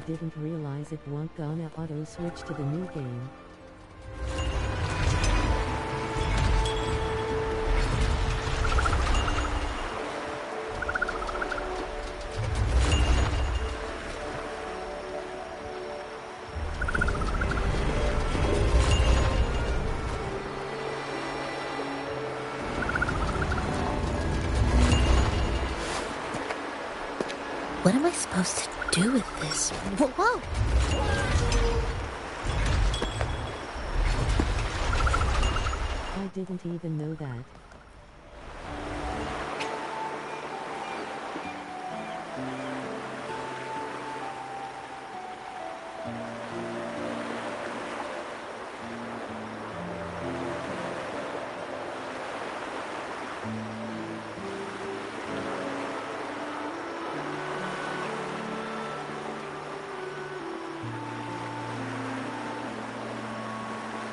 Didn't realize it won't gonna auto switch to the new game. What am I supposed to do with this? Whoa! I didn't even know that.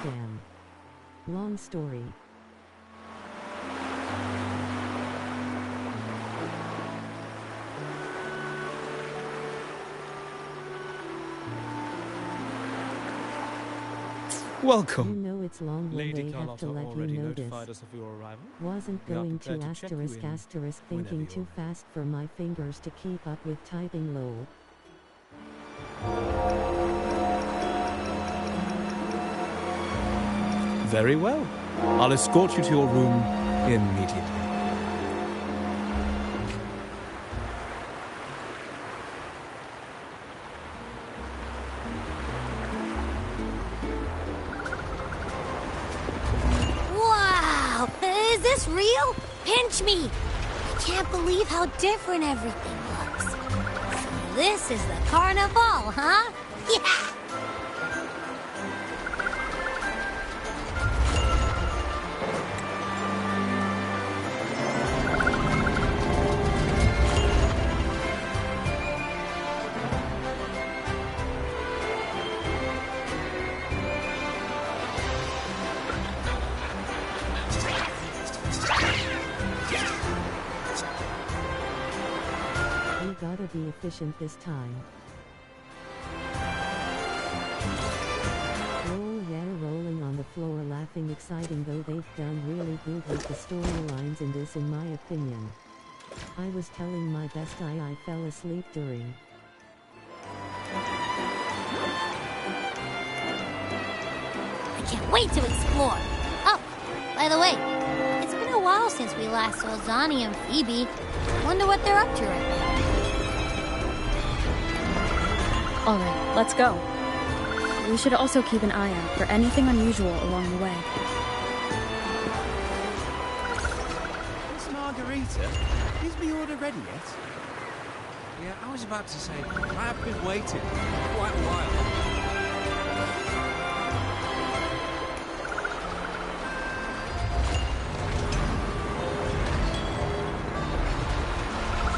Damn. Long story. Welcome. You know it's long when Lady they have Carlotta to let you already know notified this. us of your arrival. Wasn't We are going to prepared to check you in thinking whenever too you're fast for my fingers to keep up with typing lol. Very well. I'll escort you to your room immediately. Wow! Is this real? Pinch me! I can't believe how different everything looks. So this is the carnival, huh? Yeah! We gotta be efficient this time. Roll, yeah, rolling on the floor laughing, exciting though they've done really good with the storylines in this in my opinion. I was telling my best I fell asleep during. I can't wait to explore. Oh, by the way, it's been a while since we last saw Zani and Phoebe. Wonder what they're up to right now. All right, let's go. We should also keep an eye out for anything unusual along the way. Miss Margarita, is the order ready yet? Yeah, I was about to say, I have been waiting for quite a while.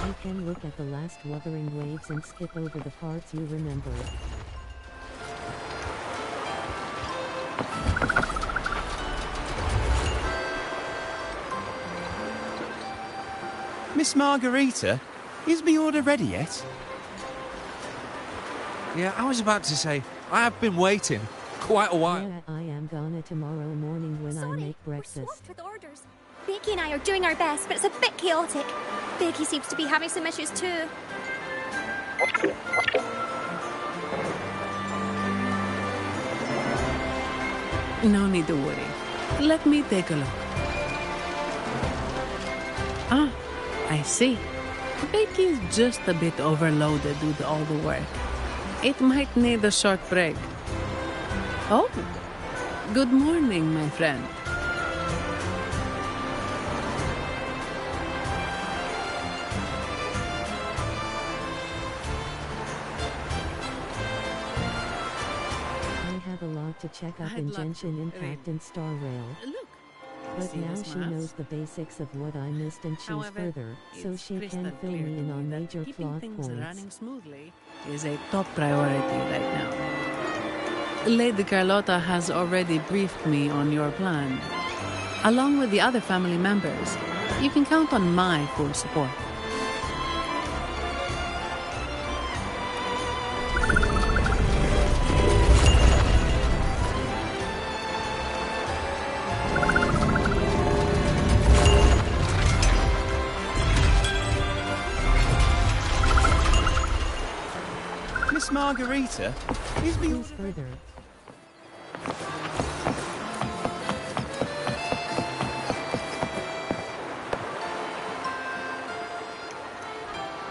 You can look at the last Wuthering Waves and skip over the parts you remember. Miss Margarita, is the order ready yet? Yeah, I was about to say, I have been waiting quite a while. Yeah, I am gonna tomorrow morning when I Sorry, make we're breakfast. swamped with orders. Becky and I are doing our best, but it's a bit chaotic. Becky seems to be having some issues too. No need to worry. Let me take a look. Ah, I see. Becky's just a bit overloaded with all the work. It might need a short break. Oh, good morning, my friend. I have a lot to check up in I'd love Genshin to. Impact and Star Rail. Look. But See now this she mask? knows the basics of what I missed and choose However, further, so it's she crystal can fill clear me to in on that major keeping plot things points. running smoothly is a top priority right now. Lady Carlotta has already briefed me on your plan. Along with the other family members, you can count on my full support. Miss Margarita, is the Choose further.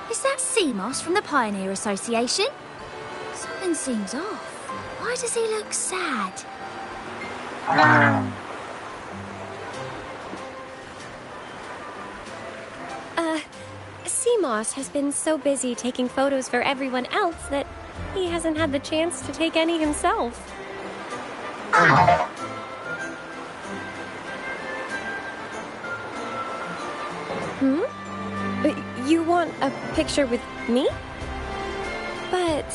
Is that Seamoss from the Pioneer Association? Something seems off. Why does he look sad? Seamoss has been so busy taking photos for everyone else that he hasn't had the chance to take any himself. You want a picture with me? But...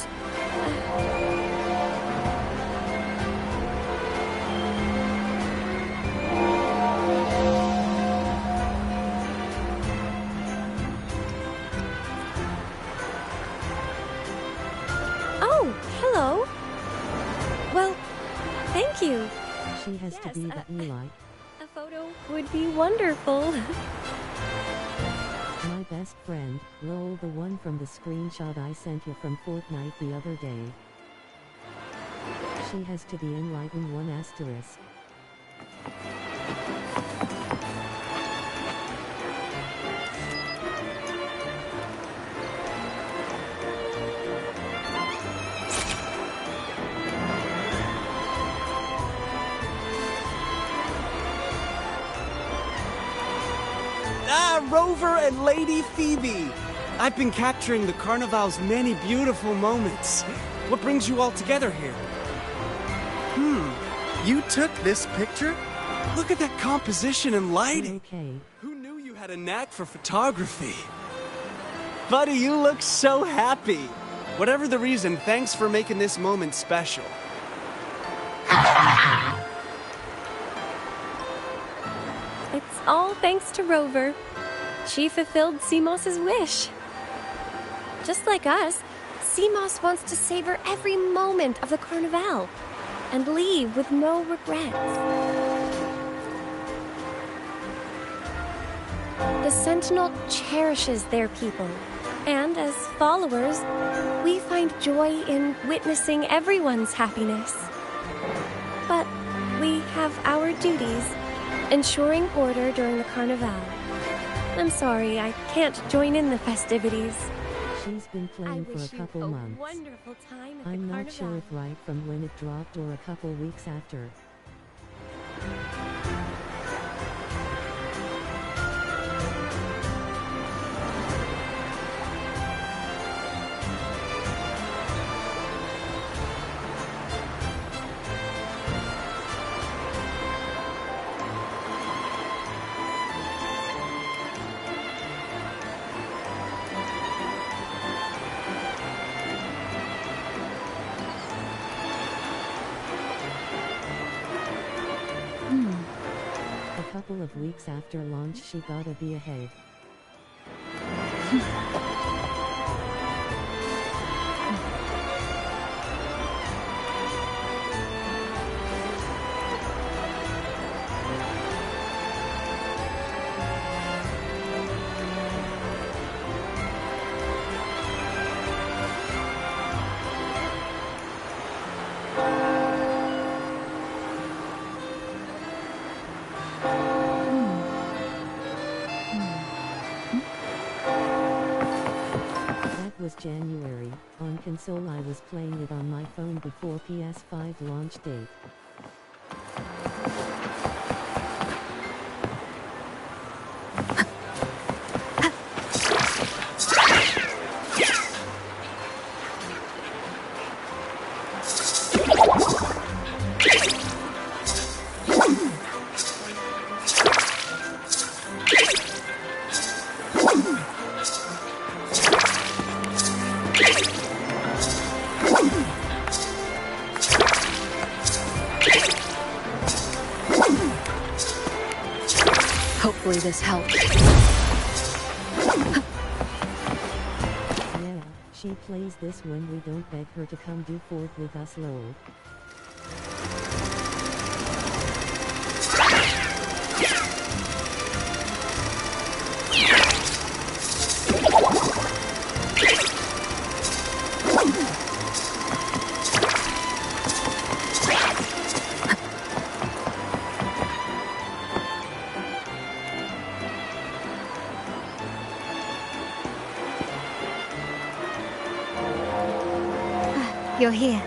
Oh, hello. Well, thank you. She has to Yes, be the Eli. A photo would be wonderful. My best friend, lol, the one from the screenshot I sent you from Fortnite the other day. She has to be enlightened 1 asterisk. Ah, Rover and Lady Phoebe! I've been capturing the Carnival's many beautiful moments. What brings you all together here? You took this picture? Look at that composition and lighting. Okay. Who knew you had a knack for photography? Buddy, you look so happy. Whatever the reason, thanks for making this moment special. It's all thanks to Rover. She fulfilled Seamoss's wish. Just like us, Seamoss wants to savor every moment of the Carnival and leave with no regrets. The Sentinel cherishes their people, and as followers, we find joy in witnessing everyone's happiness. But we have our duties, ensuring order during the Carnival. I'm sorry, I can't join in the festivities. She's been playing for a couple months. Wonderful time at I'm the not Carnival. sure if right from when it dropped or a couple weeks after. A couple of weeks after launch, she gotta be ahead. January. On console I was playing it on my phone before PS5 launch date. Hopefully this helps. Yeah, she plays this when we don't beg her to come do fort with us lol. You're here.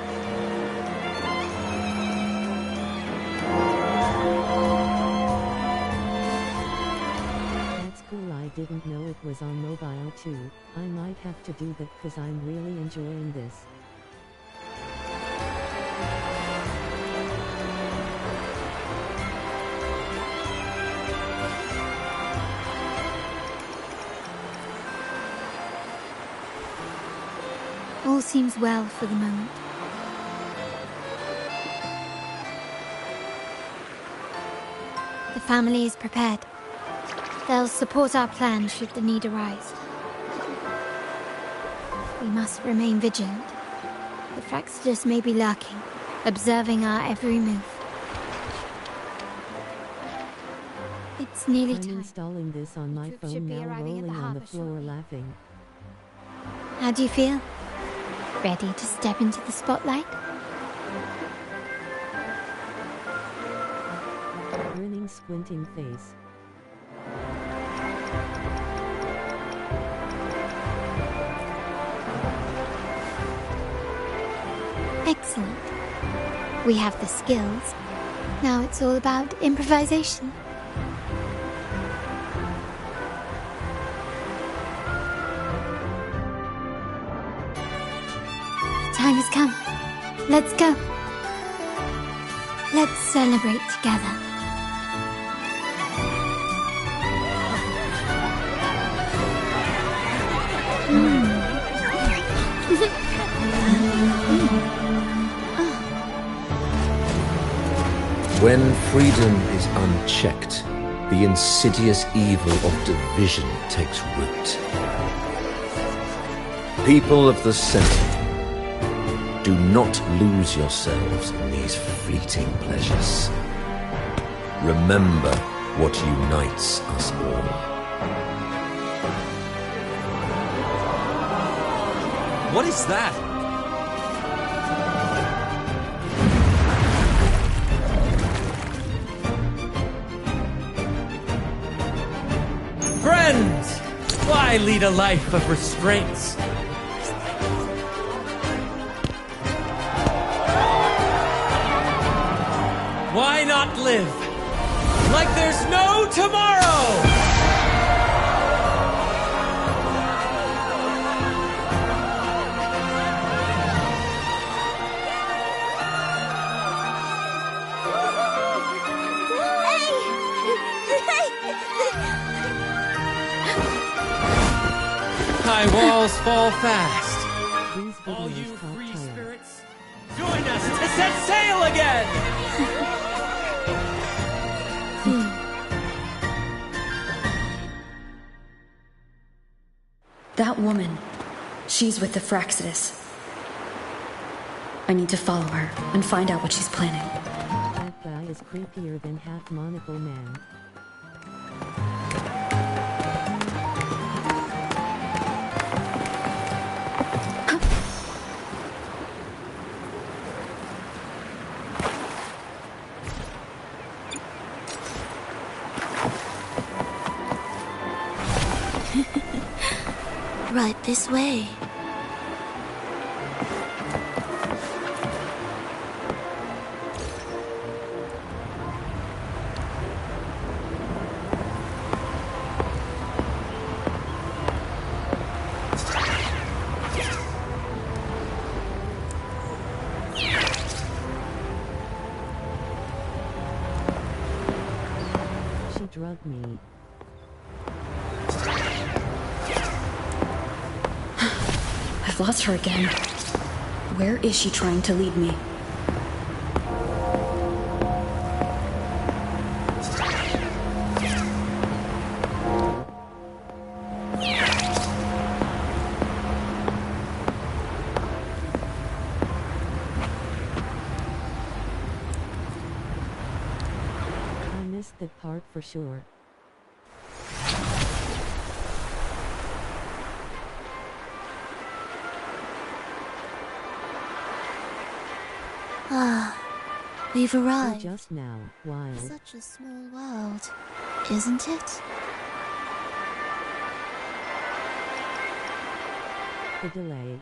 That's cool, I didn't know it was on mobile too. I might have to do that cause I'm really enjoying this. All seems well for the moment. The family is prepared. They'll support our plan should the need arise. We must remain vigilant. The Fraxidus may be lurking, observing our every move. It's nearly I'm time. installing this on my Troops should phone be now, arriving at the rolling on the harbor floor shortly. laughing. How do you feel? Ready to step into the spotlight? Grinning, squinting face. Excellent. We have the skills. Now it's all about improvisation. The time has come. Let's go. Let's celebrate together. When freedom is unchecked, the insidious evil of division takes root. People of the Center, do not lose yourselves in these fleeting pleasures. Remember what unites us all. What is that? Friends! Why lead a life of restraints? Why not live like there's no tomorrow? High walls fall fast. These All videos you talk free tired. spirits, join us to set sail again! That woman, she's with the Fraxidus. I need to follow her and find out what she's planning. That guy is creepier than half monocle man. Right this way. drug me. I've lost her again. Where is she trying to lead me? I missed that part for sure. Ah, we've Oh, arrived. just now, wild. Such a small world, isn't it? The delay.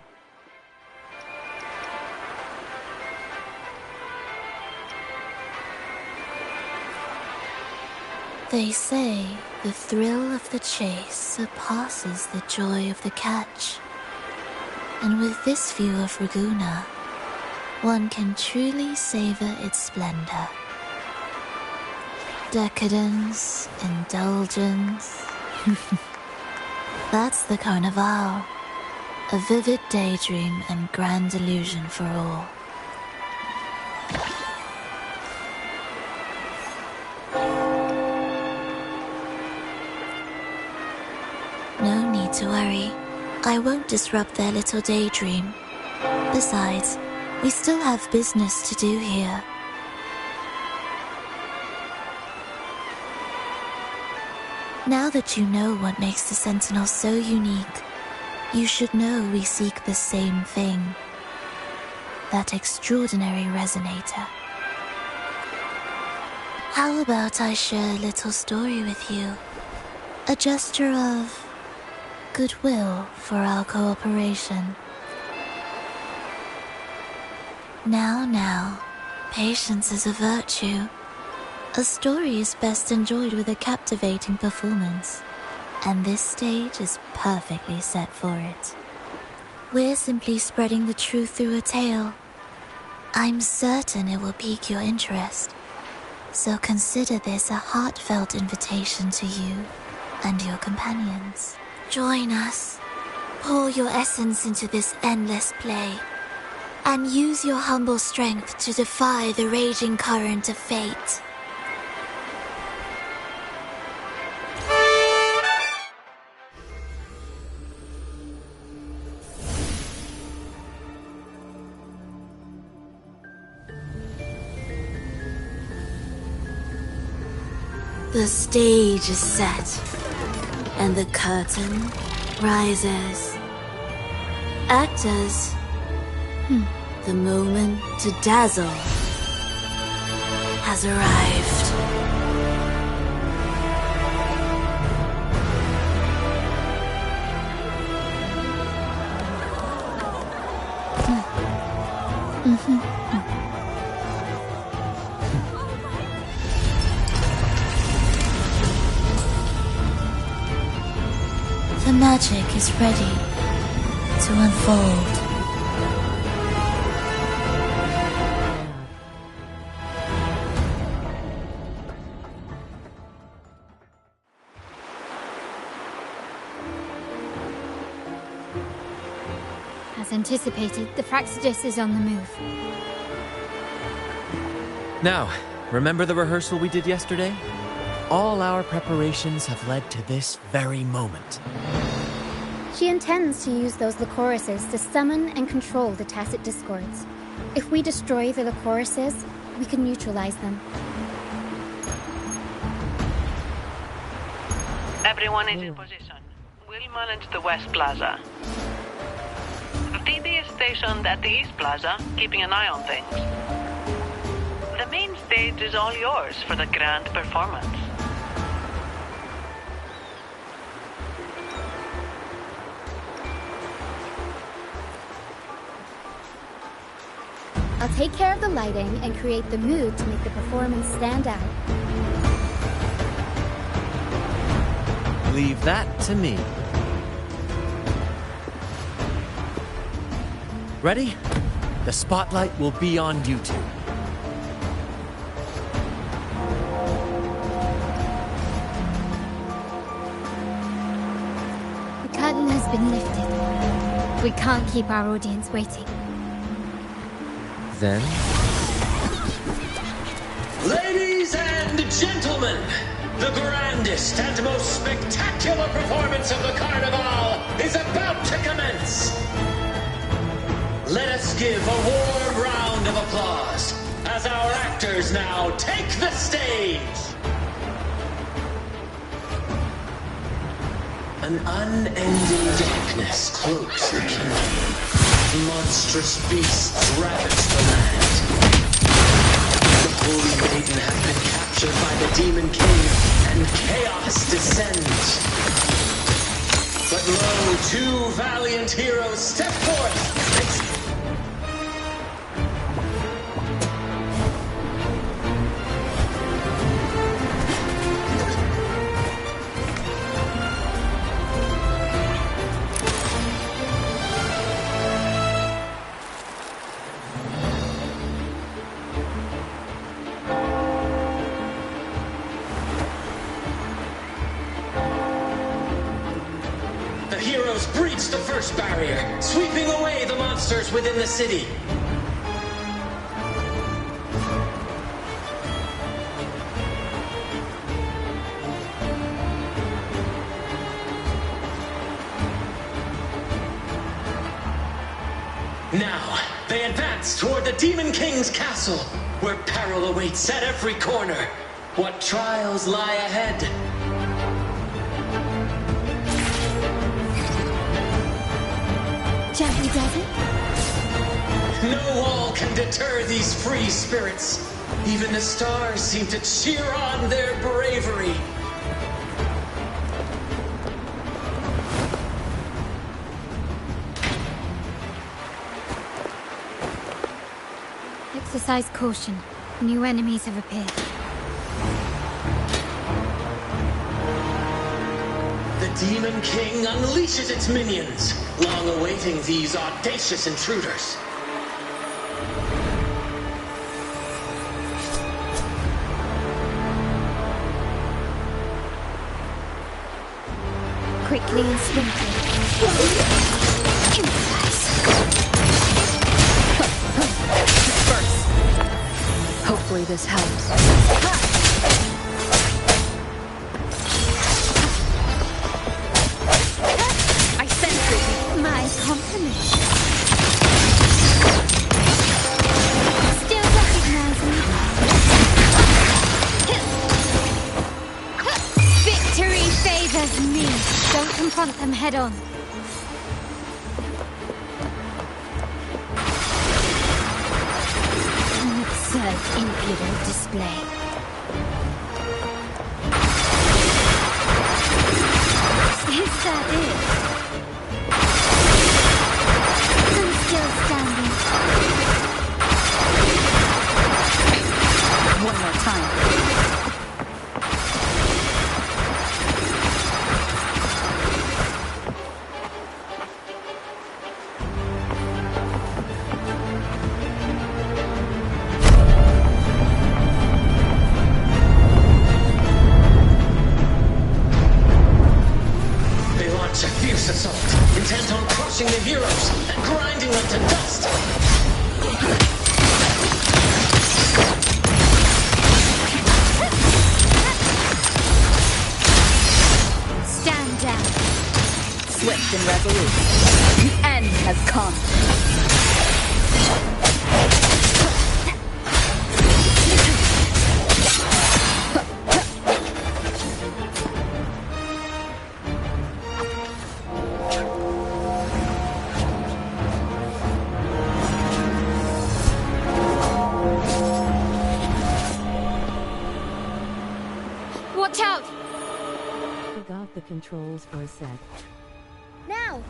They say the thrill of the chase surpasses the joy of the catch. And with this view of Raguna, one can truly savor its splendor. Decadence, indulgence. That's the Carnival. A vivid daydream and grand illusion for all. No need to worry. I won't disrupt their little daydream. Besides, we still have business to do here. Now that you know what makes the Sentinel so unique, you should know we seek the same thing. That extraordinary resonator. How about I share a little story with you? A gesture of goodwill for our cooperation. Now, patience is a virtue. A story is best enjoyed with a captivating performance, and this stage is perfectly set for it. We're simply spreading the truth through a tale. I'm certain it will pique your interest, so consider this a heartfelt invitation to you and your companions. Join us, pour your essence into this endless play, and use your humble strength to defy the raging current of fate. The stage is set, and the curtain rises. Actors, the moment to dazzle has arrived. The magic is ready to unfold. As anticipated, the Fraxidus is on the move. Now, remember the rehearsal we did yesterday? All our preparations have led to this very moment. She intends to use those Lycorises to summon and control the Tacit Discords. If we destroy the Lycorises, we can neutralize them. Everyone is in position. We'll manage the West Plaza. Phoebe is stationed at the East Plaza, keeping an eye on things. The main stage is all yours for the grand performance. I'll take care of the lighting and create the mood to make the performance stand out. Leave that to me. Ready? The spotlight will be on you two. been lifted. We can't keep our audience waiting. Then? Ladies and gentlemen, the grandest and most spectacular performance of the Carnival is about to commence. Let us give a warm round of applause as our actors now take the stage. An unending darkness cloaks the kingdom. Monstrous beasts ravage the land. The Holy Maiden has been captured by the Demon King, and chaos descends. But lo, two valiant heroes step forth. Breach the first barrier, sweeping away the monsters within the city. Now, they advance toward the Demon King's castle, where peril awaits at every corner. What trials lie ahead? Gently does it? No wall can deter these free spirits. Even the stars seem to cheer on their bravery. Exercise caution. New enemies have appeared. The Demon King unleashes its minions, long awaiting these audacious intruders. Quickly and swiftly. First. Hopefully this helps. I sense it. My compliments. Still recognize me. Victory favors me. Don't confront them head on. An absurd, impudent display. Is that it? I'm still standing. One more time. A fierce assault, intent on crushing the heroes and grinding them to dust. Stand down. Swift and resolute. The end has come. Watch out! Forgot the controls for a sec. Now!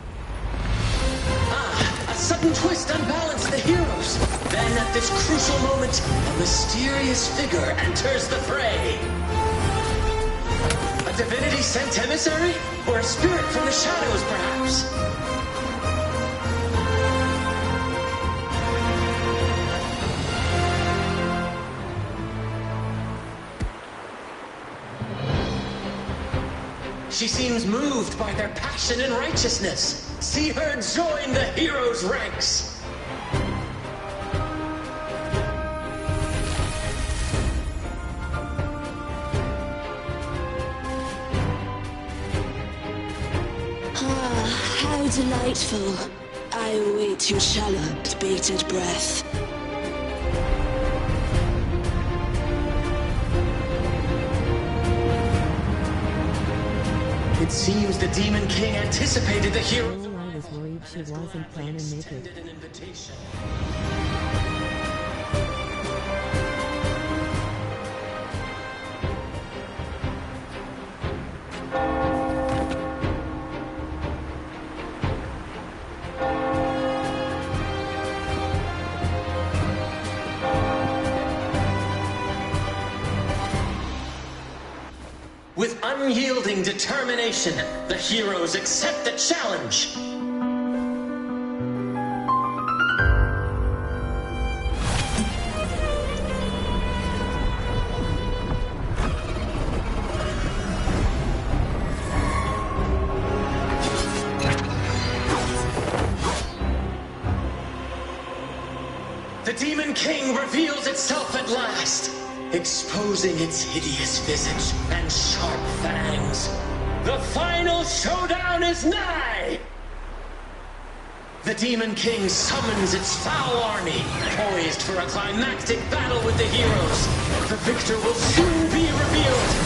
A sudden twist unbalanced the heroes. Then at this crucial moment, a mysterious figure enters the fray. A divinity sent emissary? Or a spirit from the shadows, perhaps? She seems moved by their passion and righteousness. See her join the heroes' ranks. Ah, how delightful. I await your shalloped, bated breath. It seems the Demon King anticipated the heroes. Oh, I was worried she wasn't planning to make it. An invitation. With unyielding determination, the heroes accept the challenge. The Demon King reveals itself at last, exposing its hideous visage and sharp fangs. The final showdown is nigh! The Demon King summons its foul army, poised for a climactic battle with the heroes. The victor will soon be revealed.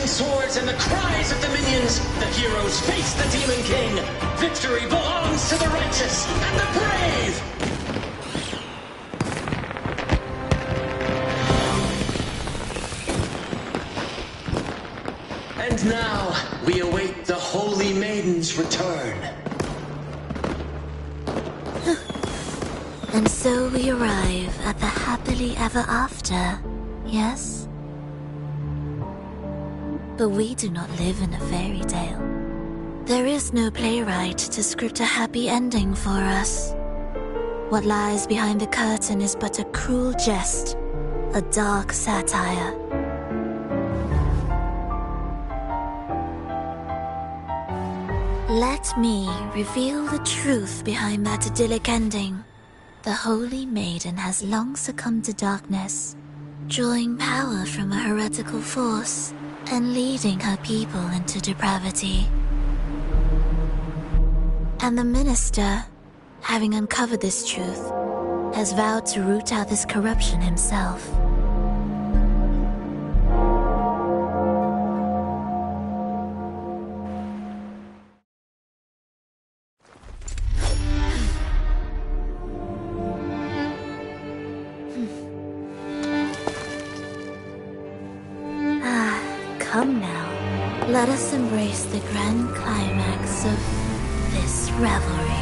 Swords and the cries of the minions, the heroes face the Demon King. Victory belongs to the righteous and the brave! And now, we await the Holy Maiden's return. And so we arrive at the happily ever after, yes? But we do not live in a fairy tale. There is no playwright to script a happy ending for us. What lies behind the curtain is but a cruel jest, a dark satire. Let me reveal the truth behind that idyllic ending. The Holy Maiden has long succumbed to darkness, drawing power from a heretical force and leading her people into depravity. And the minister, having uncovered this truth, has vowed to root out this corruption himself. Come now, let us embrace the grand climax of this revelry.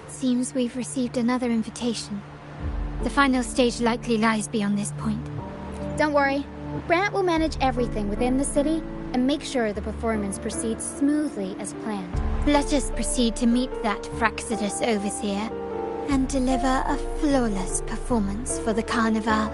Seems we've received another invitation. The final stage likely lies beyond this point. Don't worry. Brant will manage everything within the city and make sure the performance proceeds smoothly as planned. Let us proceed to meet that Fraxidus overseer and deliver a flawless performance for the Carnival.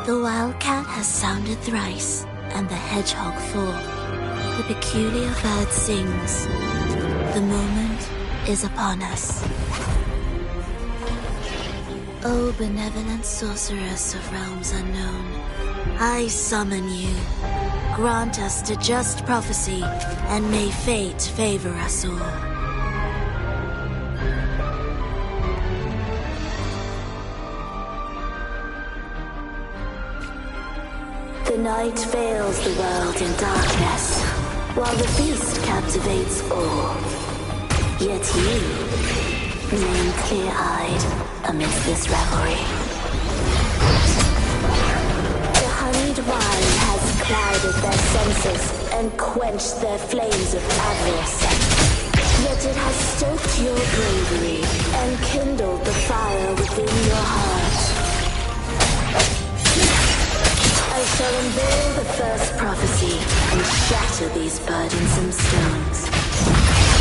The wildcat has sounded thrice, and the hedgehog four. The peculiar bird sings. The moment is upon us. O benevolent sorceress of realms unknown, I summon you. Grant us to just prophecy, and may fate favor us all. The night veils the world in darkness, while the feast captivates all. Yet you remain clear-eyed amidst this revelry. The honeyed wine has clouded their senses and quenched their flames of avarice. Yet it has stoked your bravery and kindled the fire within your heart. I shall unveil the first prophecy and shatter these burdensome stones.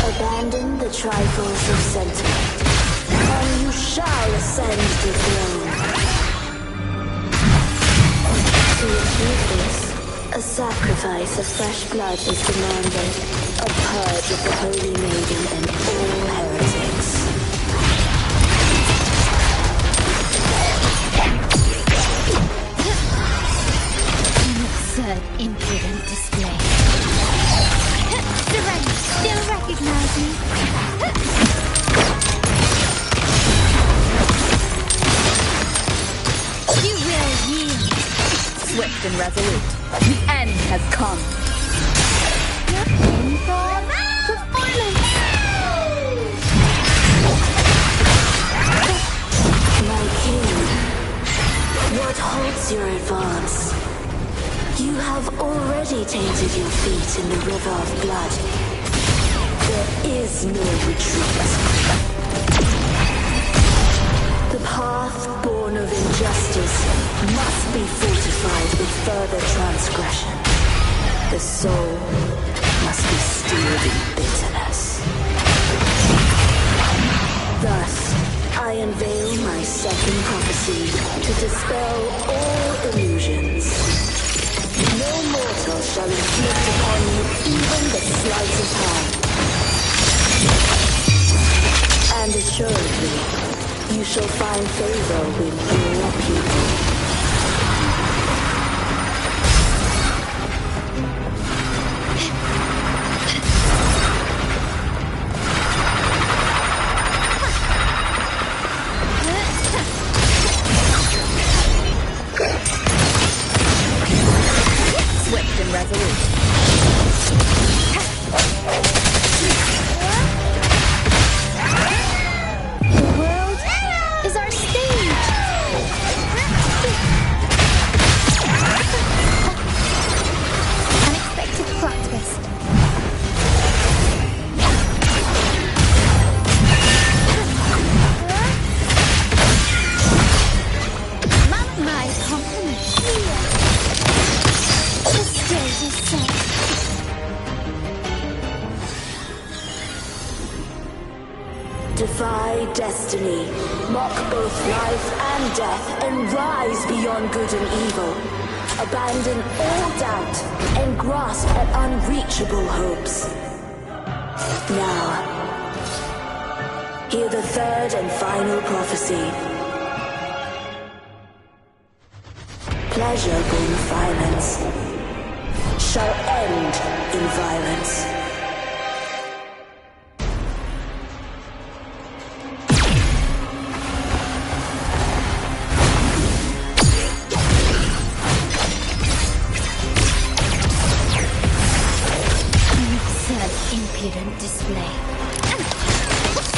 Abandon the trifles of sentiment, and you shall ascend the throne. To achieve this, a sacrifice of fresh blood is demanded, a purge of the Holy Maiden and all heretics. Absurd, impudent display. Surrender, still recognize me? You will yield. Swift and resolute, the end has come. You're in for performance. My king, what halts your advance? You have already tainted your feet in the river of blood. There is no retreat. The path born of injustice must be fortified with further transgression. The soul must be steeled in bitterness. Thus, I unveil my second prophecy to dispel all illusions. No mortal shall inflict upon you even the slight of harm. And assuredly, you shall find favor with your people. Swift and resolute. The world is our stage. Unexpected plot twist. My compliments. The stage is set. Defy destiny, mock both life and death, and rise beyond good and evil. Abandon all doubt and grasp at unreachable hopes. Now, hear the third and final prophecy. Pleasure born violence shall end in violence. Impudent display.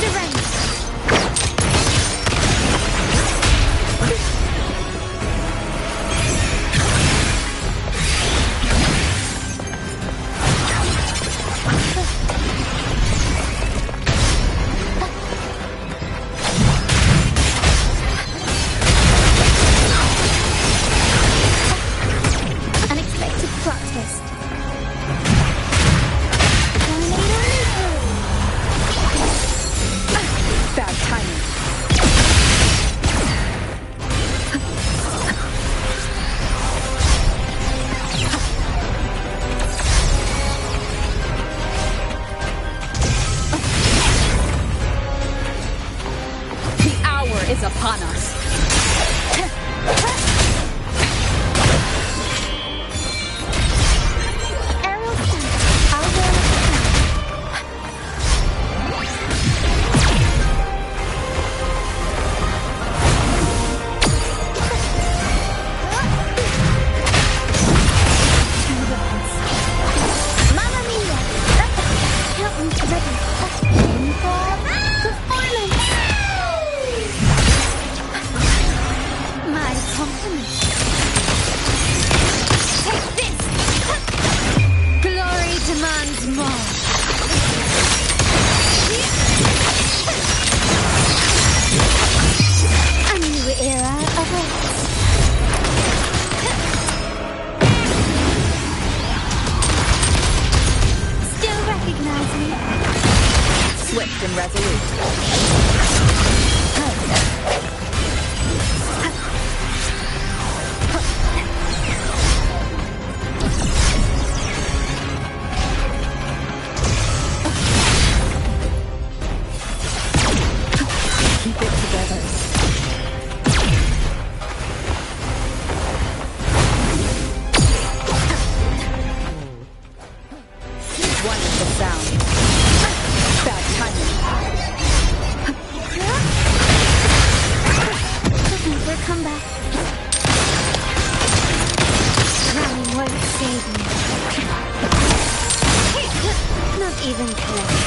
Surrender. Crying won't save me. Not even close.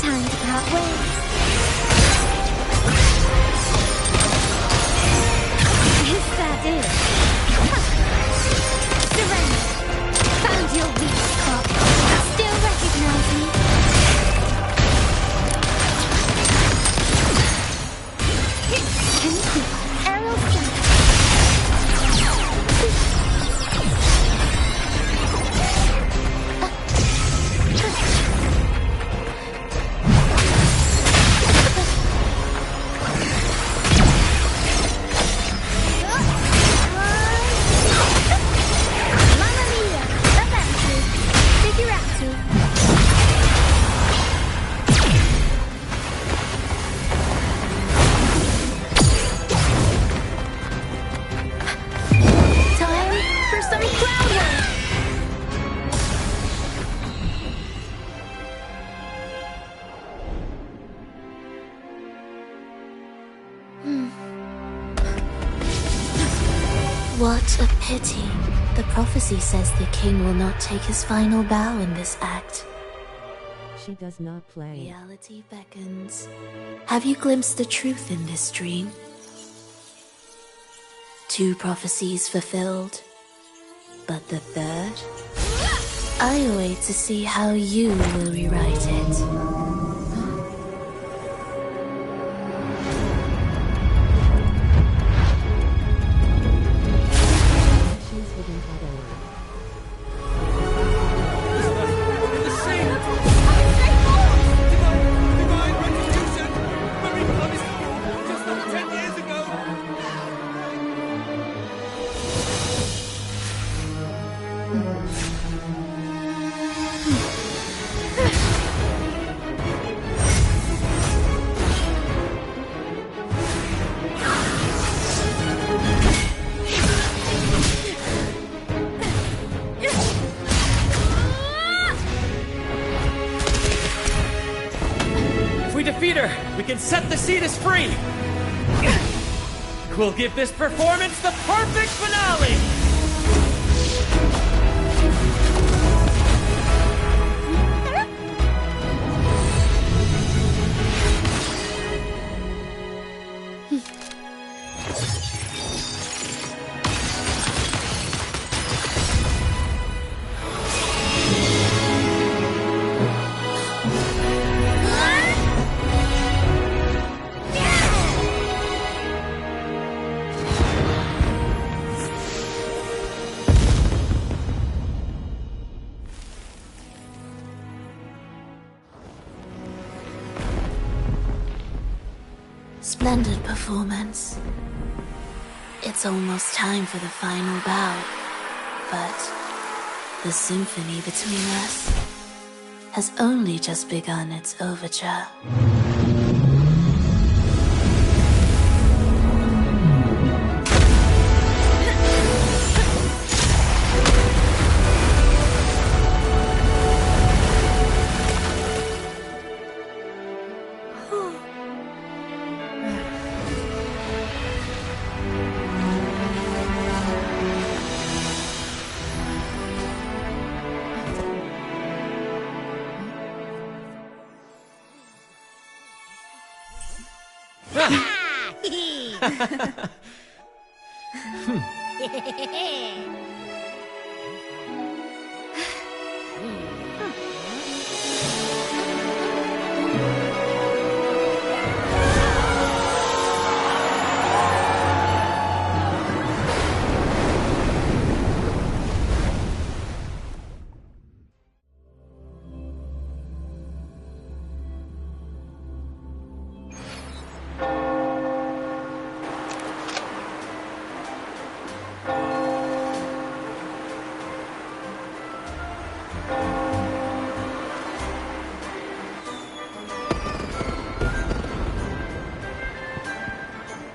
Time to part ways. Yes, that is. Surrender. Found your weak spot. Still recognize me. Aerial strike. What a pity. The prophecy says the king will not take his final bow in this act. She does not play. Reality beckons. Have you glimpsed the truth in this dream? 2 prophecies fulfilled. But the third? I await to see how you will rewrite it. We can set the Cetus free! We'll give this performance the perfect finale! Splendid performance. It's almost time for the final bow, but the symphony between us has only just begun its overture.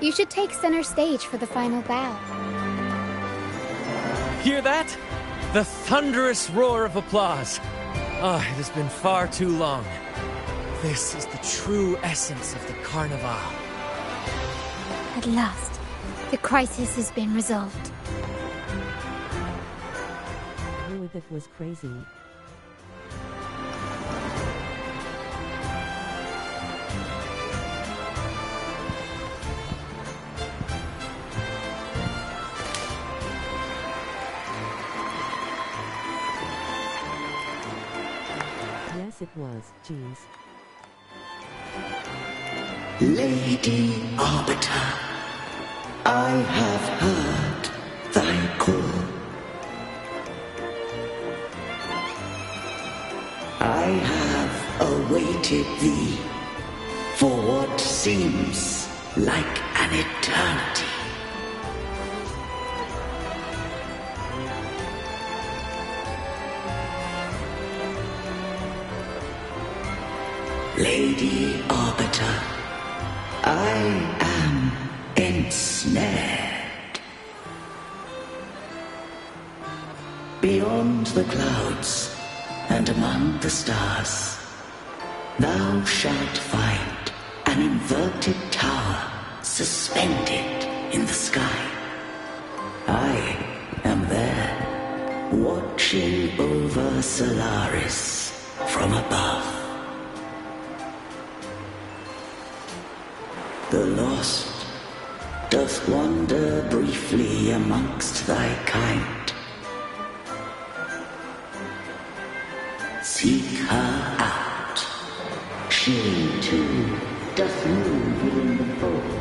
You should take center stage for the final bow. Hear that? The thunderous roar of applause. Ah, it has been far too long. This is the true essence of the Carnival. At last, The crisis has been resolved. That was crazy. Yes, it was. Jeez. Lady Arbiter, I have heard thy call. I have awaited thee for what seems like an eternity. Lady Arbiter, I am ensnared. Beyond the clouds and among the stars, thou shalt find an inverted tower suspended in the sky. I am there, watching over Solaris from above. The lost doth wander briefly amongst thy kind. Seek her out. She, too, doth move within the fold.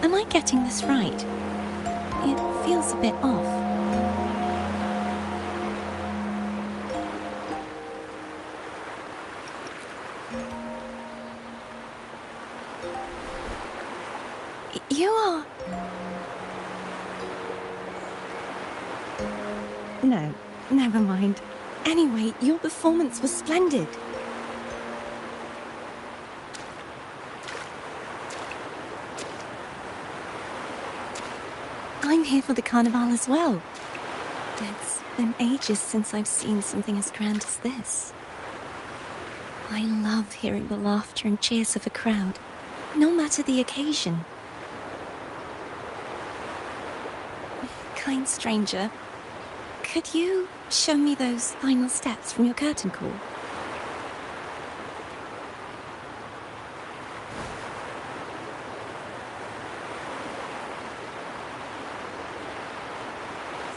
Am I getting this right? It feels a bit off. You are... No, never mind. Anyway, your performance was splendid. I'm here for the carnival as well. It's been ages since I've seen something as grand as this. I love hearing the laughter and cheers of a crowd, no matter the occasion. Kind stranger, could you show me those final steps from your curtain call?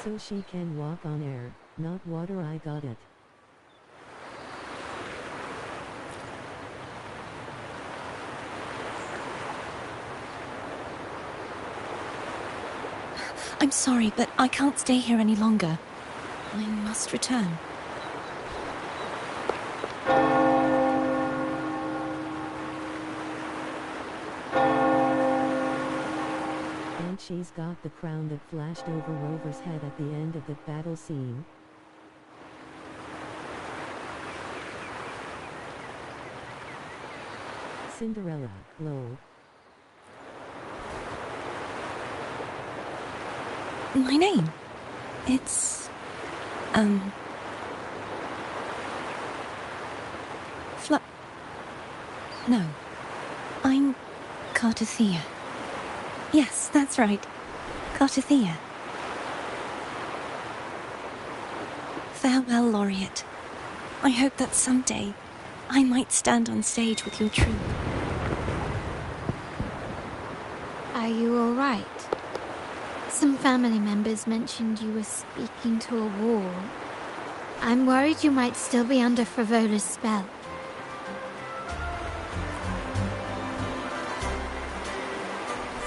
So she can walk on air, not water. I got it. I'm sorry, but I can't stay here any longer. I must return. And she's got the crown that flashed over Rover's head at the end of the battle scene. Cinderella, lol. My name? It's... No. I'm Cartothea. Yes, that's right. Cartothea. Farewell, Laureate. I hope that someday I might stand on stage with your troupe. Are you alright? Some family members mentioned you were speaking to a wall. I'm worried you might still be under Frivola's spell.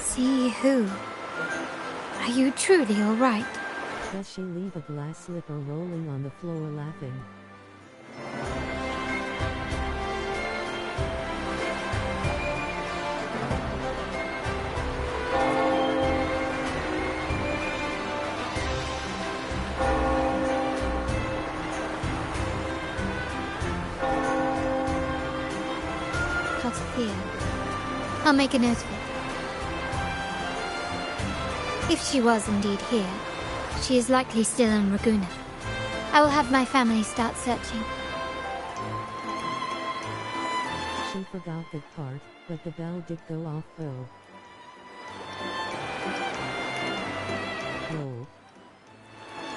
See who? Are you truly alright? Does she leave a glass slipper rolling on the floor laughing? Here. I'll make a note of it. If she was indeed here, she is likely still in Raguna. I will have my family start searching. She forgot that part, but the bell did go off. Oh.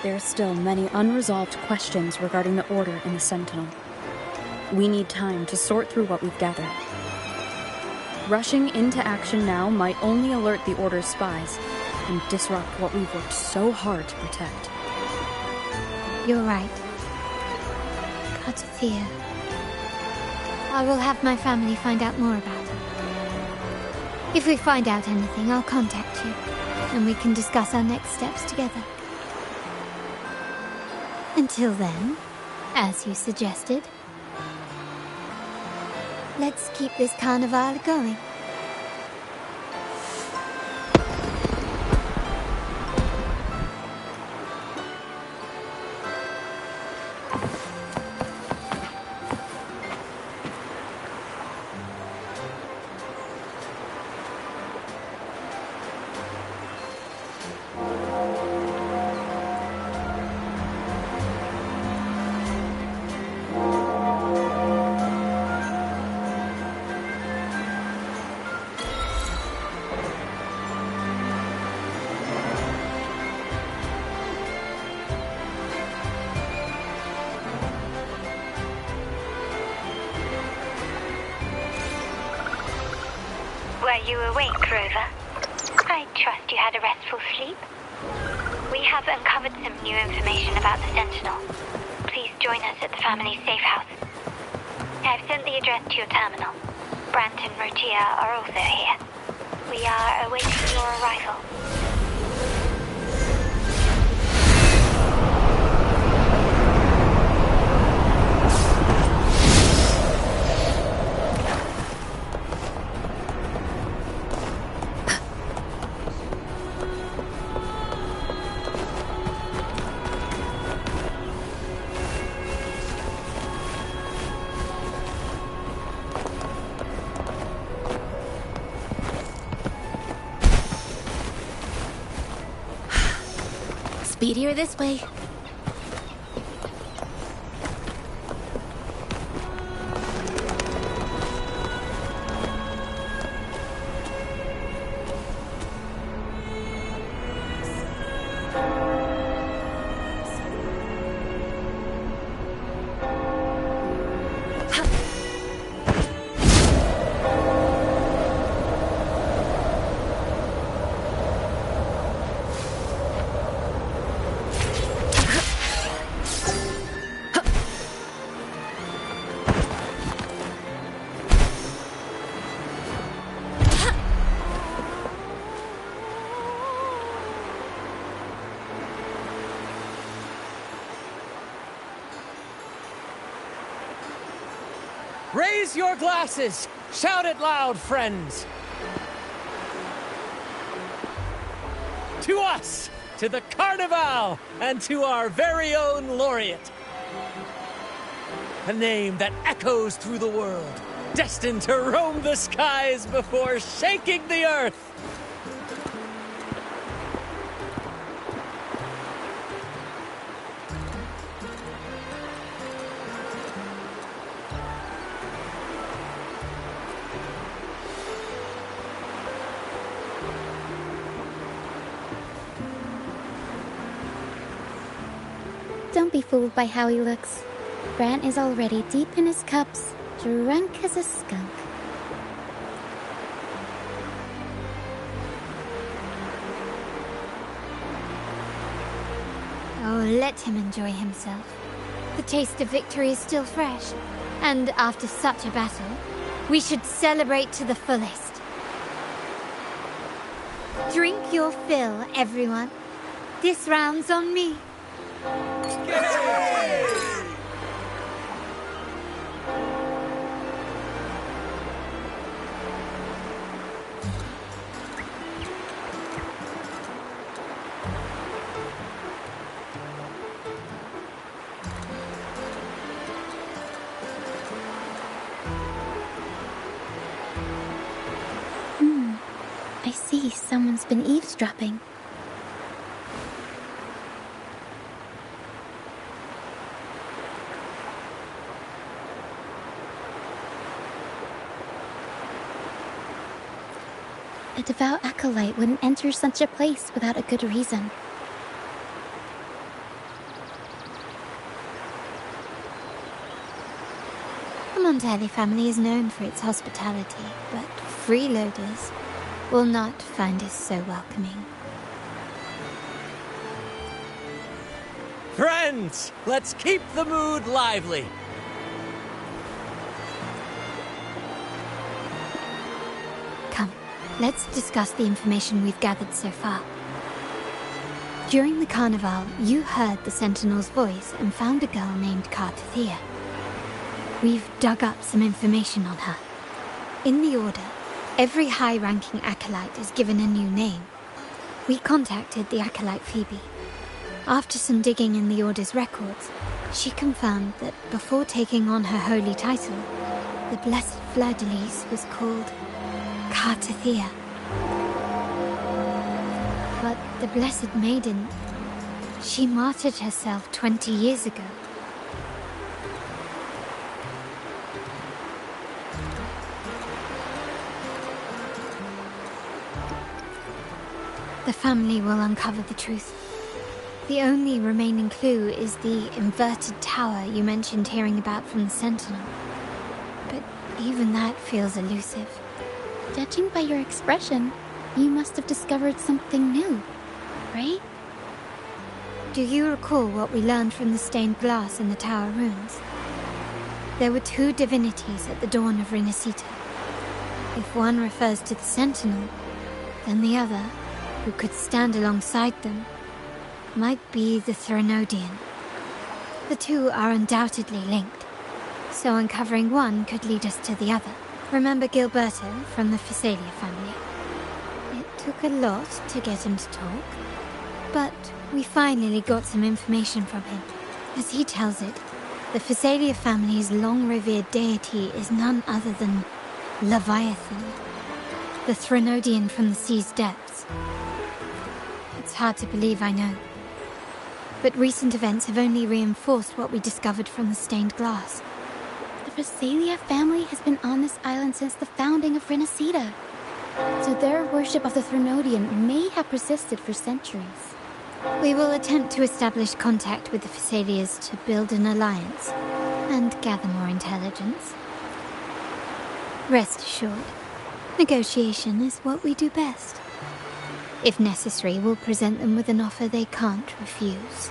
There are still many unresolved questions regarding the Order and the Sentinel. We need time to sort through what we've gathered. Rushing into action now might only alert the Order's spies and disrupt what we've worked so hard to protect. You're right. Cartothea. I will have my family find out more about her. If we find out anything, I'll contact you, and we can discuss our next steps together. Until then, as you suggested, let's keep this carnival going. Were you awake, Rover? I trust you had a restful sleep. We have uncovered some new information about the Sentinel. Please join us at the family's safe house. I've sent the address to your terminal. Brant and Rotia are also here. We are awaiting your arrival. Speedier this way. Raise your glasses! Shout it loud, friends! To us! To the Carnival! And to our very own laureate! A name that echoes through the world, destined to roam the skies before shaking the earth! Don't be fooled by how he looks. Brant is already deep in his cups, rank as a skunk. Oh, let him enjoy himself. The taste of victory is still fresh, and after such a battle, we should celebrate to the fullest. Drink your fill, everyone. This round's on me. I see someone's been eavesdropping. A devout acolyte wouldn't enter such a place without a good reason. The Montelli family is known for its hospitality, but freeloaders will not find us so welcoming. Friends, let's keep the mood lively. Come, let's discuss the information we've gathered so far. During the carnival, you heard the Sentinel's voice and found a girl named Cartathea. We've dug up some information on her. In the Order, every high-ranking acolyte is given a new name. We contacted the acolyte Phoebe. After some digging in the Order's records, she confirmed that before taking on her holy title, the Blessed Fleur-de-Lis was called Cartathea. But the Blessed Maiden, she martyred herself 20 years ago. The family will uncover the truth. The only remaining clue is the inverted tower you mentioned hearing about from the Sentinel. But even that feels elusive. Judging by your expression, you must have discovered something new, right? Do you recall what we learned from the stained glass in the tower ruins? There were two divinities at the dawn of Renacita. If one refers to the Sentinel, then the other, who could stand alongside them, might be the Threnodian. The two are undoubtedly linked, so uncovering one could lead us to the other. Remember Gilberto from the Phasalia family? It took a lot to get him to talk, but we finally got some information from him. As he tells it, the Phasalia family's long-revered deity is none other than Leviathan, the Threnodian from the sea's depths. It's hard to believe, I know. But recent events have only reinforced what we discovered from the stained glass. The Phasalia family has been on this island since the founding of Renacita. So their worship of the Threnodian may have persisted for centuries. We will attempt to establish contact with the Phasalias to build an alliance and gather more intelligence. Rest assured, negotiation is what we do best. If necessary, we'll present them with an offer they can't refuse.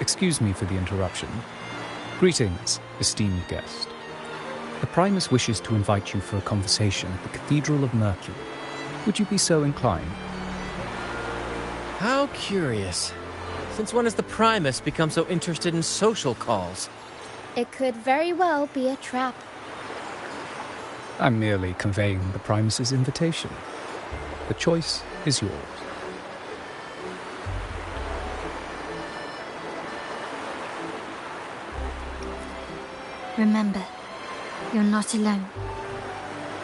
Excuse me for the interruption. Greetings, esteemed guest. The Primus wishes to invite you for a conversation at the Cathedral of Mercury. Would you be so inclined? How curious. Since when has the Primus become so interested in social calls? It could very well be a trap. I'm merely conveying the Primus's invitation. The choice is yours. Remember, you're not alone.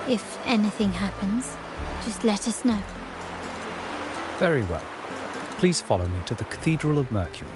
If anything happens, just let us know. Very well. Please follow me to the Cathedral of Mercury.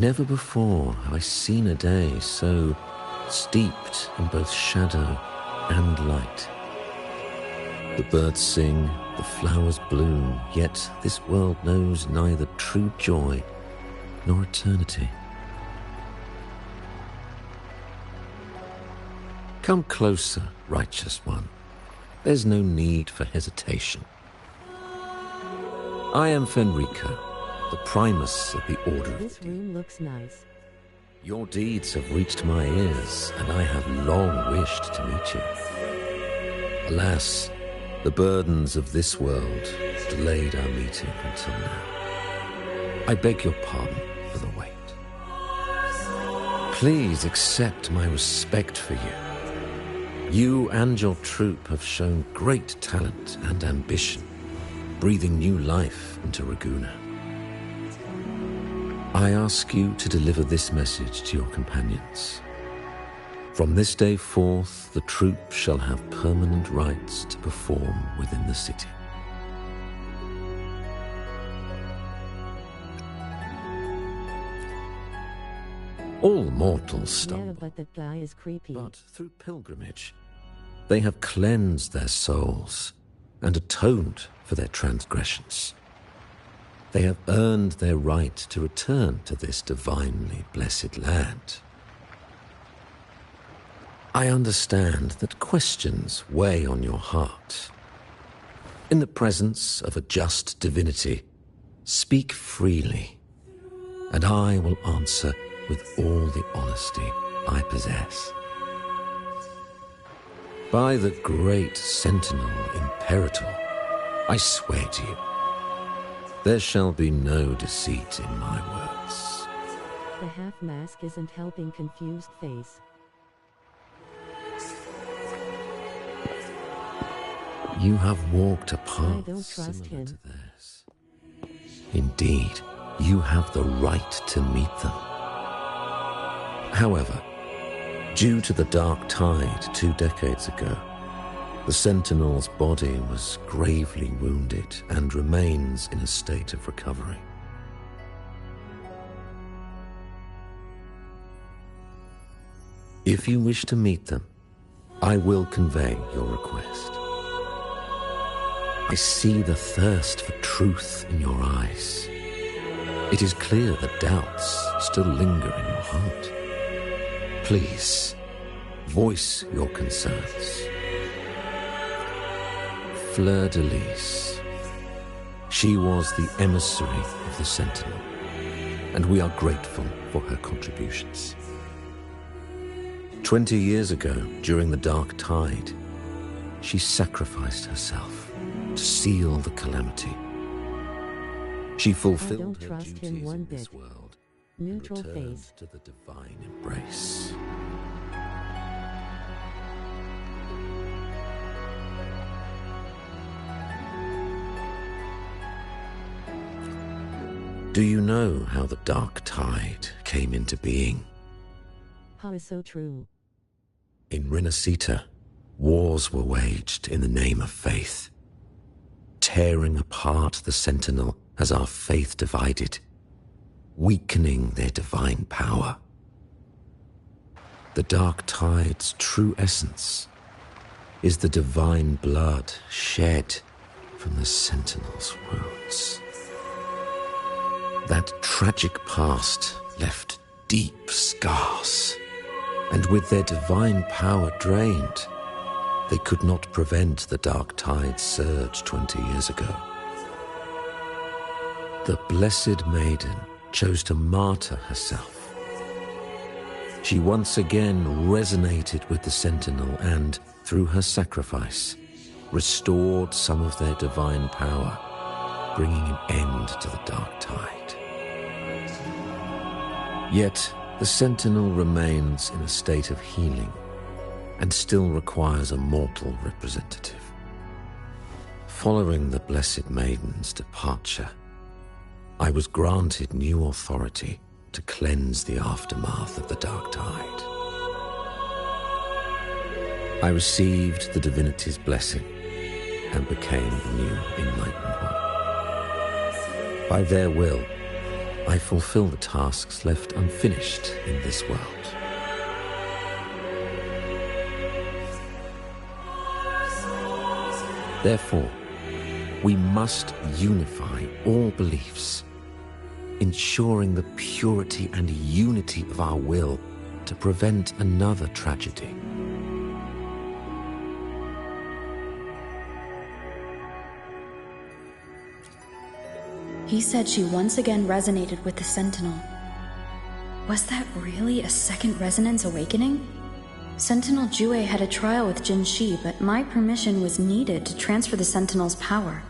Never before have I seen a day so steeped in both shadow and light. The birds sing, the flowers bloom, yet this world knows neither true joy nor eternity. Come closer, righteous one. There's no need for hesitation. I am Fenrico, the primus of the Order of the Deep. This room looks nice. Your deeds have reached my ears, and I have long wished to meet you. Alas, the burdens of this world delayed our meeting until now. I beg your pardon for the wait. Please accept my respect for you. You and your troop have shown great talent and ambition, breathing new life into Raguna. I ask you to deliver this message to your companions. From this day forth, the troop shall have permanent rights to perform within the city. All mortals stumble. Yeah, but that guy is creepy. But through pilgrimage, they have cleansed their souls and atoned for their transgressions. They have earned their right to return to this divinely blessed land. I understand that questions weigh on your heart. In the presence of a just divinity, speak freely, and I will answer with all the honesty I possess. By the great Sentinel Imperator, I swear to you, there shall be no deceit in my words. The half-mask isn't helping confused face. You have walked a path I don't trust him. to theirs. Indeed, you have the right to meet them. However, due to the Dark Tide 2 decades ago, the Sentinel's body was gravely wounded and remains in a state of recovery. If you wish to meet them, I will convey your request. I see the thirst for truth in your eyes. It is clear that doubts still linger in your heart. Please, voice your concerns. Fleur-de-Lis. She was the emissary of the Sentinel, and we are grateful for her contributions. 20 years ago, during the Dark Tide, she sacrificed herself to seal the calamity. She fulfilled her duties in this world and returned to the divine embrace. Do you know how the Dark Tide came into being? How is so true? In Renacita, wars were waged in the name of faith, tearing apart the Sentinel as our faith divided, weakening their divine power. The Dark Tide's true essence is the divine blood shed from the Sentinel's wounds. That tragic past left deep scars, and with their divine power drained, they could not prevent the Dark Tide's surge 20 years ago. The Blessed Maiden chose to martyr herself. She once again resonated with the Sentinel and, through her sacrifice, restored some of their divine power, bringing an end to the Dark Tide. Yet, the Sentinel remains in a state of healing and still requires a mortal representative. Following the Blessed Maiden's departure, I was granted new authority to cleanse the aftermath of the Dark Tide. I received the divinity's blessing and became the new Enlightened One. By their will, I fulfill the tasks left unfinished in this world. Therefore, we must unify all beliefs, ensuring the purity and unity of our will to prevent another tragedy. He said she once again resonated with the Sentinel. Was that really a second resonance awakening? Sentinel Jue had a trial with Jin Shi, but my permission was needed to transfer the Sentinel's power.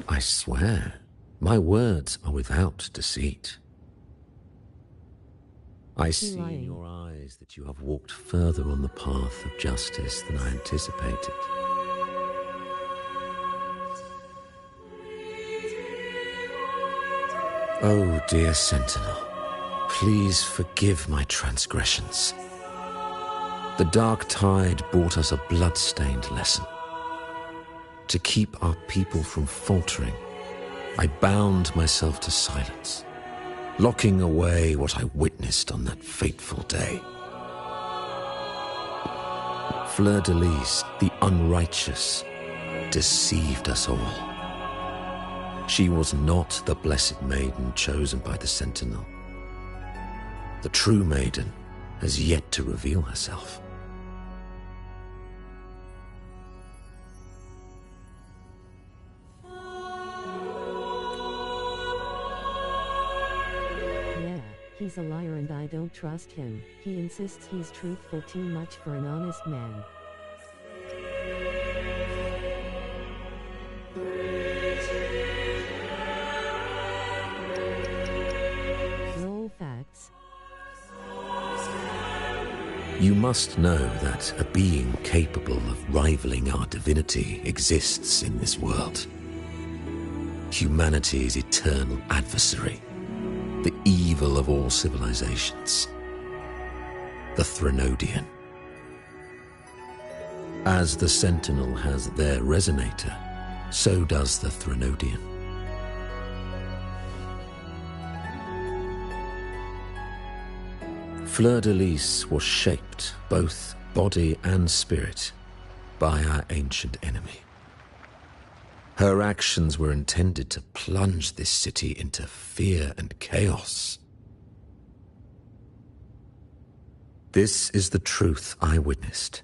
I swear, my words are without deceit. I see in your eyes that you have walked further on the path of justice than I anticipated. Oh, dear Sentinel, please forgive my transgressions. The dark tide brought us a blood-stained lesson. To keep our people from faltering, I bound myself to silence, locking away what I witnessed on that fateful day. Fleur-de-Lis, the unrighteous, deceived us all. She was not the blessed maiden chosen by the Sentinel. The true maiden has yet to reveal herself. He's a liar and I don't trust him. He insists he's truthful, too much for an honest man. Roll facts. You must know that a being capable of rivaling our divinity exists in this world. Humanity's eternal adversary. The evil of all civilizations, the Threnodian. As the Sentinel has their resonator, so does the Threnodian. Fleur-de-Lis was shaped, both body and spirit, by our ancient enemy. Her actions were intended to plunge this city into fear and chaos. This is the truth I witnessed.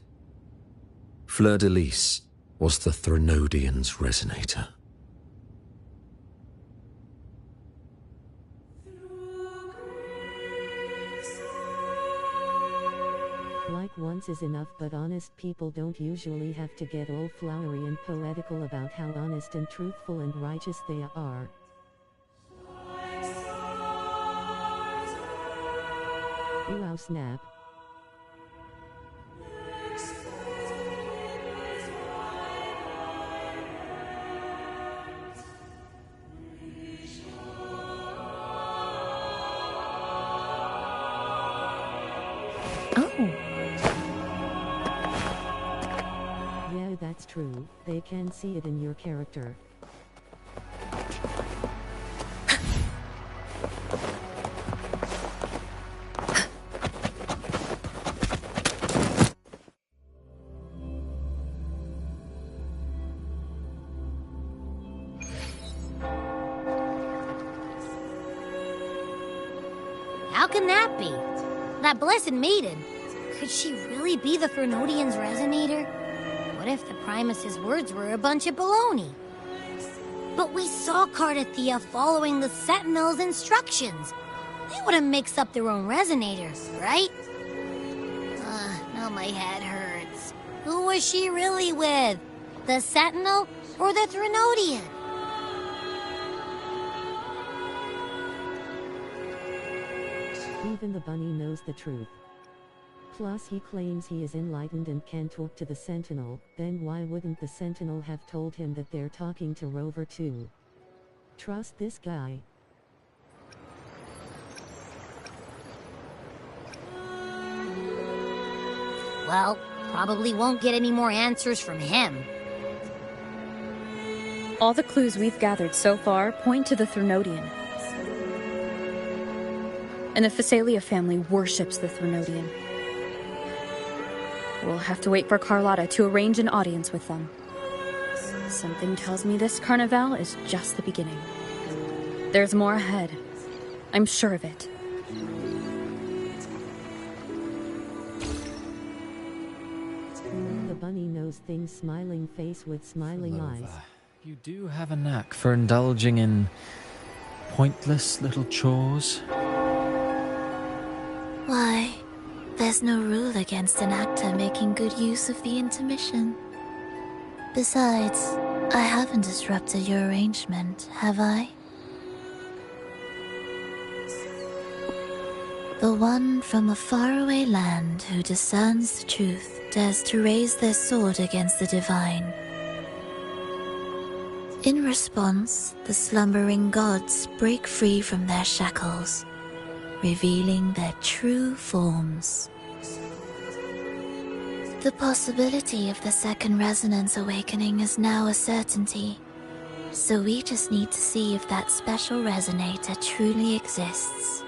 Fleur-de-Lis was the Threnodian's resonator. Like once is enough, but honest people don't usually have to get all flowery and poetical about how honest and truthful and righteous they are. Wow, snap. Yeah, that's true. They can see it in your character. How can that be? That blessed maiden. Could she really be the Threnodian's resonator? What if the Primus's words were a bunch of baloney? But we saw Cardathea following the Sentinel's instructions. They wouldn't mix up their own resonators, right? Now my head hurts. Who was she really with? The Sentinel or the Threnodian? Even the bunny knows the truth. Plus he claims he is enlightened and can talk to the Sentinel, then why wouldn't the Sentinel have told him that they're talking to Rover too? Trust this guy. Well, probably won't get any more answers from him. All the clues we've gathered so far point to the Threnodian. And the Phasalia family worships the Threnodian. We'll have to wait for Carlotta to arrange an audience with them. Something tells me this carnival is just the beginning. There's more ahead. I'm sure of it. The bunny knows things, smiling face with smiling eyes. You do have a knack for indulging in pointless little chores. Why, there's no rule against an actor making good use of the intermission. Besides, I haven't disrupted your arrangement, have I? The one from a faraway land who discerns the truth dares to raise their sword against the divine. In response, the slumbering gods break free from their shackles, revealing their true forms. The possibility of the second resonance awakening is now a certainty, so we just need to see if that special resonator truly exists.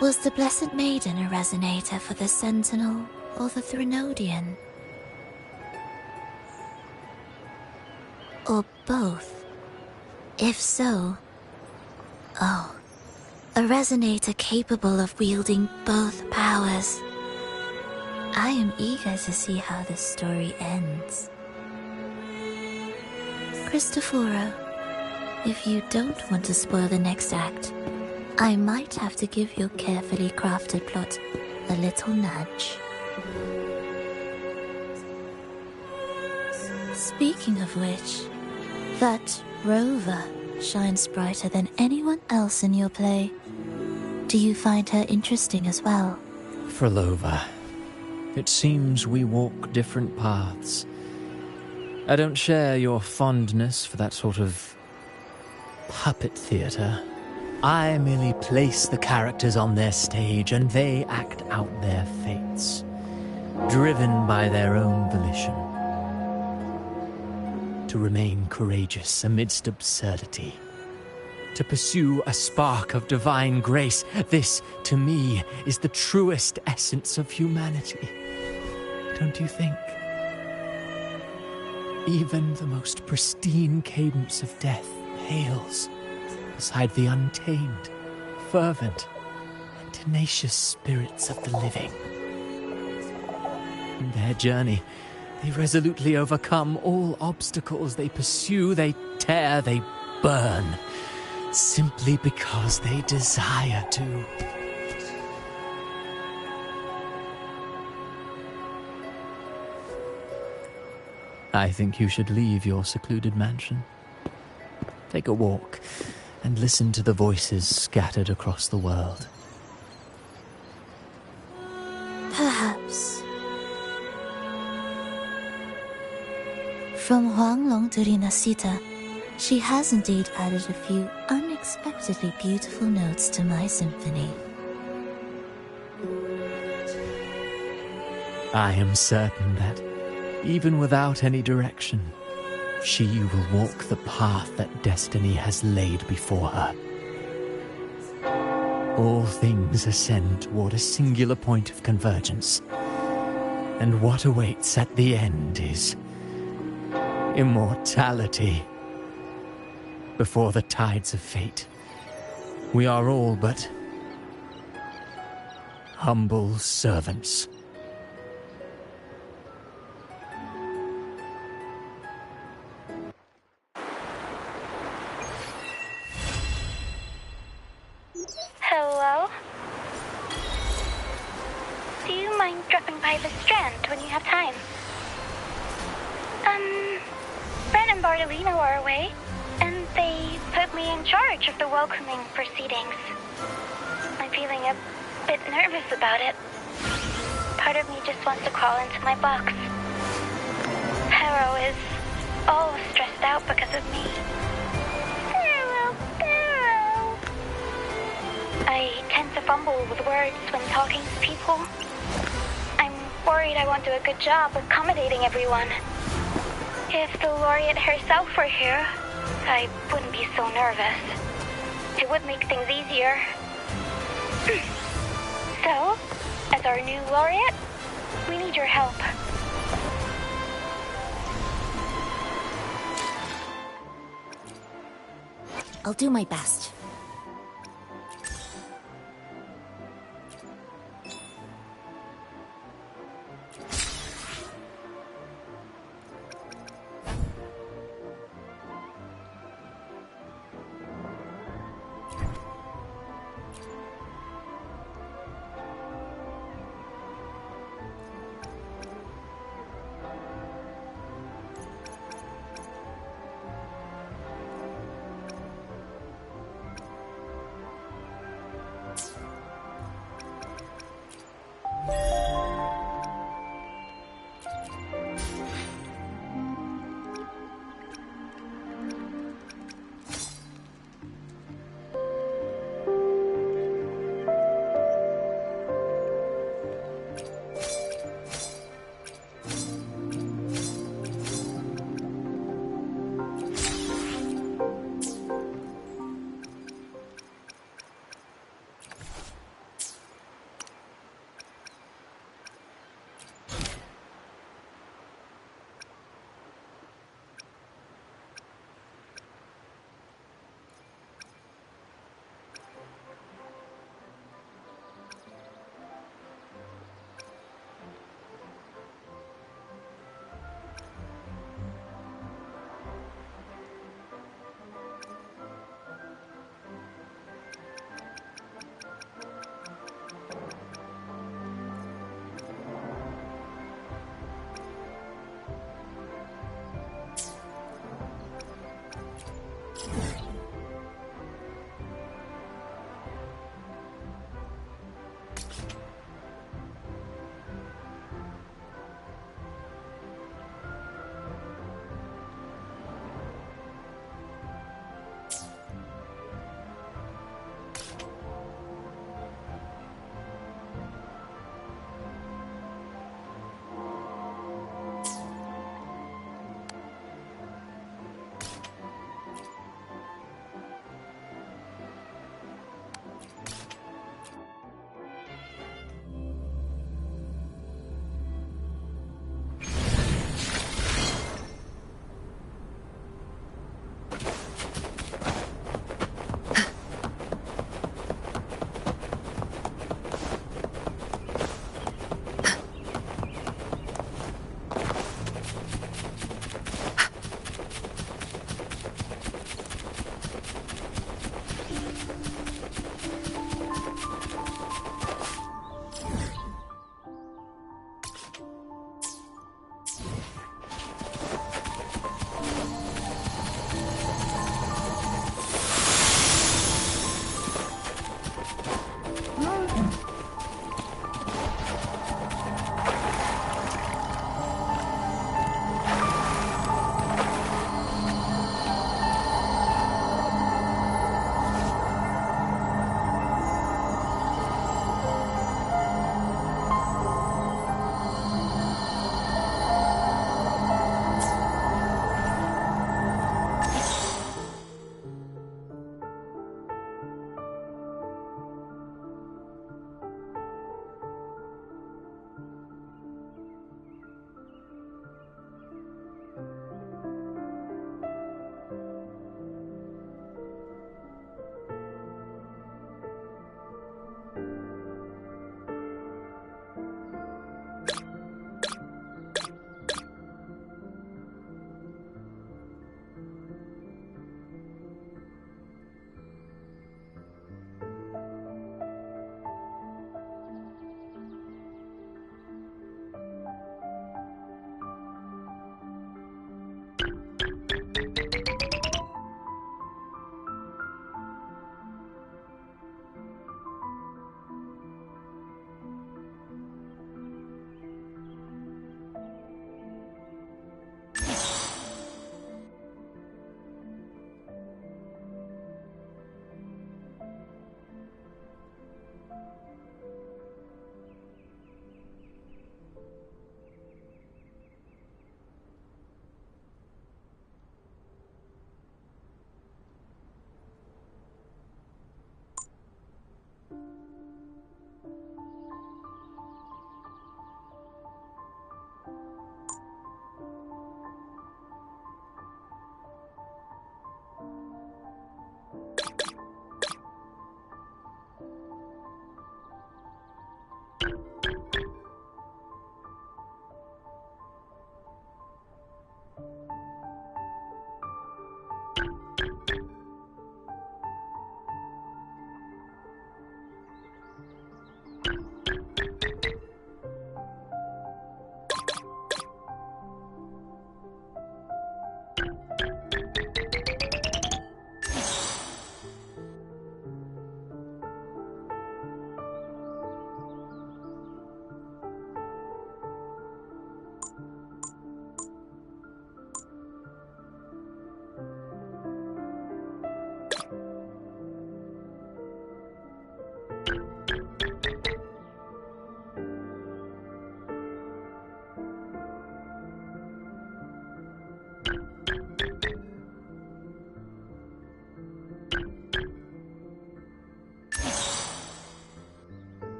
Was the Blessed Maiden a resonator for the Sentinel or the Threnodian? Or both? If so, oh, a resonator capable of wielding both powers. I am eager to see how this story ends. Cristoforo, if you don't want to spoil the next act, I might have to give your carefully crafted plot a little nudge. Speaking of which, that Rover shines brighter than anyone else in your play. Do you find her interesting as well? Frolova, it seems we walk different paths. I don't share your fondness for that sort of puppet theatre. I merely place the characters on their stage and they act out their fates, driven by their own volition. To remain courageous amidst absurdity. To pursue a spark of divine grace. This, to me, is the truest essence of humanity. Don't you think? Even the most pristine cadence of death pales beside the untamed, fervent, and tenacious spirits of the living. In their journey, they resolutely overcome all obstacles. They pursue, they tear, they burn, simply because they desire to. I think you should leave your secluded mansion. Take a walk and listen to the voices scattered across the world. Perhaps. From Huanglong to Rinasita, she has indeed added a few unexpectedly beautiful notes to my symphony. I am certain that, even without any direction, she will walk the path that destiny has laid before her. All things ascend toward a singular point of convergence, and what awaits at the end is immortality. Before the tides of fate, we are all but humble servants. Hello? Do you mind dropping by the Strand when you have time? Brent and Bartolino are away, and they put me in charge of the welcoming proceedings. I'm feeling a bit nervous about it. Part of me just wants to crawl into my box. Harrow is all stressed out because of me. Harrow, Harrow. I tend to fumble with words when talking to people. I'm worried I won't do a good job accommodating everyone. If the laureate herself were here, I wouldn't be so nervous. It would make things easier. So, as our new laureate, we need your help. I'll do my best.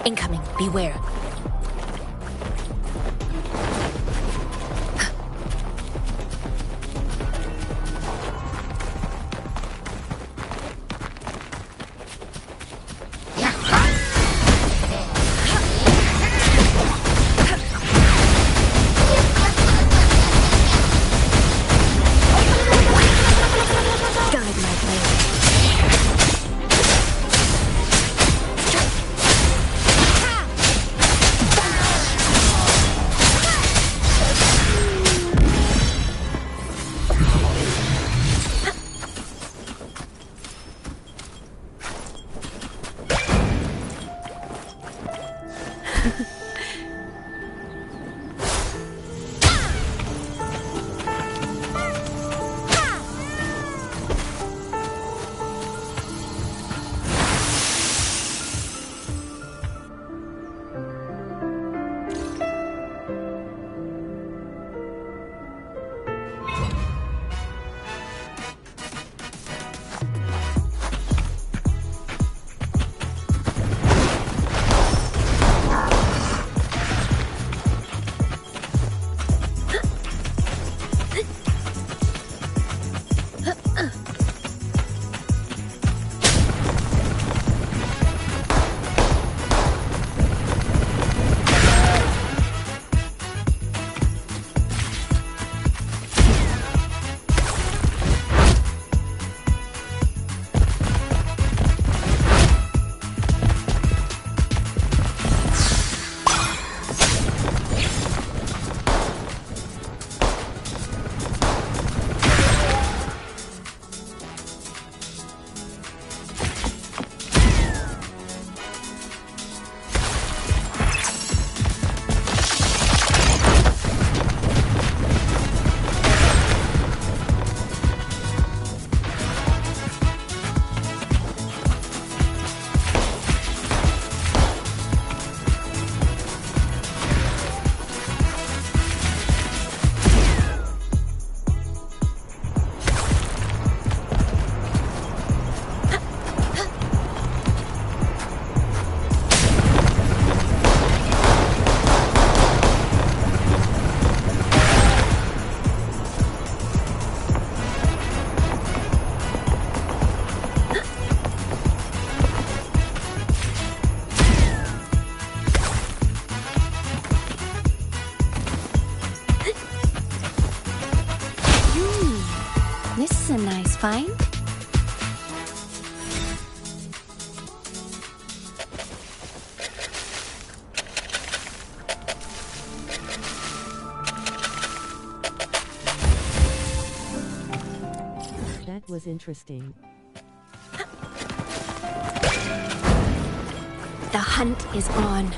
Incoming. Beware. a nice find. That was interesting. The hunt is on.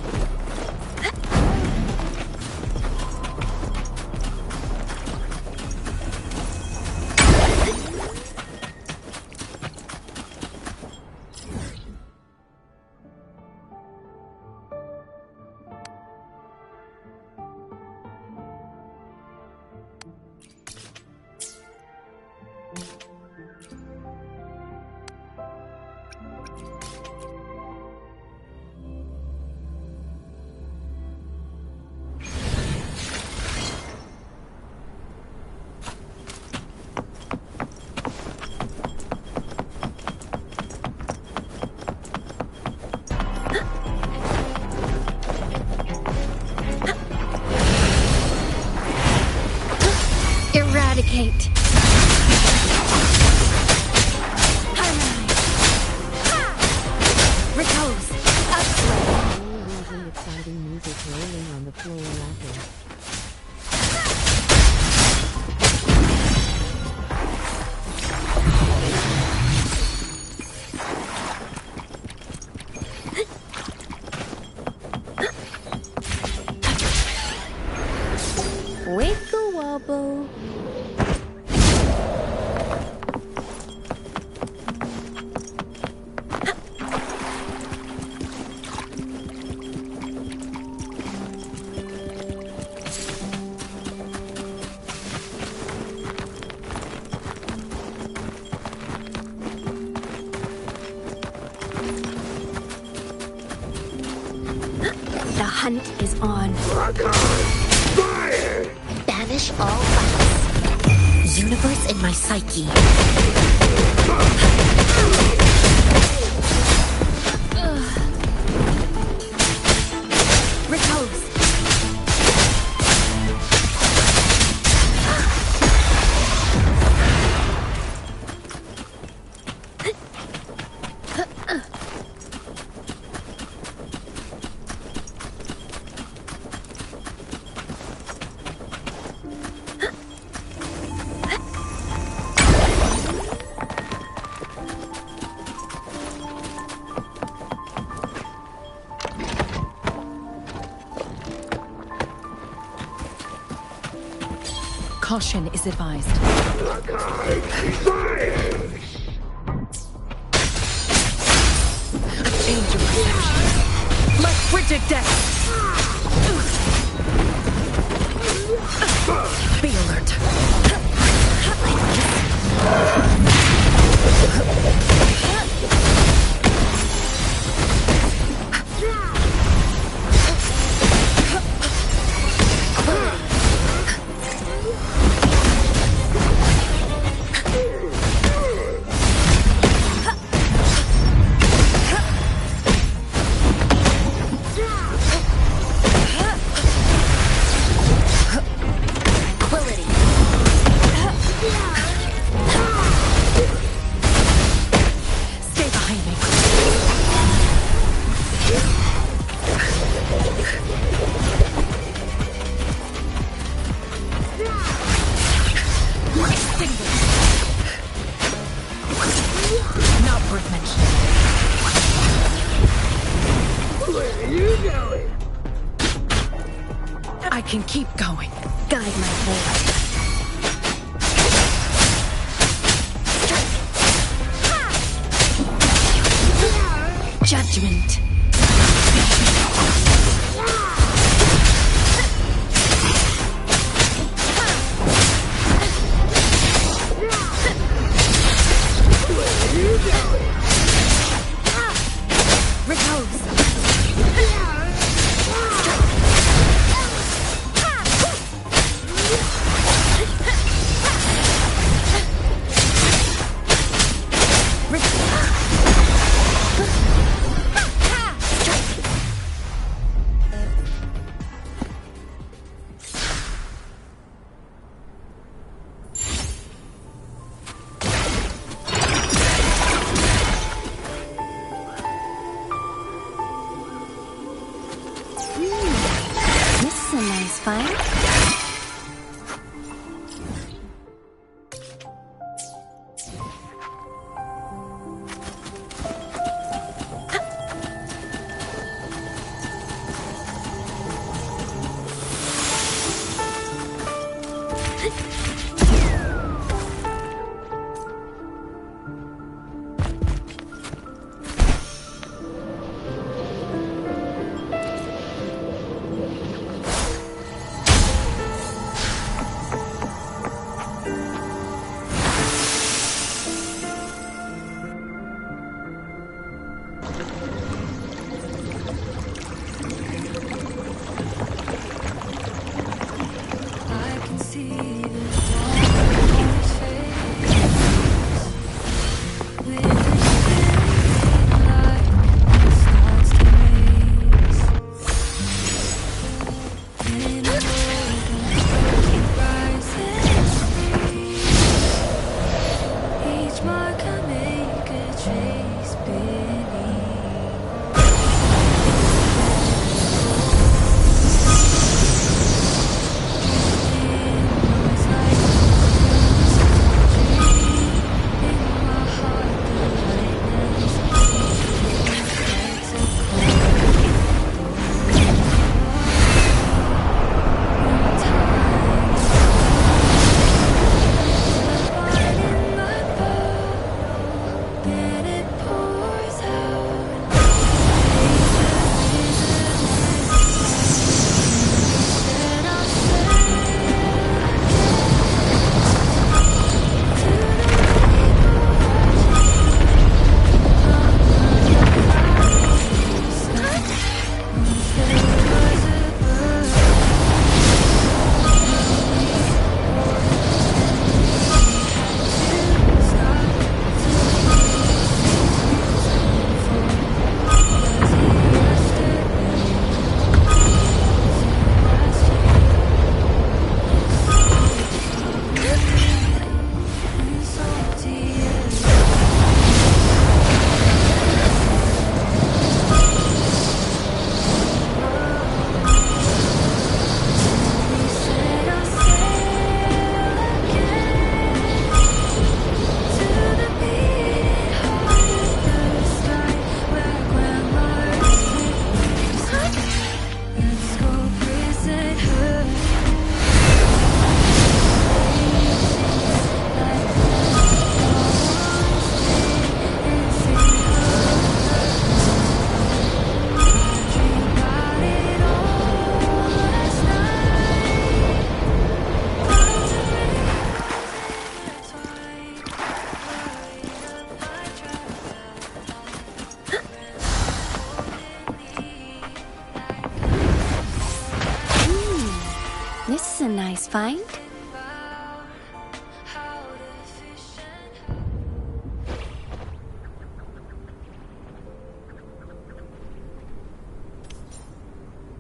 Eradicate. Repose. Amazing, exciting music rolling on the floor laughing. Wiggle wobble. The hunt is on. Fire! Banish all vice. Universe in my psyche. Repose. Caution is advised. A change of perception. Like frigid death. Be alert. Not worth mentioning. Where are you going? I can keep going. Guide my hand. Judgment.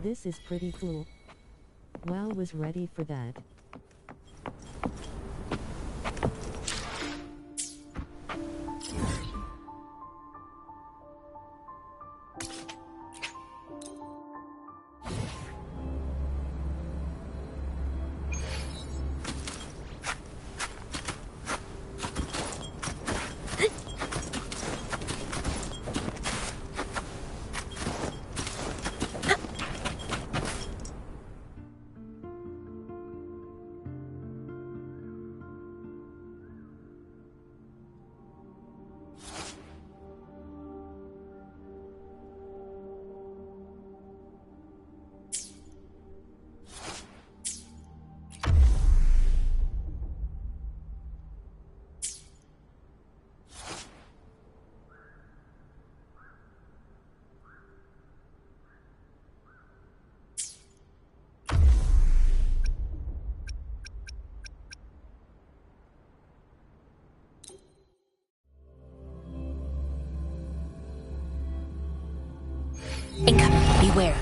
This is pretty cool. Wow, was ready for that. Incoming. Beware.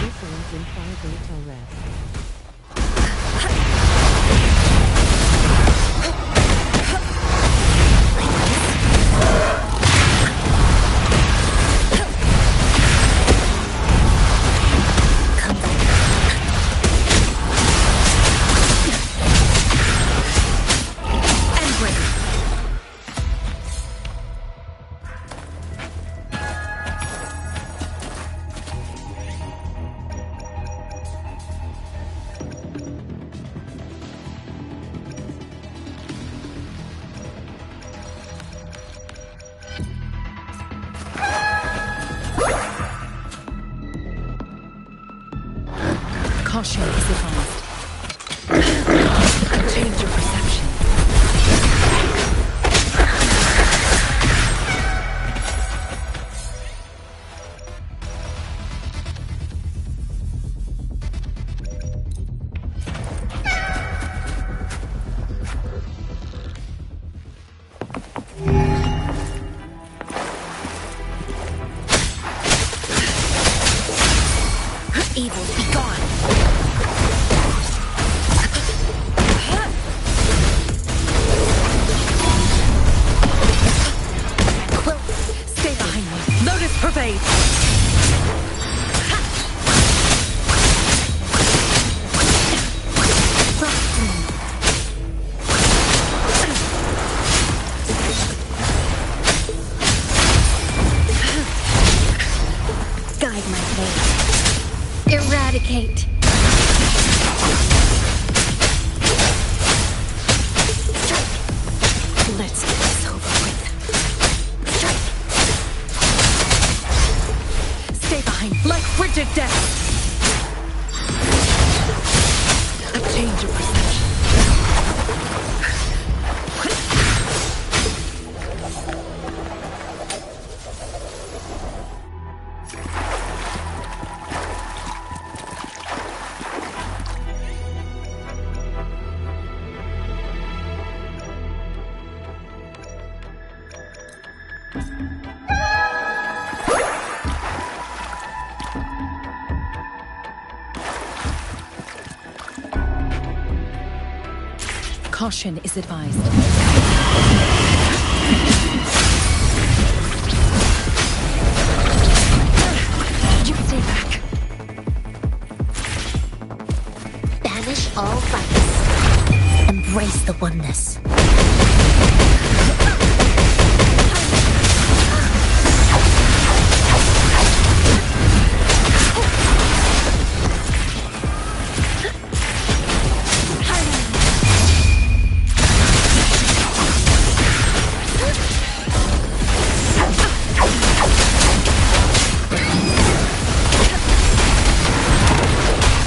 This ends in 5 hotel rest. Caution is advised. Change your perception. Evil, be gone. Stay behind me. Lotus pervade. Guide my blade. Eradicate. Let's get this over with. Stay behind, like frigid death. A change of perception. Caution is advised. You stay back. Banish all vice. Embrace the oneness.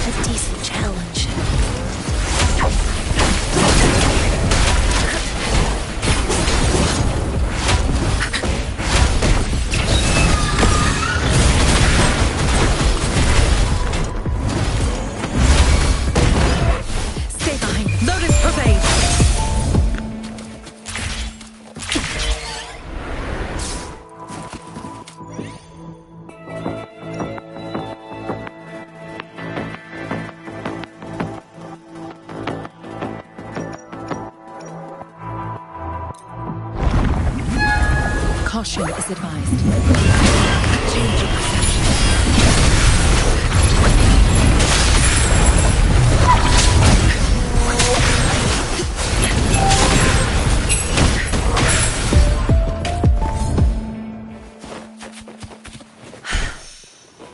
A decent challenge. Caution is advised. Change your perception.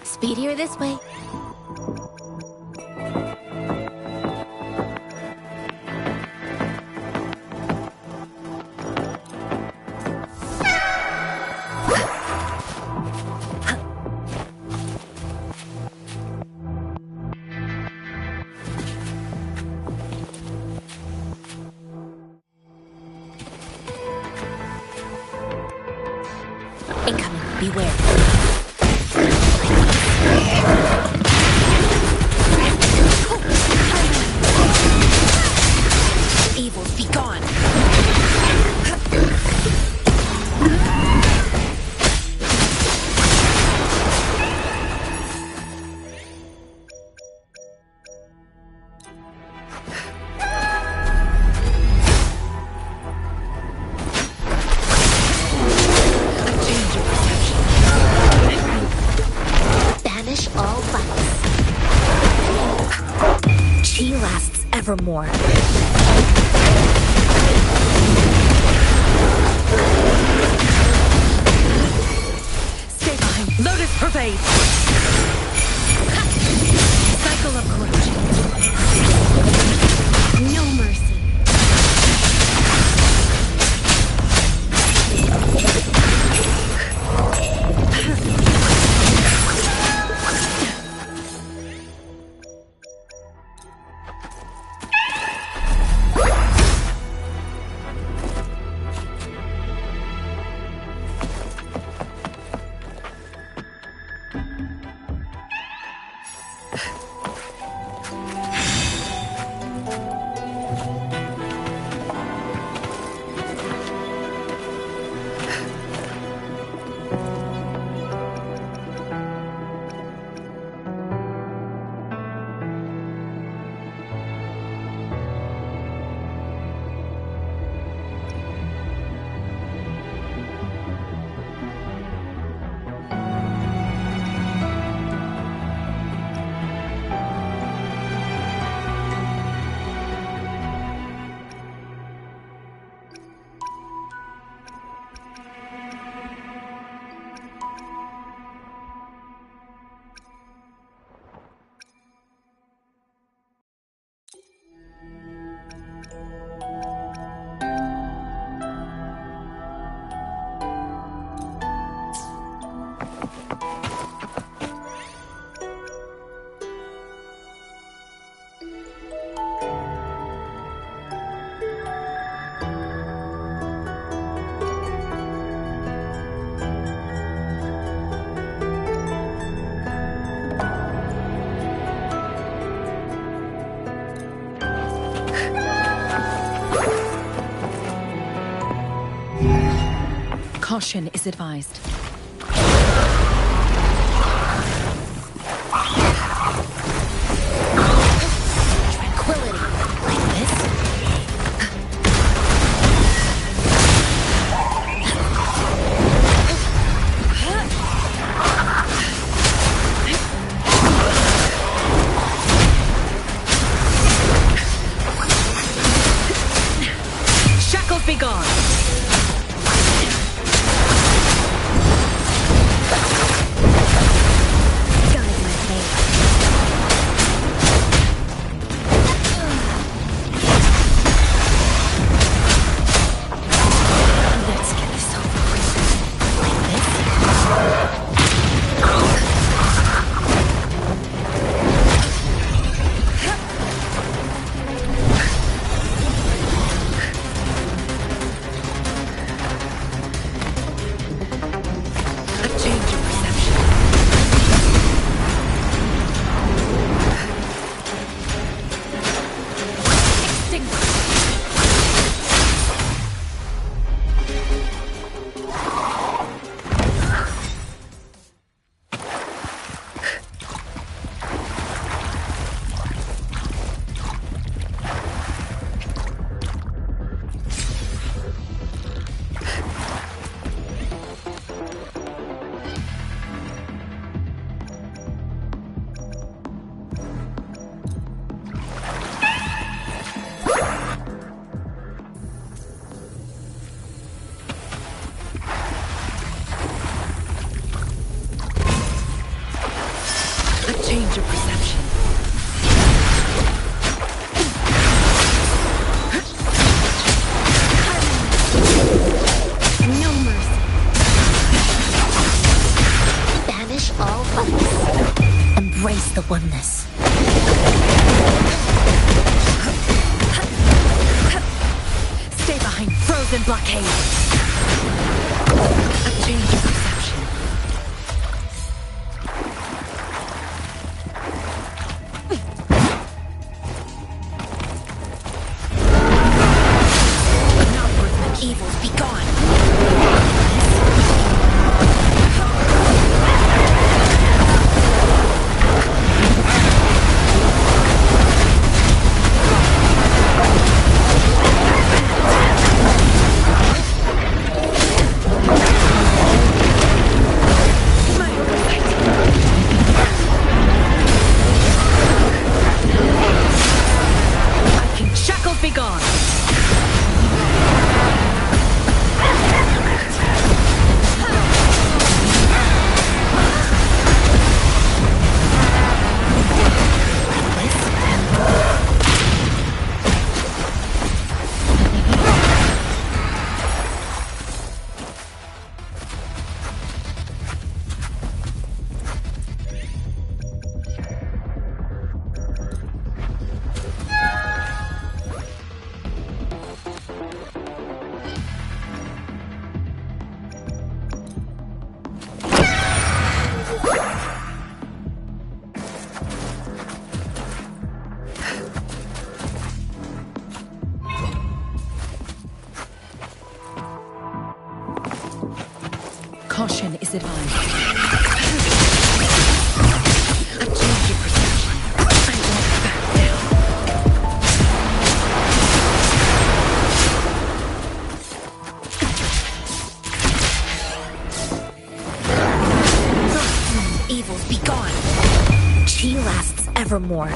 Speedier this way. Incoming. Beware. Evils be gone. Banish all vice. Chi lasts evermore. Stay behind. Lotus pervade. Cycle of corruption. No mercy. Caution is advised. Tranquility. Like this? Shackles be gone. change of perception. No mercy. Banish all vice. Embrace the oneness. Stay behind frozen blockade. A change of perception. Evils be gone. Shackles be gone. Caution is advised. A change of perception. I won't back down. Evils be gone. Chi lasts evermore.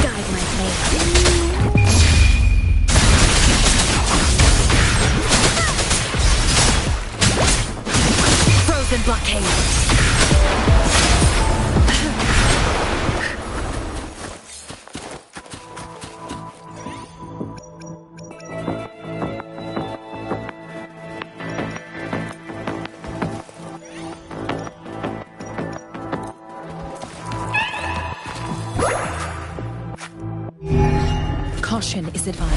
Guide my blade. Frozen blockade. Caution is advised.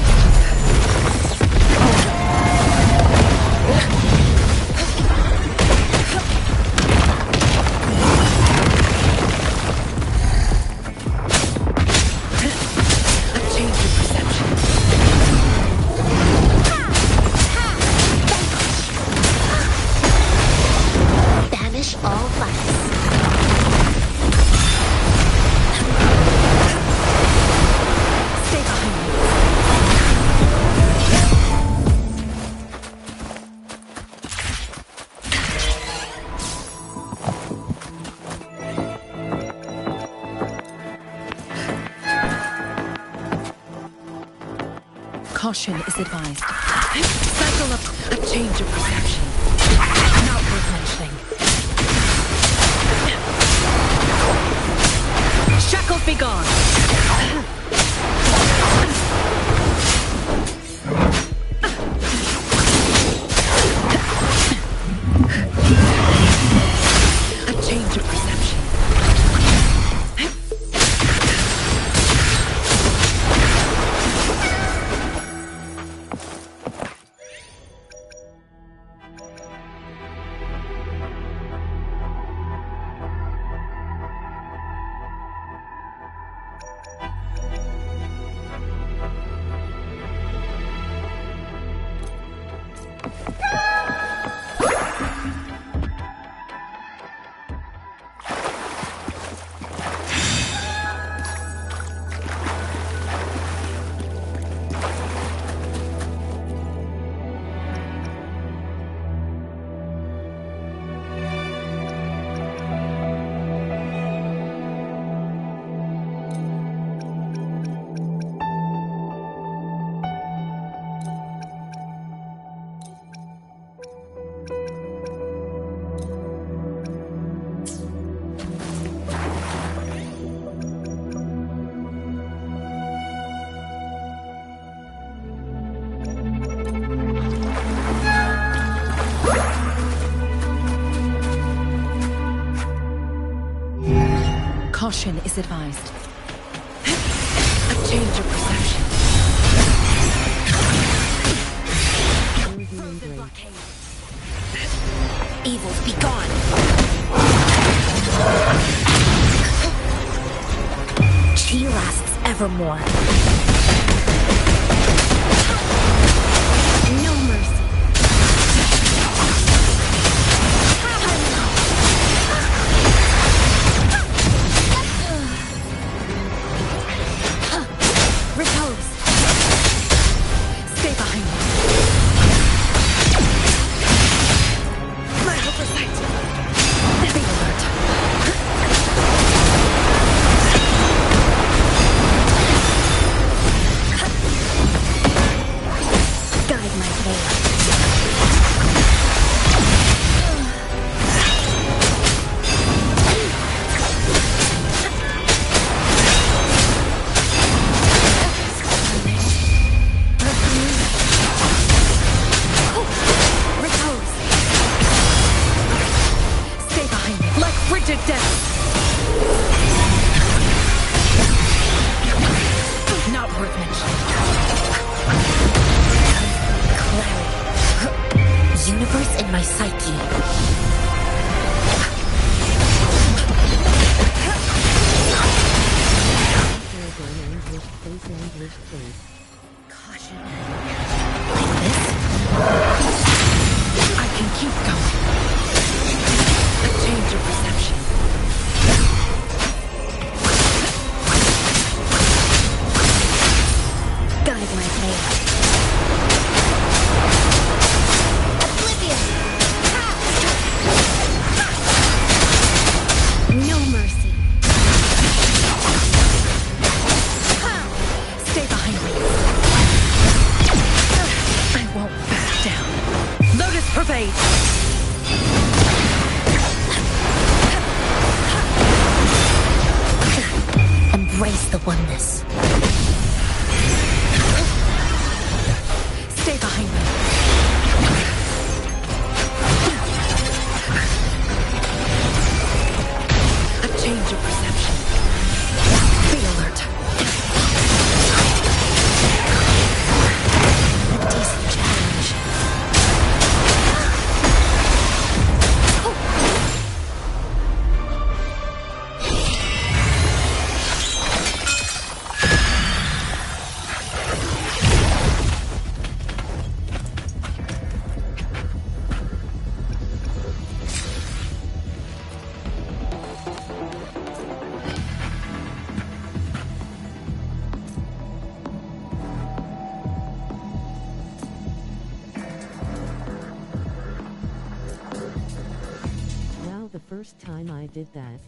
Caution is advised. Cycle up a change of perception. Not worth mentioning. Shackles be gone. A change of perception. Caution is advised. A change of perception. Evils be gone! Chi lasts evermore. No mercy. Repose. Stay behind me. My oversight. Be alert. Guide my blade. Repose. Stay behind me. Like frigid death. Not worth mentioning. Clarity. Universe in my psyche. Caution. Like this? I can keep going. A change of perception. Guide my blade. Oblivion! No mercy. Stay behind me. I won't back down. Lotus pervade! Embrace the oneness. Stay behind me. A change of perception. Be alert. A decent challenge. Wow, the first time I did that.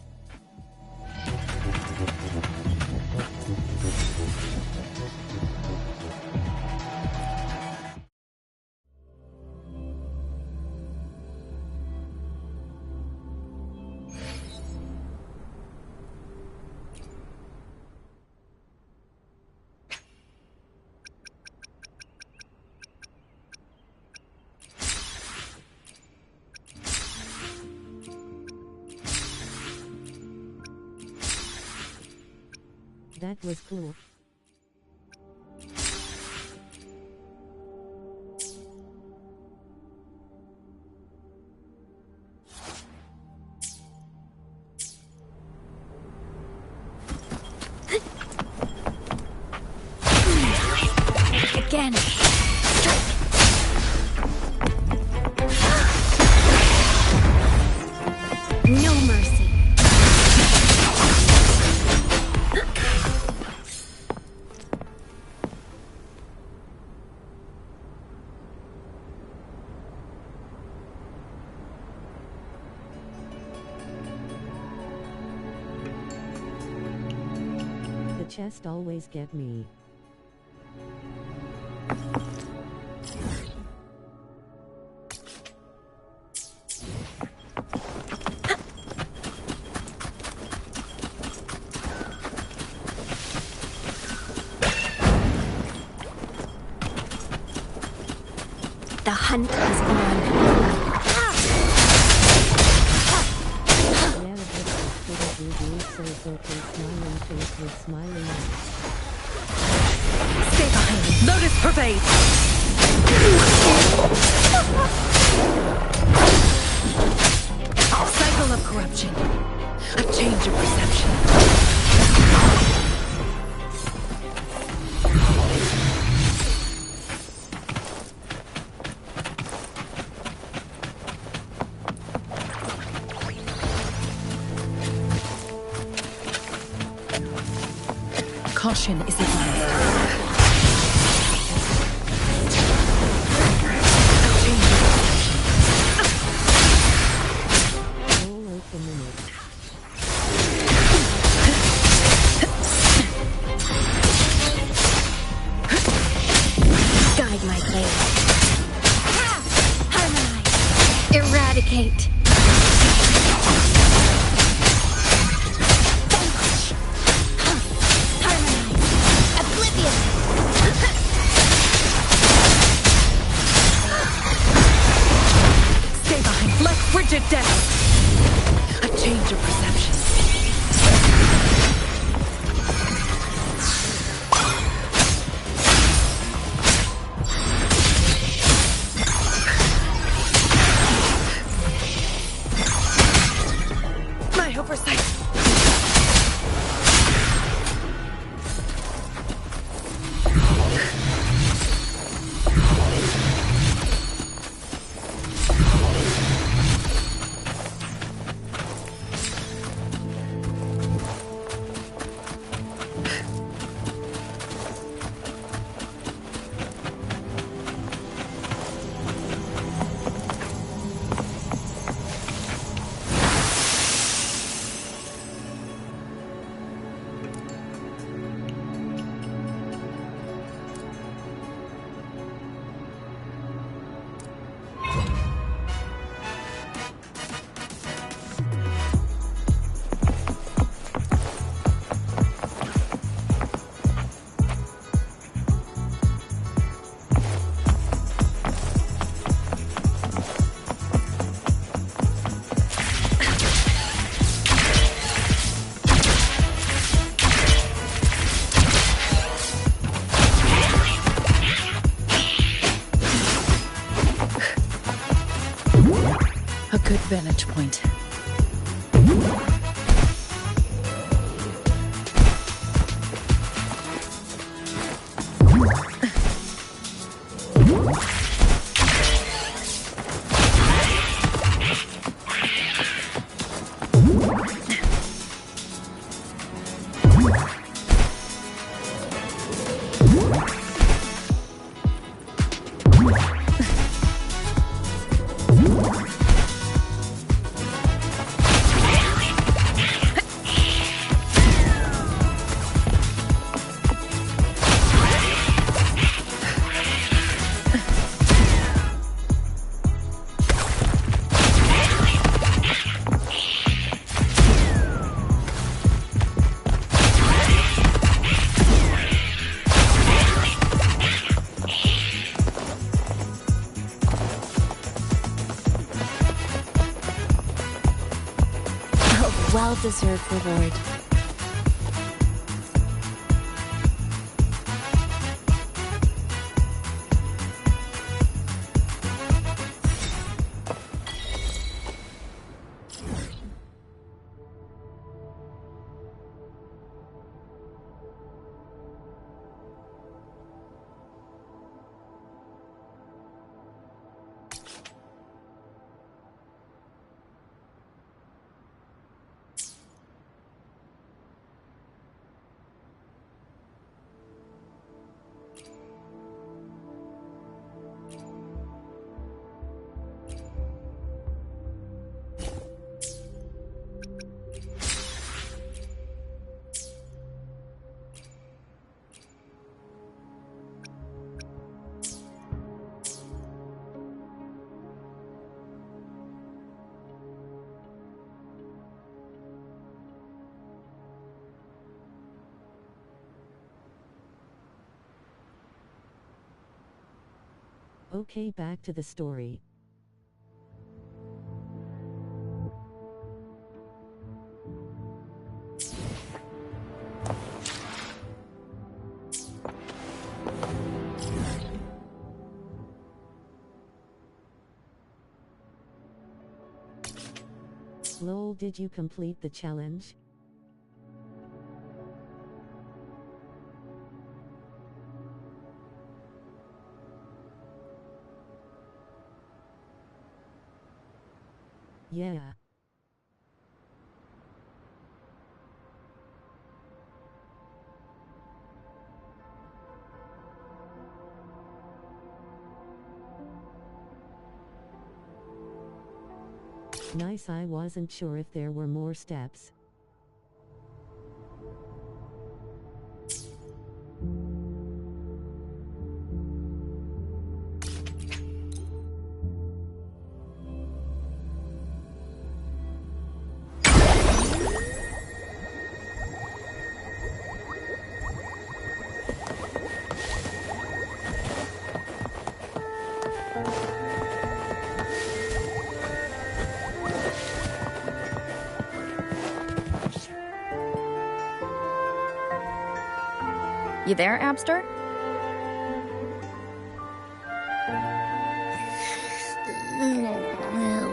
That was cool. Again. No mercy. The chest always get me. The hunt is on. Yeah, that's dude, so it's okay. Smiling face with smiling eyes. Stay behind me. Lotus pervade! Cycle of corruption. A change of perception. Caution is advised. Guide my blade. Harmonize. Eradicate. Stay behind. Like frigid death. A change of perception. My oversight. A good vantage point. Well-deserved reward. Okay, back to the story. Lol, did you complete the challenge? Yeah. Nice, I wasn't sure if there were more steps. You there, Abster?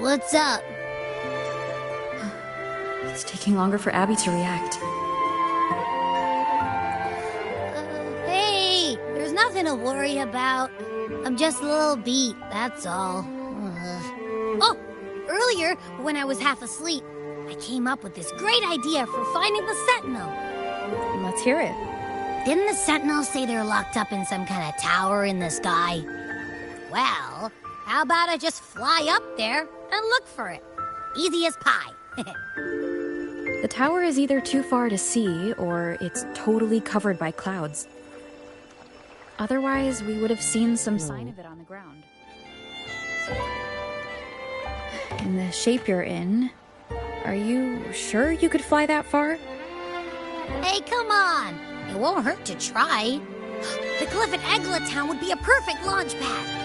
What's up? It's taking longer for Abby to react. Hey, there's nothing to worry about. I'm just a little beat, that's all. Oh, earlier, when I was half asleep, I came up with this great idea for finding the Sentinel. Let's hear it. Didn't the Sentinels say they're locked up in some kind of tower in the sky? Well, how about I just fly up there and look for it? Easy as pie. The tower is either too far to see, or it's totally covered by clouds. Otherwise, we would have seen some sign of it on the ground. In the shape you're in, are you sure you could fly that far? Hey, come on! It won't hurt to try. The cliff at Eglatown would be a perfect launch pad.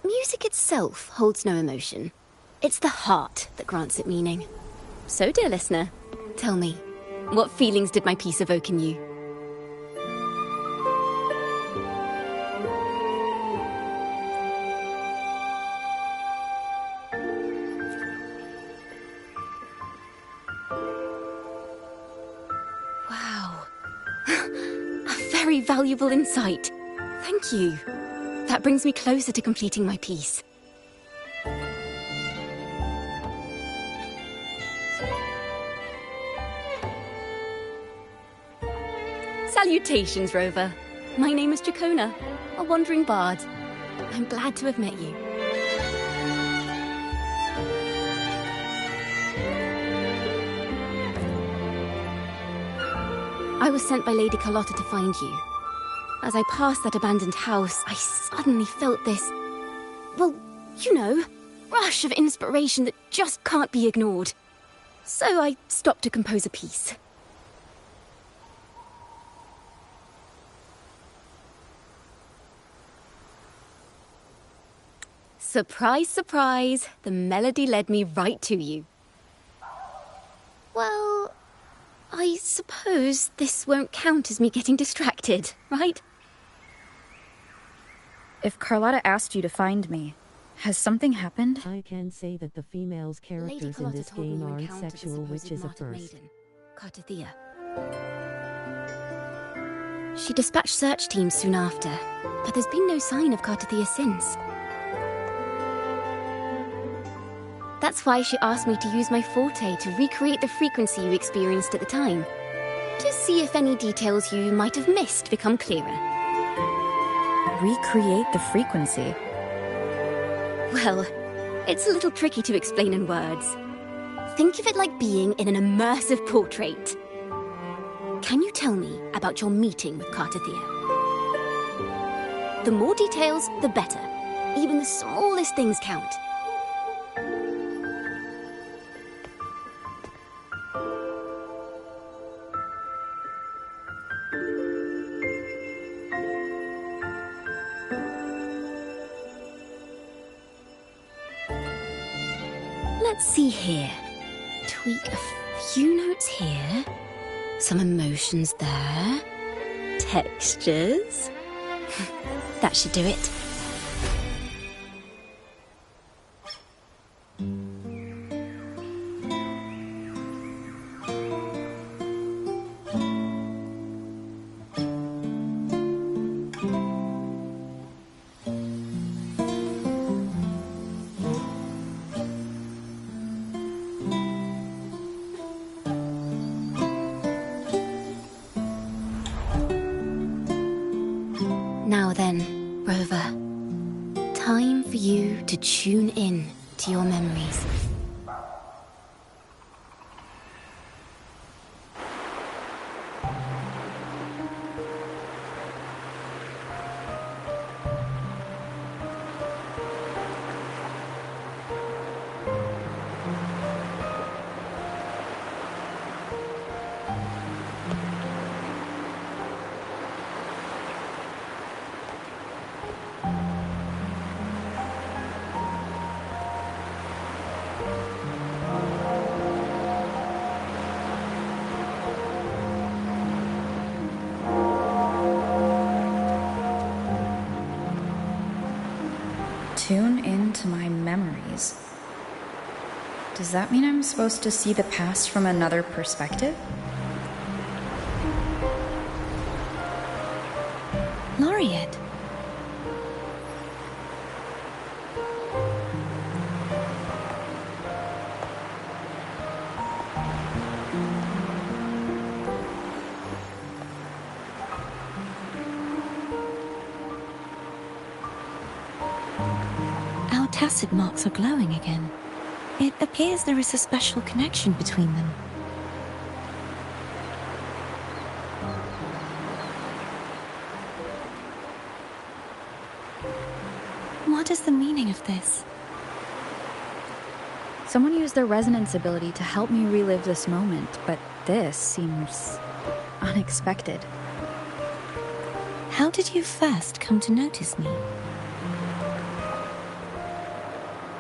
Music itself holds no emotion. It's the heart that grants it meaning. So, dear listener, tell me, what feelings did my piece evoke in you? Wow. A very valuable insight. Thank you. That brings me closer to completing my piece. Salutations, Rover. My name is Dracona, a wandering bard. I'm glad to have met you. I was sent by Lady Carlotta to find you. As I passed that abandoned house, I suddenly felt this, well, you know, rush of inspiration that just can't be ignored. So I stopped to compose a piece. Surprise, surprise, the melody led me right to you. Well, I suppose this won't count as me getting distracted, right? If Carlotta asked you to find me, has something happened? I can say that the females' characters in this game aren't sexual, which is a first. Cartothea. She dispatched search teams soon after, but there's been no sign of Cartathea since. That's why she asked me to use my forte to recreate the frequency you experienced at the time, to see if any details you might have missed become clearer. Recreate the frequency? Well, it's a little tricky to explain in words. Think of it like being in an immersive portrait. Can you tell me about your meeting with Cartathea? The more details, the better. Even the smallest things count. Let's see here. Tweak a few notes here. Some emotions there. Textures. That should do it. Now then, Rover. Time for you to tune in to your memories. Tune into my memories. Does that mean I'm supposed to see the past from another perspective? Laureate. Our tacit marks are glowing again. It appears there is a special connection between them. What is the meaning of this? Someone used their resonance ability to help me relive this moment, but this seems unexpected. How did you first come to notice me?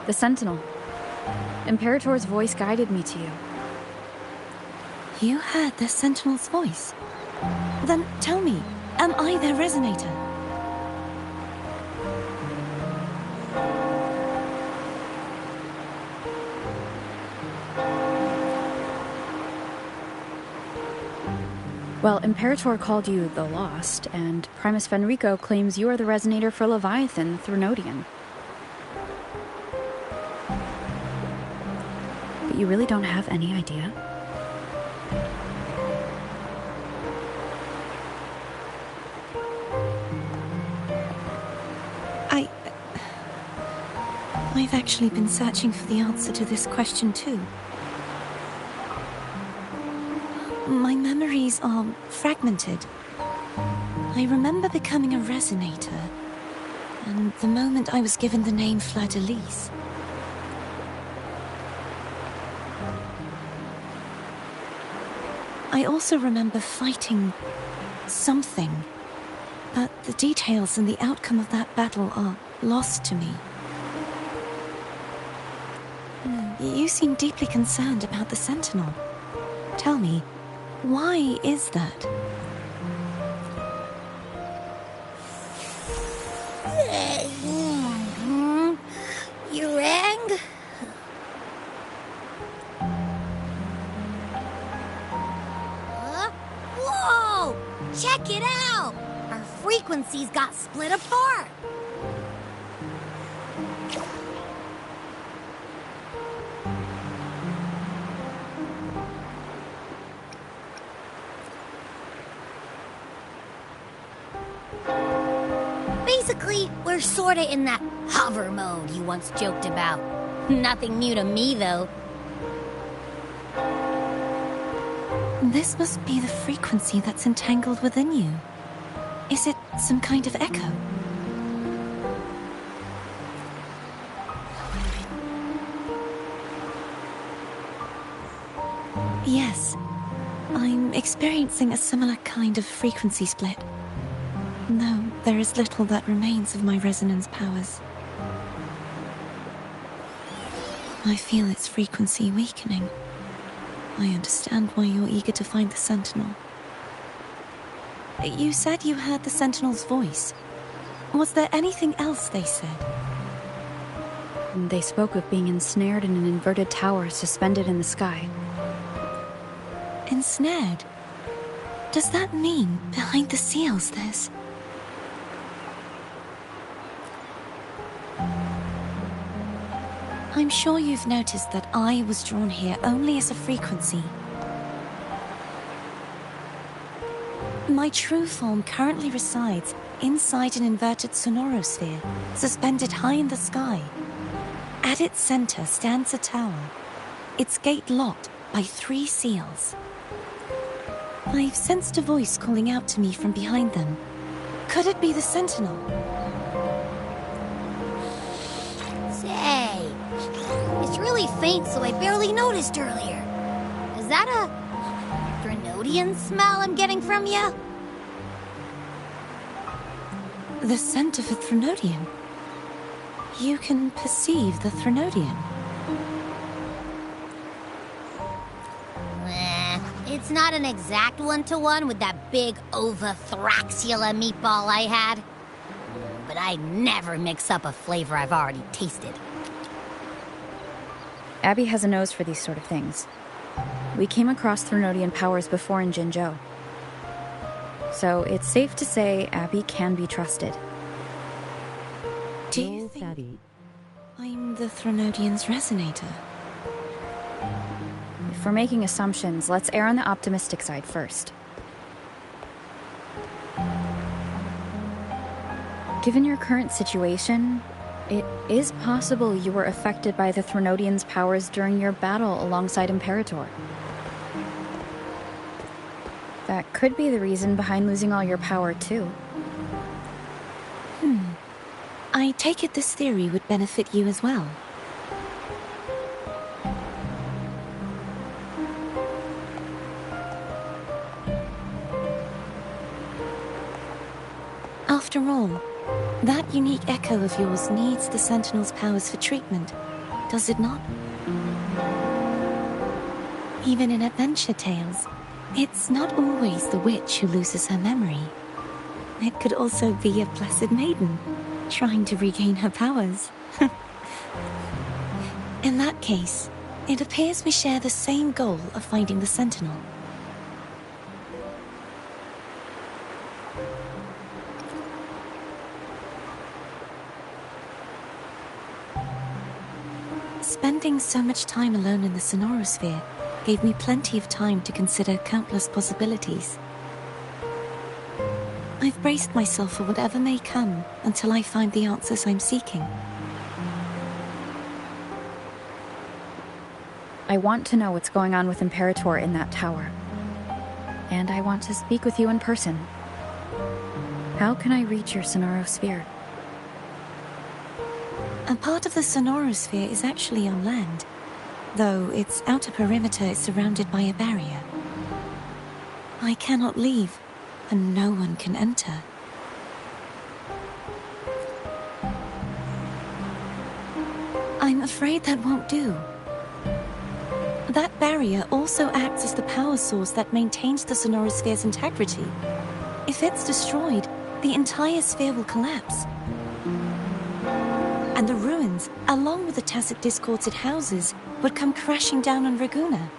The Sentinel. Imperator's voice guided me to you. You heard the Sentinel's voice? Then tell me, am I their resonator? Well, Imperator called you the Lost, and Primus Fenrico claims you are the resonator for Leviathan, Thrunodian. But you really don't have any idea? I've actually been searching for the answer to this question too. My memories are fragmented. I remember becoming a resonator, and the moment I was given the name Fleur-de-Lis. I also remember fighting something, but the details and the outcome of that battle are lost to me. You seem deeply concerned about the Sentinel. Tell me, why is that? You rang? Whoa! Check Check it out! Our frequencies got split apart! Basically, we're sorta in that hover mode you once joked about. Nothing new to me, though. This must be the frequency that's entangled within you. Is it some kind of echo? Yes, I'm experiencing a similar kind of frequency split. Though there is little that remains of my resonance powers. I feel its frequency weakening. I understand why you're eager to find the Sentinel. You said you heard the Sentinel's voice. Was there anything else they said? They spoke of being ensnared in an inverted tower suspended in the sky. Ensnared? Does that mean behind the seals there's... I'm sure you've noticed that I was drawn here only as a frequency. My true form currently resides inside an inverted sonorosphere, suspended high in the sky. At its center stands a tower, its gate locked by 3 seals. I've sensed a voice calling out to me from behind them. Could it be the Sentinel? Say, it's really faint, so I barely noticed earlier. Is that a Threnodian smell I'm getting from you? The scent of a Threnodian? You can perceive the Threnodian? It's not an exact one-to-one with that big Ovathraxula meatball I had. But I never mix up a flavor I've already tasted. Abby has a nose for these sort of things. We came across Threnodian powers before in Jinzhou. So it's safe to say Abby can be trusted. Do you think I'm the Threnodian's resonator? If we're making assumptions, let's err on the optimistic side first. Given your current situation, it is possible you were affected by the Threnodian's powers during your battle alongside Imperator. That could be the reason behind losing all your power, too. I take it this theory would benefit you as well. After all, that unique echo of yours needs the Sentinel's powers for treatment, does it not? Even in adventure tales, it's not always the witch who loses her memory. It could also be a blessed maiden, trying to regain her powers. In that case, it appears we share the same goal of finding the Sentinel. Spending so much time alone in the sonorosphere gave me plenty of time to consider countless possibilities. I've braced myself for whatever may come until I find the answers I'm seeking. I want to know what's going on with Imperator in that tower. And I want to speak with you in person. How can I reach your sonorosphere? A part of the sonorosphere is actually on land, though its outer perimeter is surrounded by a barrier. I cannot leave, and no one can enter. I'm afraid that won't do. That barrier also acts as the power source that maintains the sonorosphere's integrity. If it's destroyed, the entire sphere will collapse. And the ruins, along with the tacit discords it houses, would come crashing down on Raguna.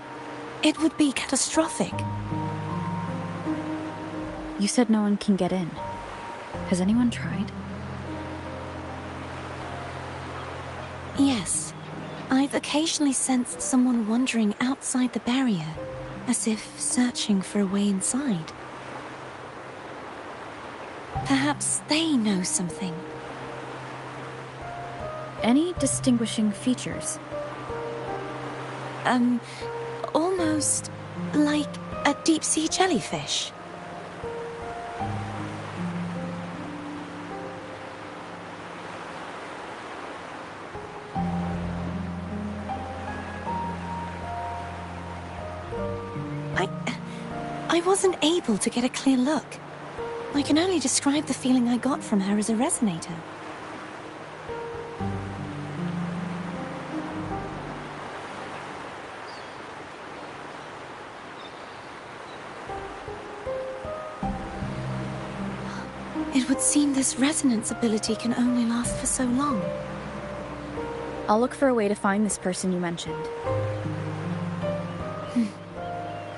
It would be catastrophic. You said no one can get in. Has anyone tried? Yes. I've occasionally sensed someone wandering outside the barrier, as if searching for a way inside. Perhaps they know something. Any distinguishing features? Almost like a deep-sea jellyfish. I wasn't able to get a clear look. I can only describe the feeling I got from her as a resonator. It would seem this resonance ability can only last for so long. I'll look for a way to find this person you mentioned.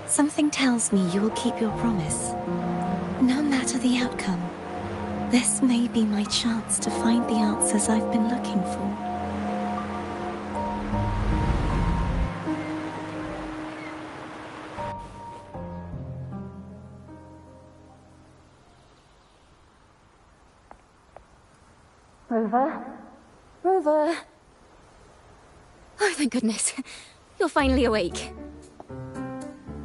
Something tells me you will keep your promise. No matter the outcome, this may be my chance to find the answers I've been looking for. Rover? Rover? Oh, thank goodness. You're finally awake.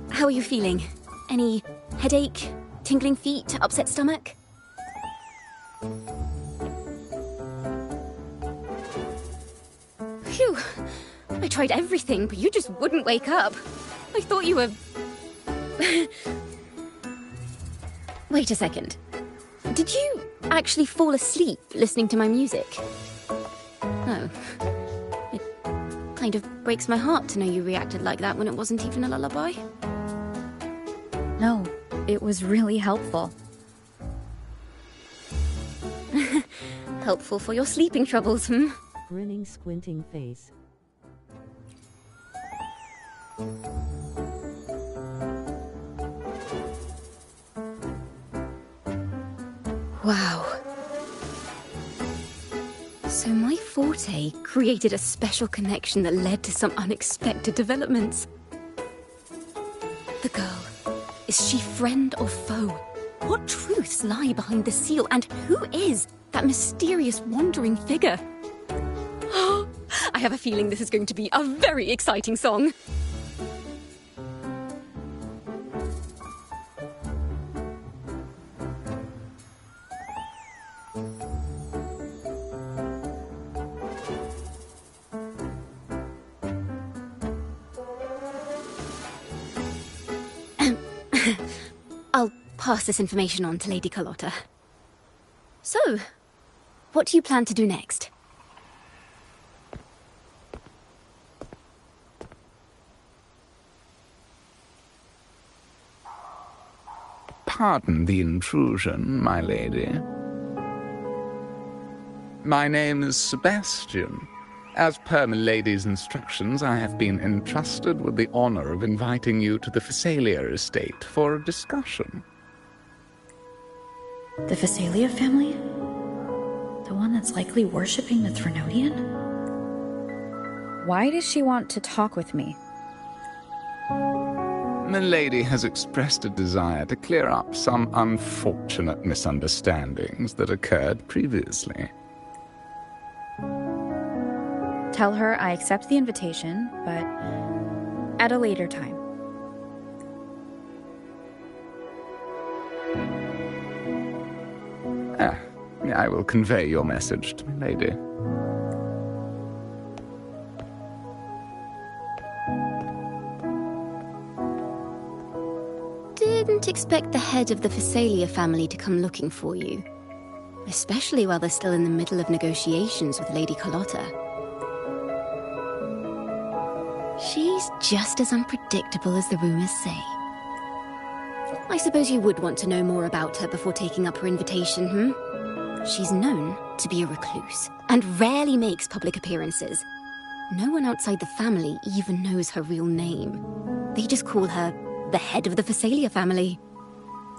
How are you feeling? Any headache, tingling feet, upset stomach? Phew. I tried everything, but you just wouldn't wake up. I thought you were... Wait a second. Did you actually fall asleep listening to my music? Oh. It kind of breaks my heart to know you reacted like that when it wasn't even a lullaby. No, it was really helpful. Helpful for your sleeping troubles, hmm? Grinning, squinting face. Wow. So my forte created a special connection that led to some unexpected developments. The girl. Is she friend or foe? What truths lie behind the seal? And who is that mysterious wandering figure? I have a feeling this is going to be a very exciting song. I'll pass this information on to Lady Carlotta. So, what do you plan to do next? Pardon the intrusion, my lady. My name is Sebastian. As per my lady's instructions, I have been entrusted with the honor of inviting you to the Phasalia estate for a discussion. The Phasalia family? The one that's likely worshipping the Threnodian? Why does she want to talk with me? Milady has expressed a desire to clear up some unfortunate misunderstandings that occurred previously. Tell her I accept the invitation, but at a later time. I will convey your message to Milady. Didn't expect the head of the Phasalia family to come looking for you. Especially while they're still in the middle of negotiations with Lady Carlotta. She's just as unpredictable as the rumors say. I suppose you would want to know more about her before taking up her invitation, hmm? She's known to be a recluse, and rarely makes public appearances. No one outside the family even knows her real name. They just call her the head of the Phasalia family.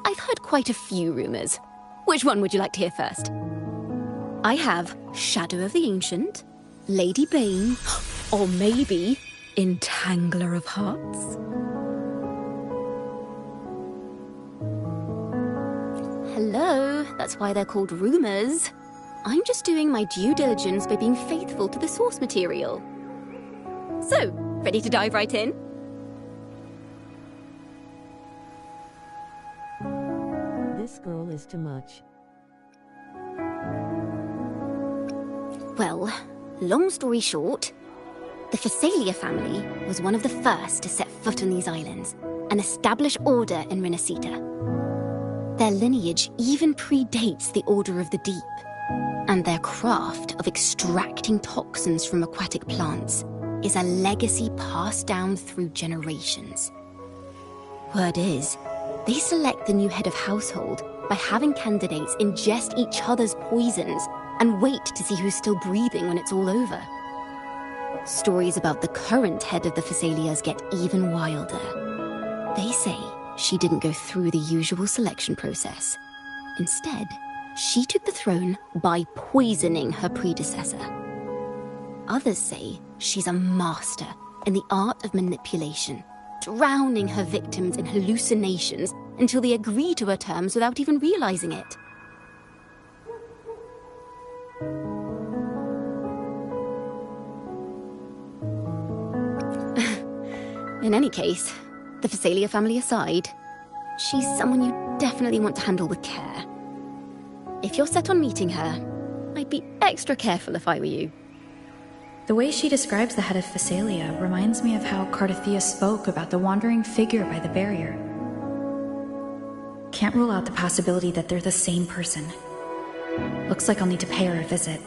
I've heard quite a few rumors. Which one would you like to hear first? I have Shadow of the Ancient, Lady Bane, or maybe Entangler of Hearts. Hello, that's why they're called rumors. I'm just doing my due diligence by being faithful to the source material. So, ready to dive right in? This girl is too much. Well, long story short, the Phasalia family was one of the first to set foot on these islands and establish order in Renacita. Their lineage even predates the Order of the Deep, and their craft of extracting toxins from aquatic plants is a legacy passed down through generations. Word is, they select the new head of household by having candidates ingest each other's poisons and wait to see who's still breathing when it's all over. Stories about the current head of the Phasalias get even wilder. They say she didn't go through the usual selection process. Instead, she took the throne by poisoning her predecessor. Others say she's a master in the art of manipulation, drowning her victims in hallucinations until they agree to her terms without even realizing it. In any case, the Phasalia family aside, she's someone you definitely want to handle with care. If you're set on meeting her, I'd be extra careful if I were you. The way she describes the head of Phasalia reminds me of how Cardothea spoke about the wandering figure by the barrier. Can't rule out the possibility that they're the same person. Looks like I'll need to pay her a visit.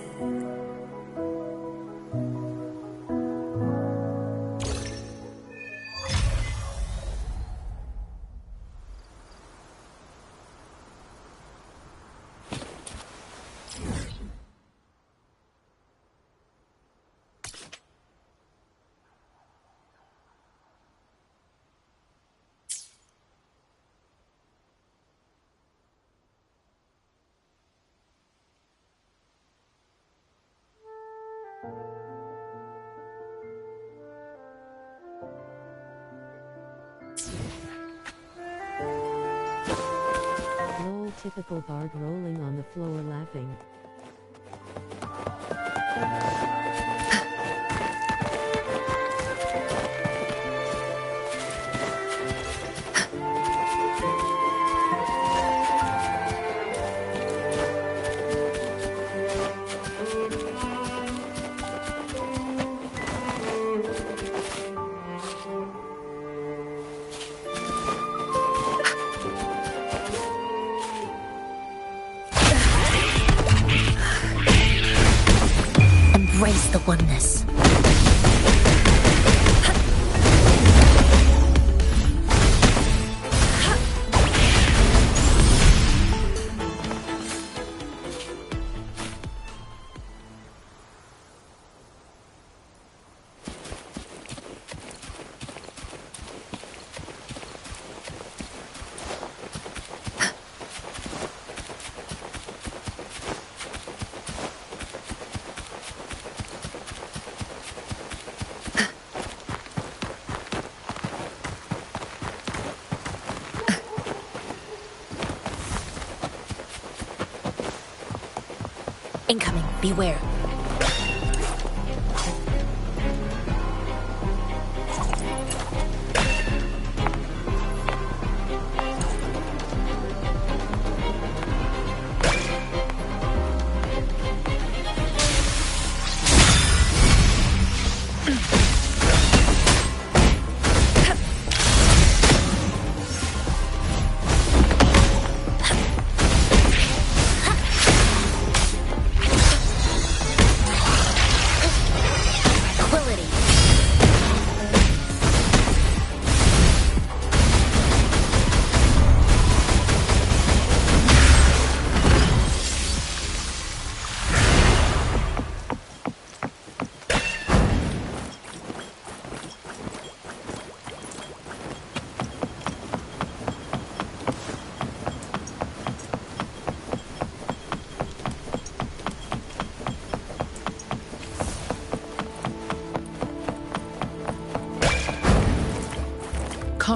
Typical bard rolling on the floor laughing. Embrace the oneness. Incoming, beware.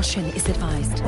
Caution is advised.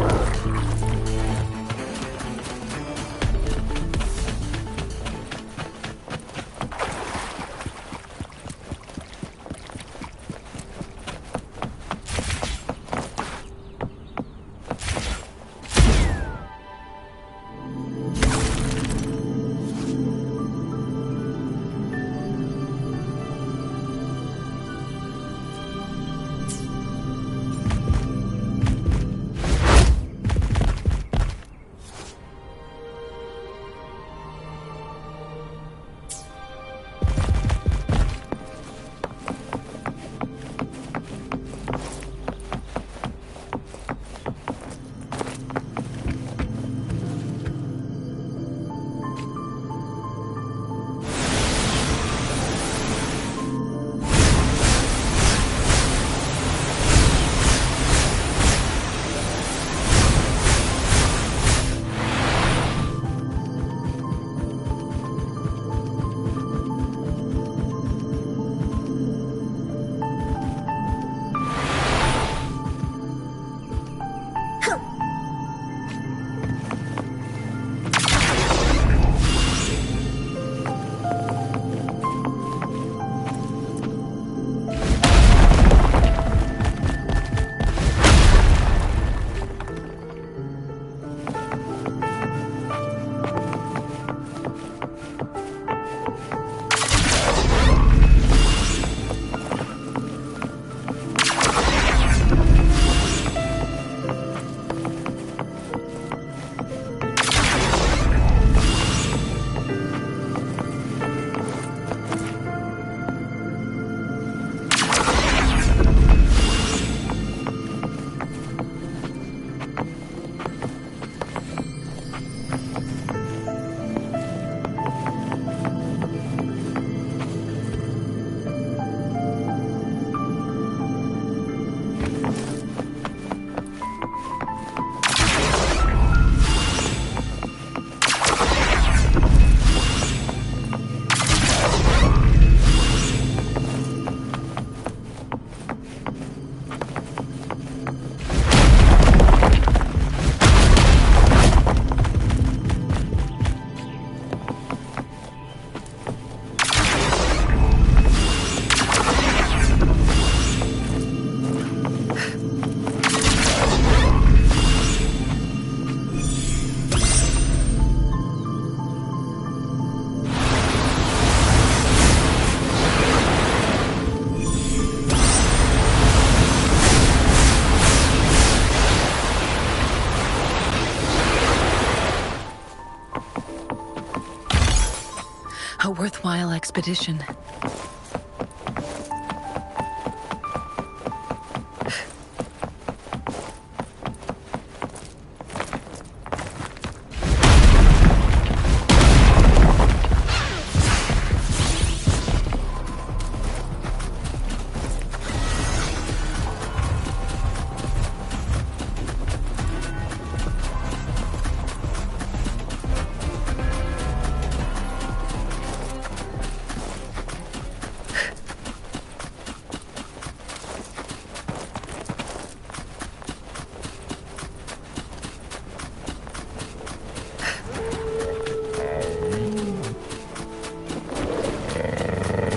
A worthwhile expedition.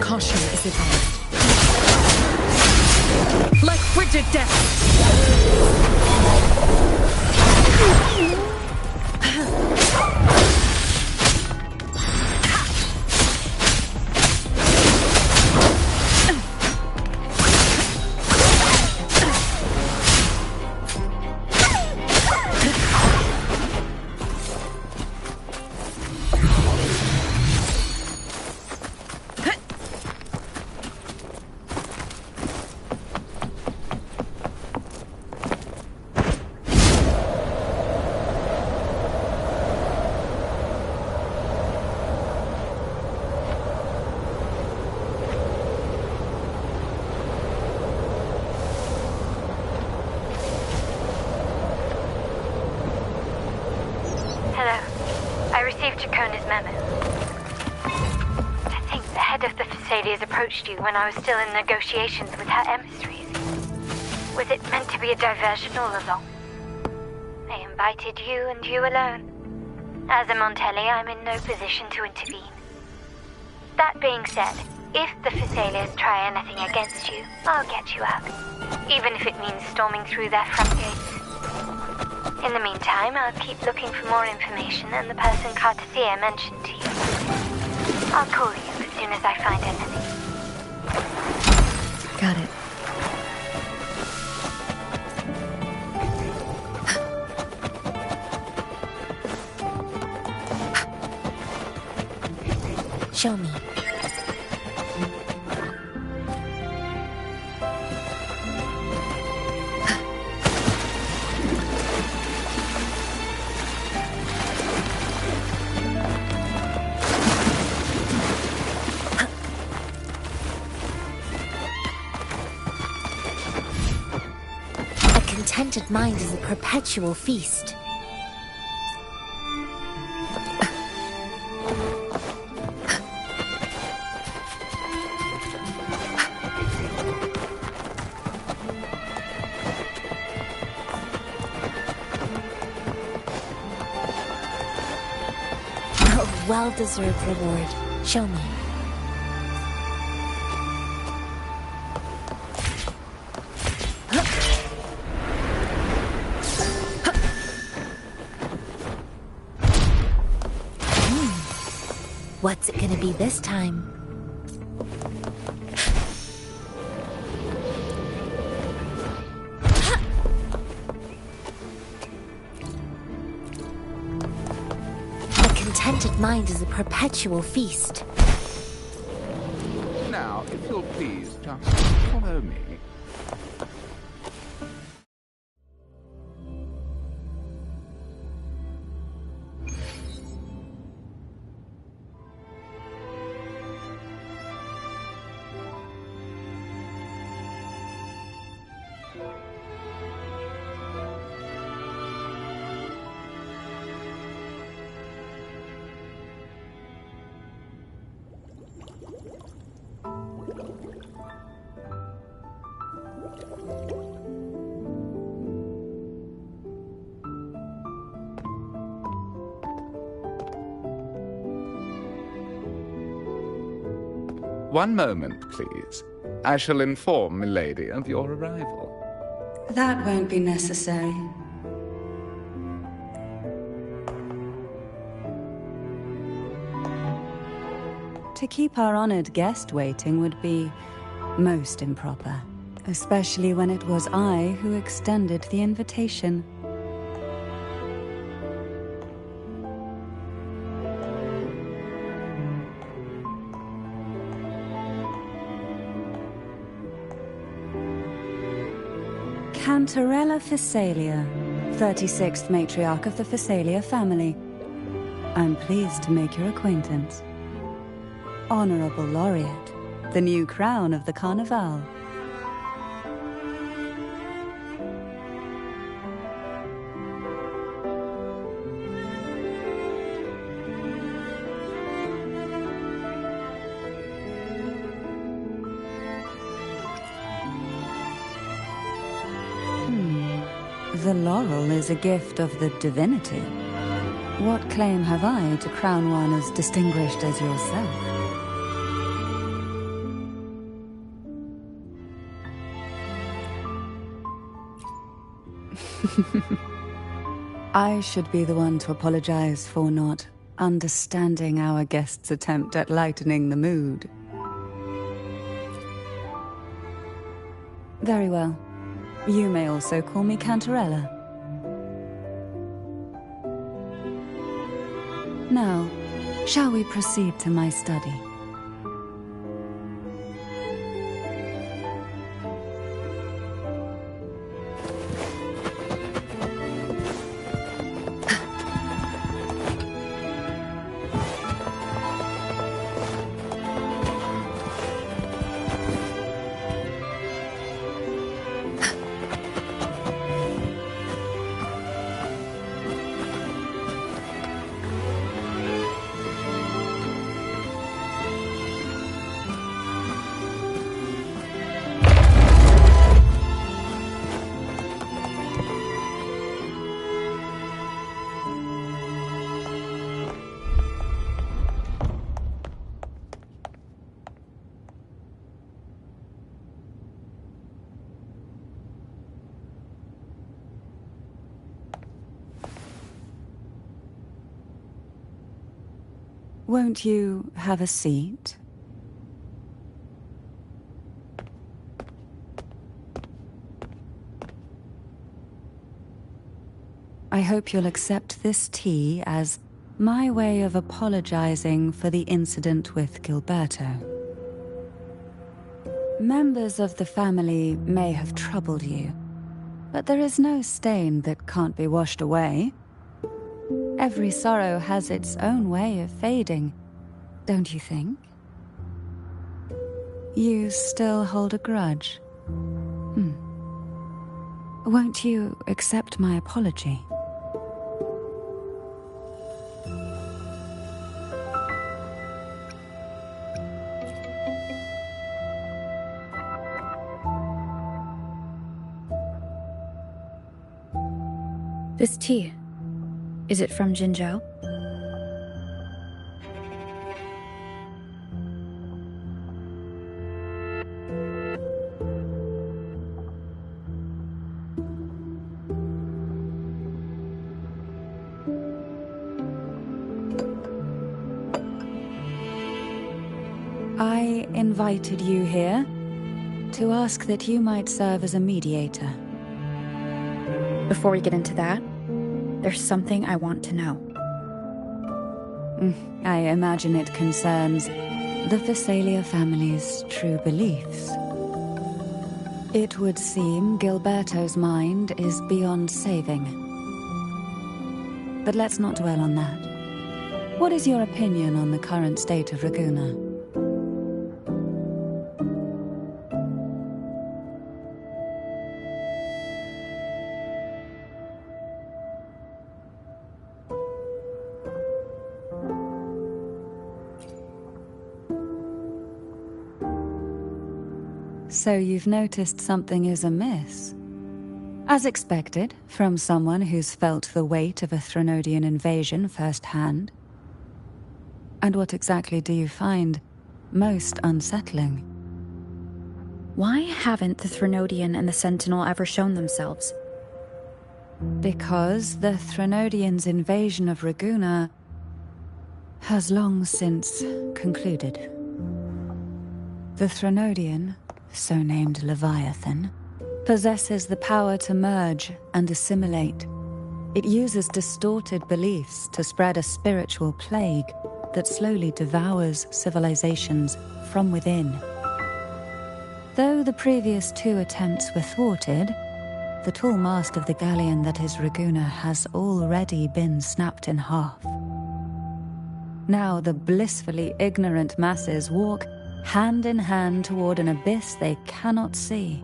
Caution is advised. Like frigid death! Approached you when I was still in negotiations with her emissaries. Was it meant to be a diversion all along? I invited you and you alone. As a Montelli, I'm in no position to intervene. That being said, if the Thessalians try anything against you, I'll get you out. Even if it means storming through their front gates. In the meantime, I'll keep looking for more information and the person Cartesia mentioned to you. I'll call you as soon as I find anything. Got it. Show me. A contented mind is a perpetual feast. Well-deserved reward. Show me. What's it gonna be this time? Contented mind is a perpetual feast. Now, if you'll please just follow me. One moment, please. I shall inform Milady of your arrival. That won't be necessary. To keep our honored guest waiting would be most improper, especially when it was I who extended the invitation. Cantarella Thessalia, 36th matriarch of the Thessalia family. I'm pleased to make your acquaintance. Honorable Laureate, the new crown of the Carnival. The laurel is a gift of the divinity. What claim have I to crown one as distinguished as yourself? I should be the one to apologize for not understanding our guest's attempt at lightening the mood. Very well. You may also call me Cantarella. Now, shall we proceed to my study? Won't you have a seat? I hope you'll accept this tea as my way of apologizing for the incident with Gilberto. Members of the family may have troubled you, but there is no stain that can't be washed away. Every sorrow has its own way of fading, don't you think? You still hold a grudge? Won't you accept my apology? This tea, is it from Jinzhou? I invited you here to ask that you might serve as a mediator. Before we get into that, there's something I want to know. I imagine it concerns the Phasalia family's true beliefs. It would seem Gilberto's mind is beyond saving. But let's not dwell on that. What is your opinion on the current state of Raguna? So you've noticed something is amiss. As expected, from someone who's felt the weight of a Threnodian invasion firsthand. And what exactly do you find most unsettling? Why haven't the Threnodian and the Sentinel ever shown themselves? Because the Threnodians' invasion of Raguna has long since concluded. The Threnodian, so named Leviathan, possesses the power to merge and assimilate. It uses distorted beliefs to spread a spiritual plague that slowly devours civilizations from within. Though the previous 2 attempts were thwarted, the tall mast of the galleon that is Raguna has already been snapped in half. Now the blissfully ignorant masses walk hand in hand toward an abyss they cannot see.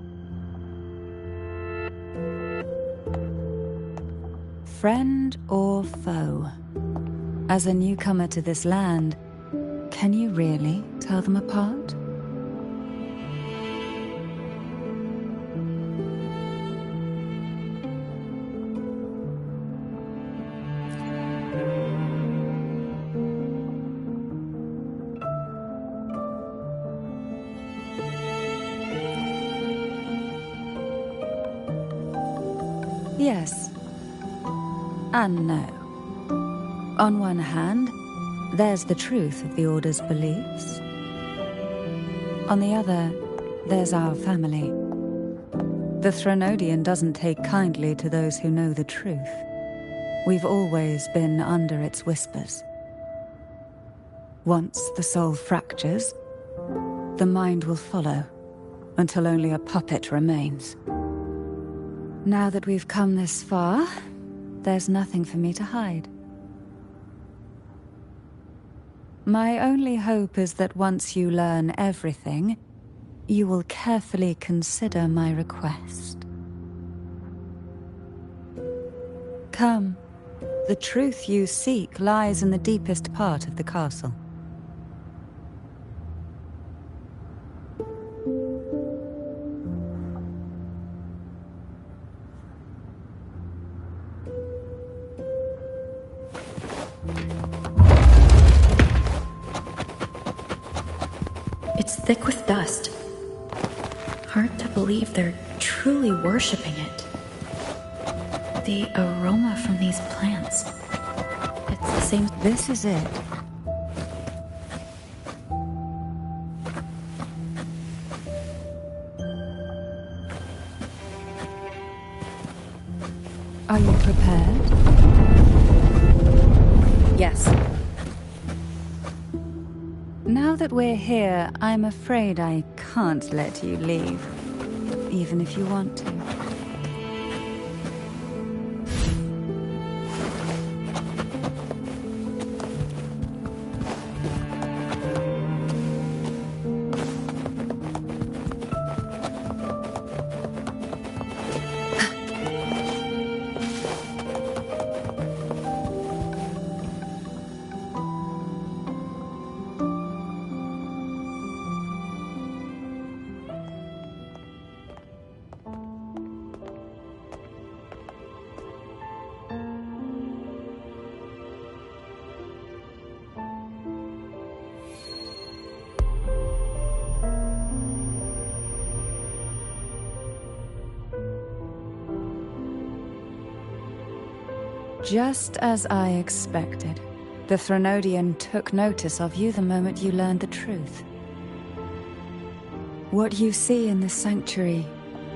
Friend or foe? As a newcomer to this land, can you really tell them apart? Yes, and no. On one hand, there's the truth of the Order's beliefs. On the other, there's our family. The Threnodian doesn't take kindly to those who know the truth. We've always been under its whispers. Once the soul fractures, the mind will follow, until only a puppet remains. Now that we've come this far, there's nothing for me to hide. My only hope is that once you learn everything, you will carefully consider my request. Come, the truth you seek lies in the deepest part of the castle. It's thick with dust. Hard to believe they're truly worshipping it. The aroma from these plants. It's the same. This is it. Are you prepared? Yes. Now that we're here, I'm afraid I can't let you leave, even if you want to. Just as I expected, the Threnodian took notice of you the moment you learned the truth. What you see in the sanctuary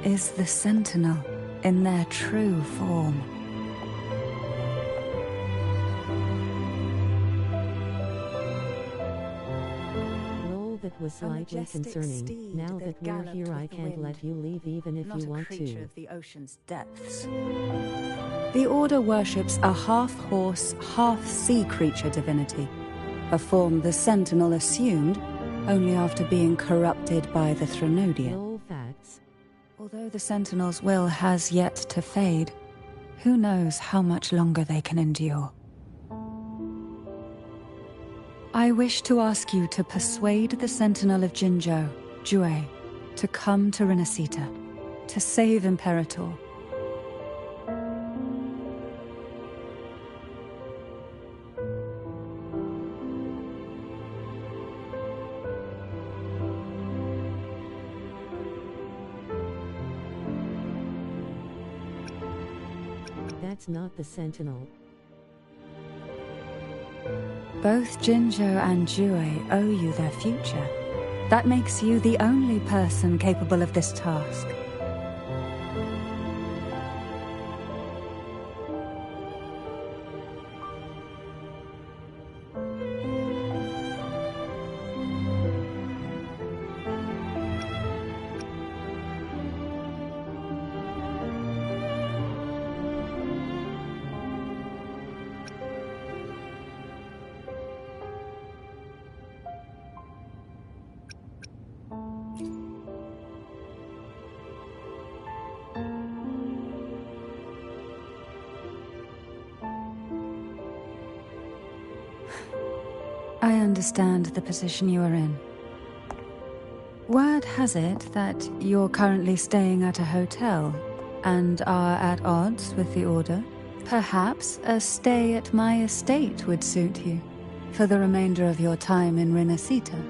is the Sentinel in their true form. Roll that was slightly concerning. Now that we're here, I can't let you leave even if you want to. Not a creature of the ocean's depths. The Order worships a half-horse, half-sea creature divinity, a form the Sentinel assumed only after being corrupted by the Threnodian. No facts. Although the Sentinel's will has yet to fade, who knows how much longer they can endure. I wish to ask you to persuade the Sentinel of Jinzhou, Jue, to come to Renacita, to save Imperator. That's not the Sentinel. Both Jinzhou and Jue owe you their future. That makes you the only person capable of this task. I understand the position you are in. Word has it that you're currently staying at a hotel and are at odds with the Order. Perhaps a stay at my estate would suit you for the remainder of your time in Renacita.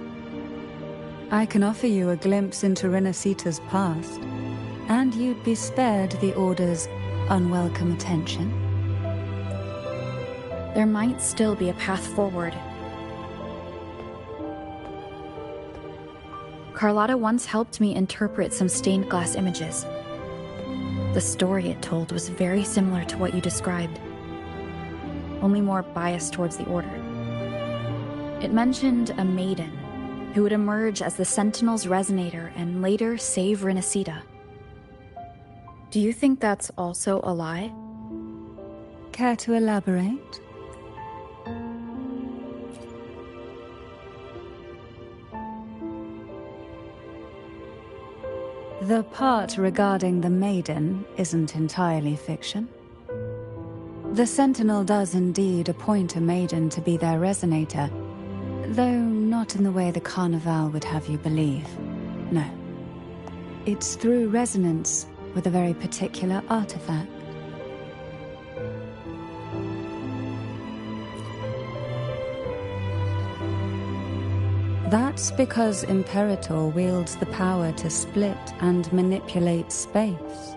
I can offer you a glimpse into Renacita's past, and you'd be spared the Order's unwelcome attention. There might still be a path forward. Carlotta once helped me interpret some stained glass images. The story it told was very similar to what you described, only more biased towards the Order. It mentioned a maiden who would emerge as the Sentinel's resonator and later save Renacita. Do you think that's also a lie? Care to elaborate? The part regarding the maiden isn't entirely fiction. The Sentinel does indeed appoint a maiden to be their resonator, though not in the way the Carnival would have you believe. No. It's through resonance with a very particular artifact. That's because Imperator wields the power to split and manipulate space.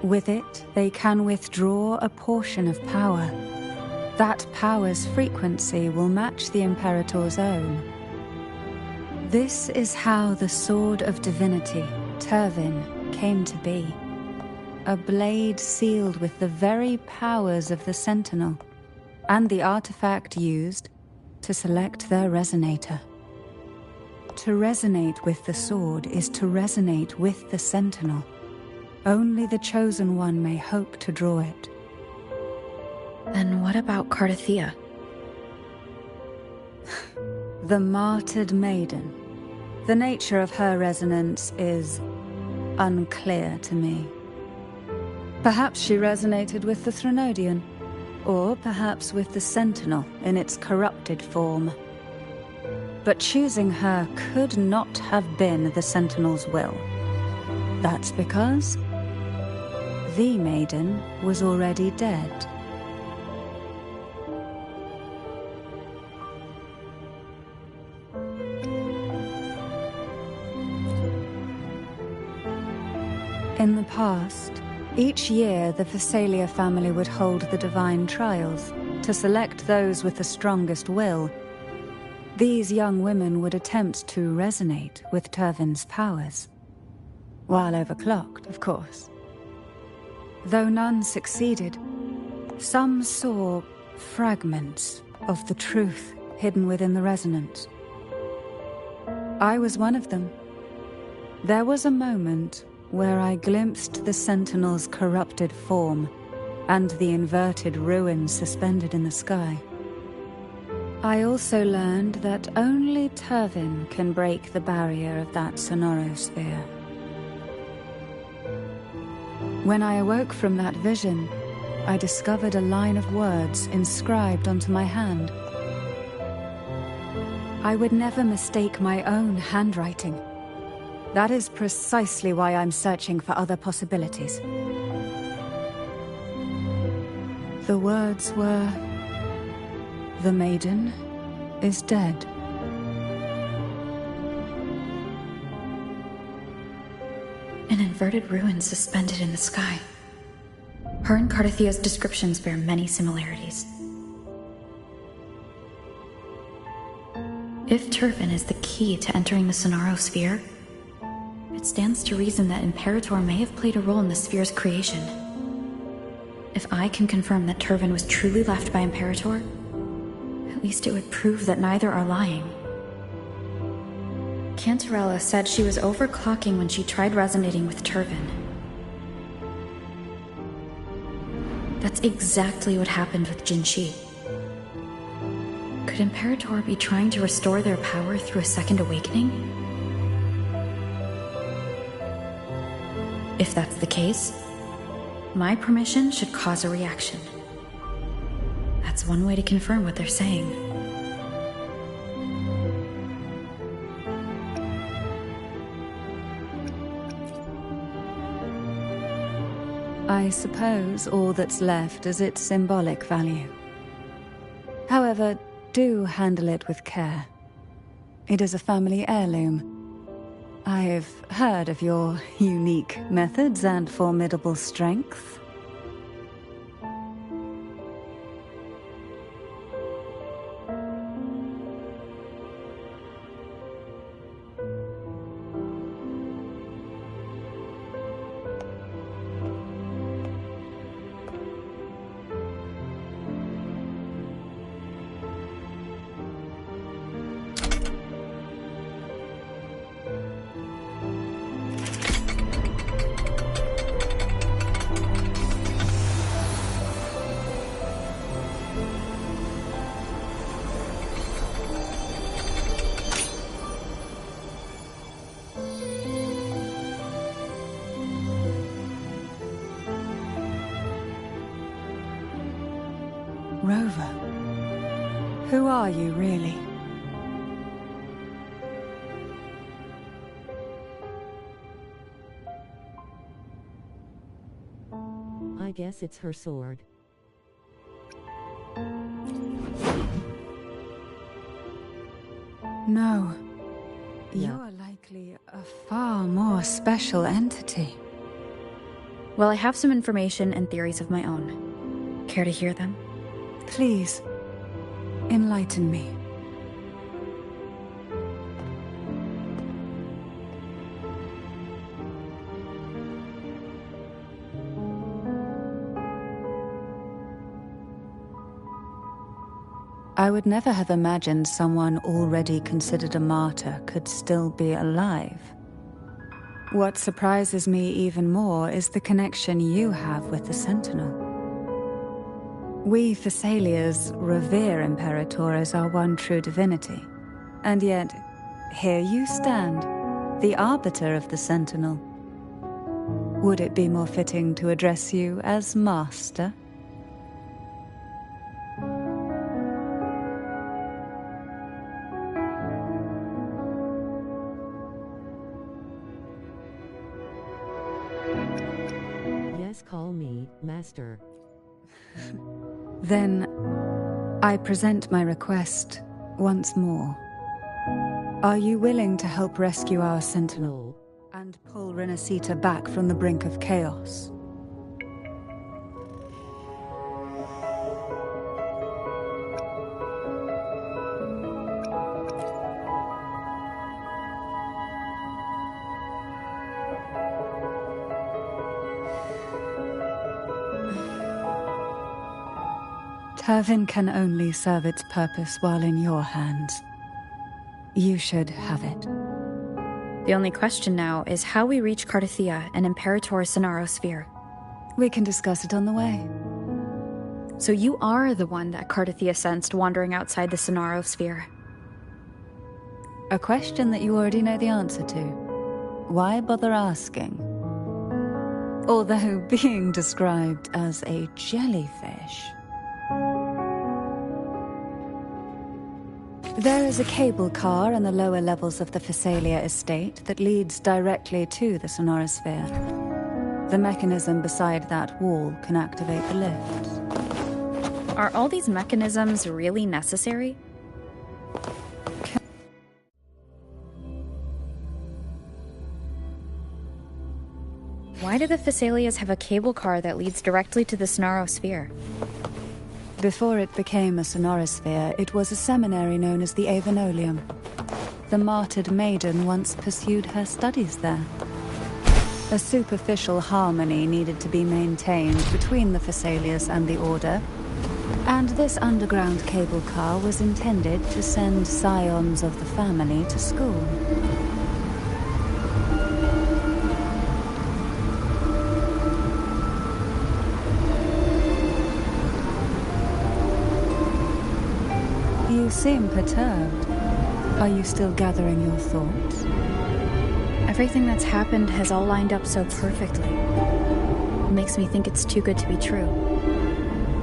With it, they can withdraw a portion of power. That power's frequency will match the Imperator's own. This is how the Sword of Divinity, Turvin, came to be. a blade sealed with the very powers of the Sentinel, and the artifact used to select their resonator. To resonate with the sword is to resonate with the Sentinel. Only the Chosen One may hope to draw it. Then what about Cardathea? The martyred maiden. The nature of her resonance is unclear to me. Perhaps she resonated with the Threnodian, or perhaps with the Sentinel in its corrupted form. But choosing her could not have been the Sentinel's will. That's because the maiden was already dead. In the past, each year the Phasalia family would hold the Divine Trials to select those with the strongest will. These young women would attempt to resonate with Turvin's powers. While overclocked, of course. Though none succeeded, some saw fragments of the truth hidden within the resonance. I was one of them. There was a moment where I glimpsed the Sentinel's corrupted form and the inverted ruins suspended in the sky. I also learned that only Turvin can break the barrier of that sonorosphere. When I awoke from that vision, I discovered a line of words inscribed onto my hand. I would never mistake my own handwriting. That is precisely why I'm searching for other possibilities. The words were, "The maiden is dead." An inverted ruin suspended in the sky. Her and Cardathea's descriptions bear many similarities. If Turvin is the key to entering the Sonarosphere, it stands to reason that Imperator may have played a role in the sphere's creation. If I can confirm that Turvin was truly left by Imperator, at least it would prove that neither are lying. Cantarella said she was overclocking when she tried resonating with Turvin. That's exactly what happened with Jinshi. Could Imperator be trying to restore their power through a second awakening? If that's the case, my permission should cause a reaction. That's one way to confirm what they're saying. I suppose all that's left is its symbolic value. However, do handle it with care. It is a family heirloom. I've heard of your unique methods and formidable strength. Rover, who are you really? I guess it's her sword. No. Yeah. You are likely a far more special entity. Well, I have some information and theories of my own. Care to hear them? Please, enlighten me. I would never have imagined someone already considered a martyr could still be alive. What surprises me even more is the connection you have with the Sentinel. We Thessalians revere Imperator as our one true divinity, and yet, here you stand, the arbiter of the Sentinel. Would it be more fitting to address you as Master? Yes, call me Master. Then, I present my request once more. Are you willing to help rescue our Sentinel and pull Renacita back from the brink of chaos? Turvin can only serve its purpose while in your hands. You should have it. The only question now is how we reach Cardathia and Imperator's Sonaro Sphere. We can discuss it on the way. So you are the one that Cardathia sensed wandering outside the Sonaro Sphere. A question that you already know the answer to. Why bother asking? Although being described as a jellyfish. There is a cable car in the lower levels of the Thessalia estate that leads directly to the Sonorosphere. The mechanism beside that wall can activate the lift. Are all these mechanisms really necessary? Why do the Thessalias have a cable car that leads directly to the Sonaro Sphere? Before it became a Sonorosphere, it was a seminary known as the Avenolium. The martyred maiden once pursued her studies there. A superficial harmony needed to be maintained between the Thessalias and the Order, and this underground cable car was intended to send scions of the family to school. You seem perturbed. Are you still gathering your thoughts? Everything that's happened has all lined up so perfectly. It makes me think it's too good to be true.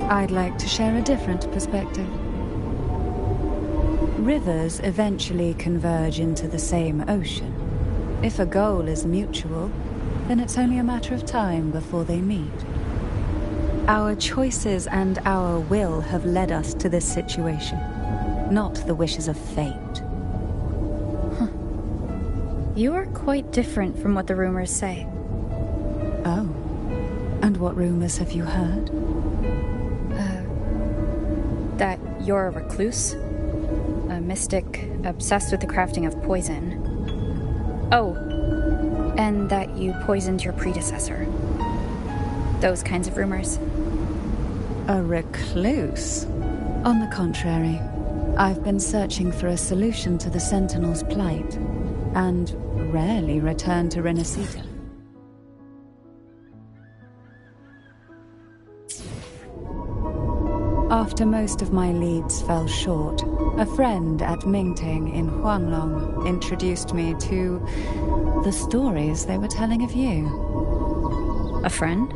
I'd like to share a different perspective. Rivers eventually converge into the same ocean. If a goal is mutual, then it's only a matter of time before they meet. Our choices and our will have led us to this situation. Not the wishes of fate. Huh. You are quite different from what the rumors say. Oh. And what rumors have you heard? That you're a recluse. A mystic obsessed with the crafting of poison. Oh. And that you poisoned your predecessor. Those kinds of rumors. A recluse? On the contrary. I've been searching for a solution to the Sentinel's plight, and rarely return to Renacita. After most of my leads fell short, a friend at Mingting in Huanglong introduced me to the stories they were telling of you. A friend?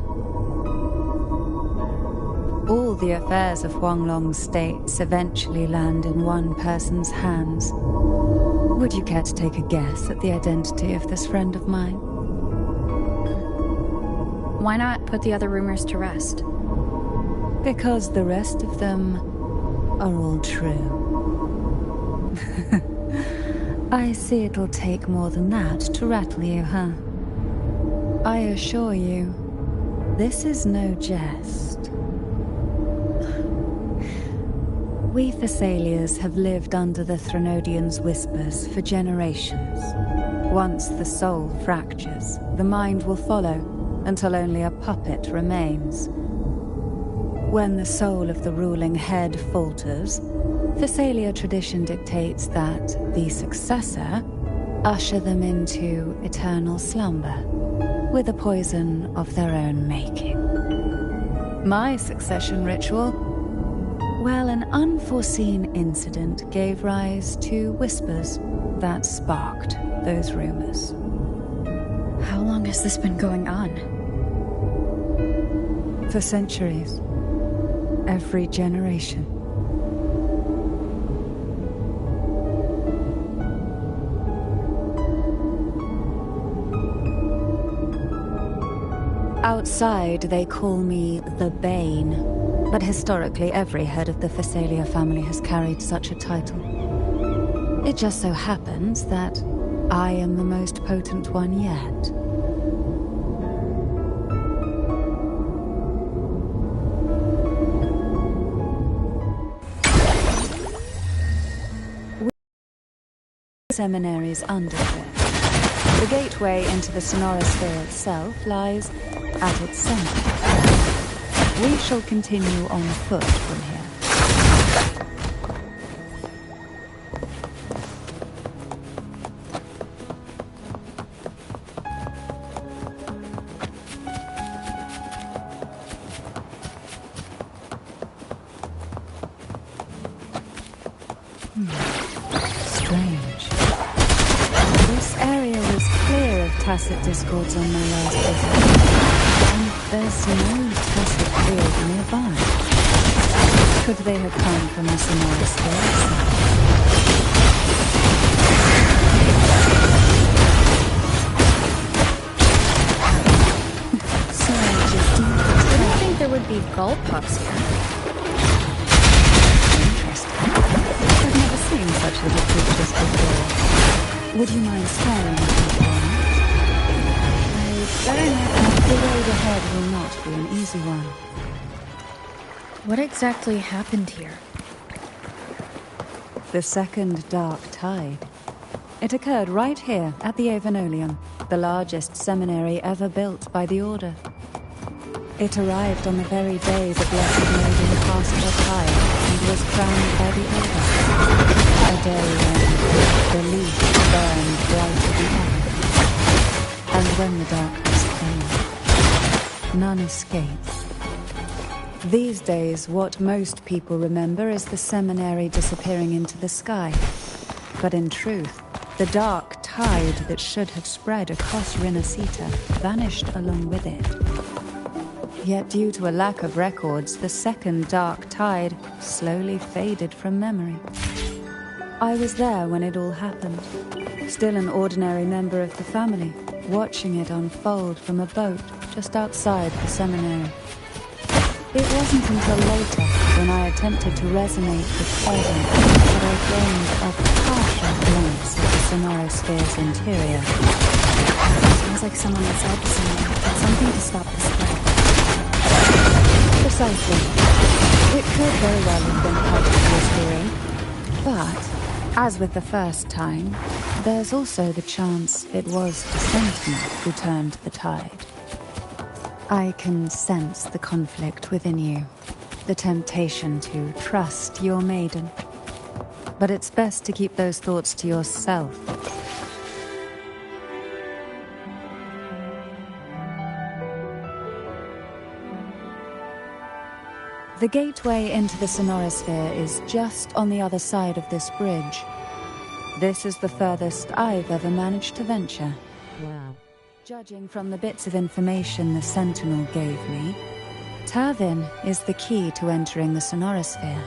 All the affairs of Huanglong's states eventually land in one person's hands. Would you care to take a guess at the identity of this friend of mine? Why not put the other rumors to rest? Because the rest of them are all true. I see it'll take more than that to rattle you, huh? I assure you, this is no jest. We Thessalians have lived under the Threnodians' whispers for generations. Once the soul fractures, the mind will follow, until only a puppet remains. When the soul of the ruling head falters, Phasalia tradition dictates that the successor usher them into eternal slumber with a poison of their own making. My succession ritual, well, an unforeseen incident gave rise to whispers that sparked those rumors. How long has this been going on? For centuries. Every generation. Outside, they call me the Bane, but historically every head of the Phasalia family has carried such a title. It just so happens that I am the most potent one yet. Seminary's undergrowth. The gateway into the sonorosphere itself lies at its center. We shall continue on foot from here. Strange. This area was clear of tacit discords on my last visit, and there's no tacit field nearby. Could they have come from the sonorosphere itself? I didn't think there would be gull pups here. I've never seen such little creatures before. Would you mind staring at me for a moment? I'd better not. The road ahead will not be an easy one. What exactly happened here? The second dark tide. It occurred right here at the Avenolium, the largest seminary ever built by the Order. It arrived on the very day the Blessed Maiden passed her tide and was crowned by the Order. A day when the leaf burned brighter than ever. And when the darkness came, none escaped. These days, what most people remember is the seminary disappearing into the sky. But in truth, the dark tide that should have spread across Rinasita vanished along with it. Yet due to a lack of records, the second dark tide slowly faded from memory. I was there when it all happened, still an ordinary member of the family, watching it unfold from a boat just outside the seminary. It wasn't until later, when I attempted to resonate with Evan, that I gained a partial glimpse of the sonorosphere's interior. Sounds like someone inside the seminary did something to stop the spread. Precisely. It could very well have been part of this theory. But, as with the first time, there's also the chance it was the Sentinel who turned the tide. I can sense the conflict within you, the temptation to trust your maiden. But it's best to keep those thoughts to yourself. The gateway into the sonorosphere is just on the other side of this bridge. This is the furthest I've ever managed to venture. Wow. Judging from the bits of information the Sentinel gave me, Tavin is the key to entering the sonorosphere.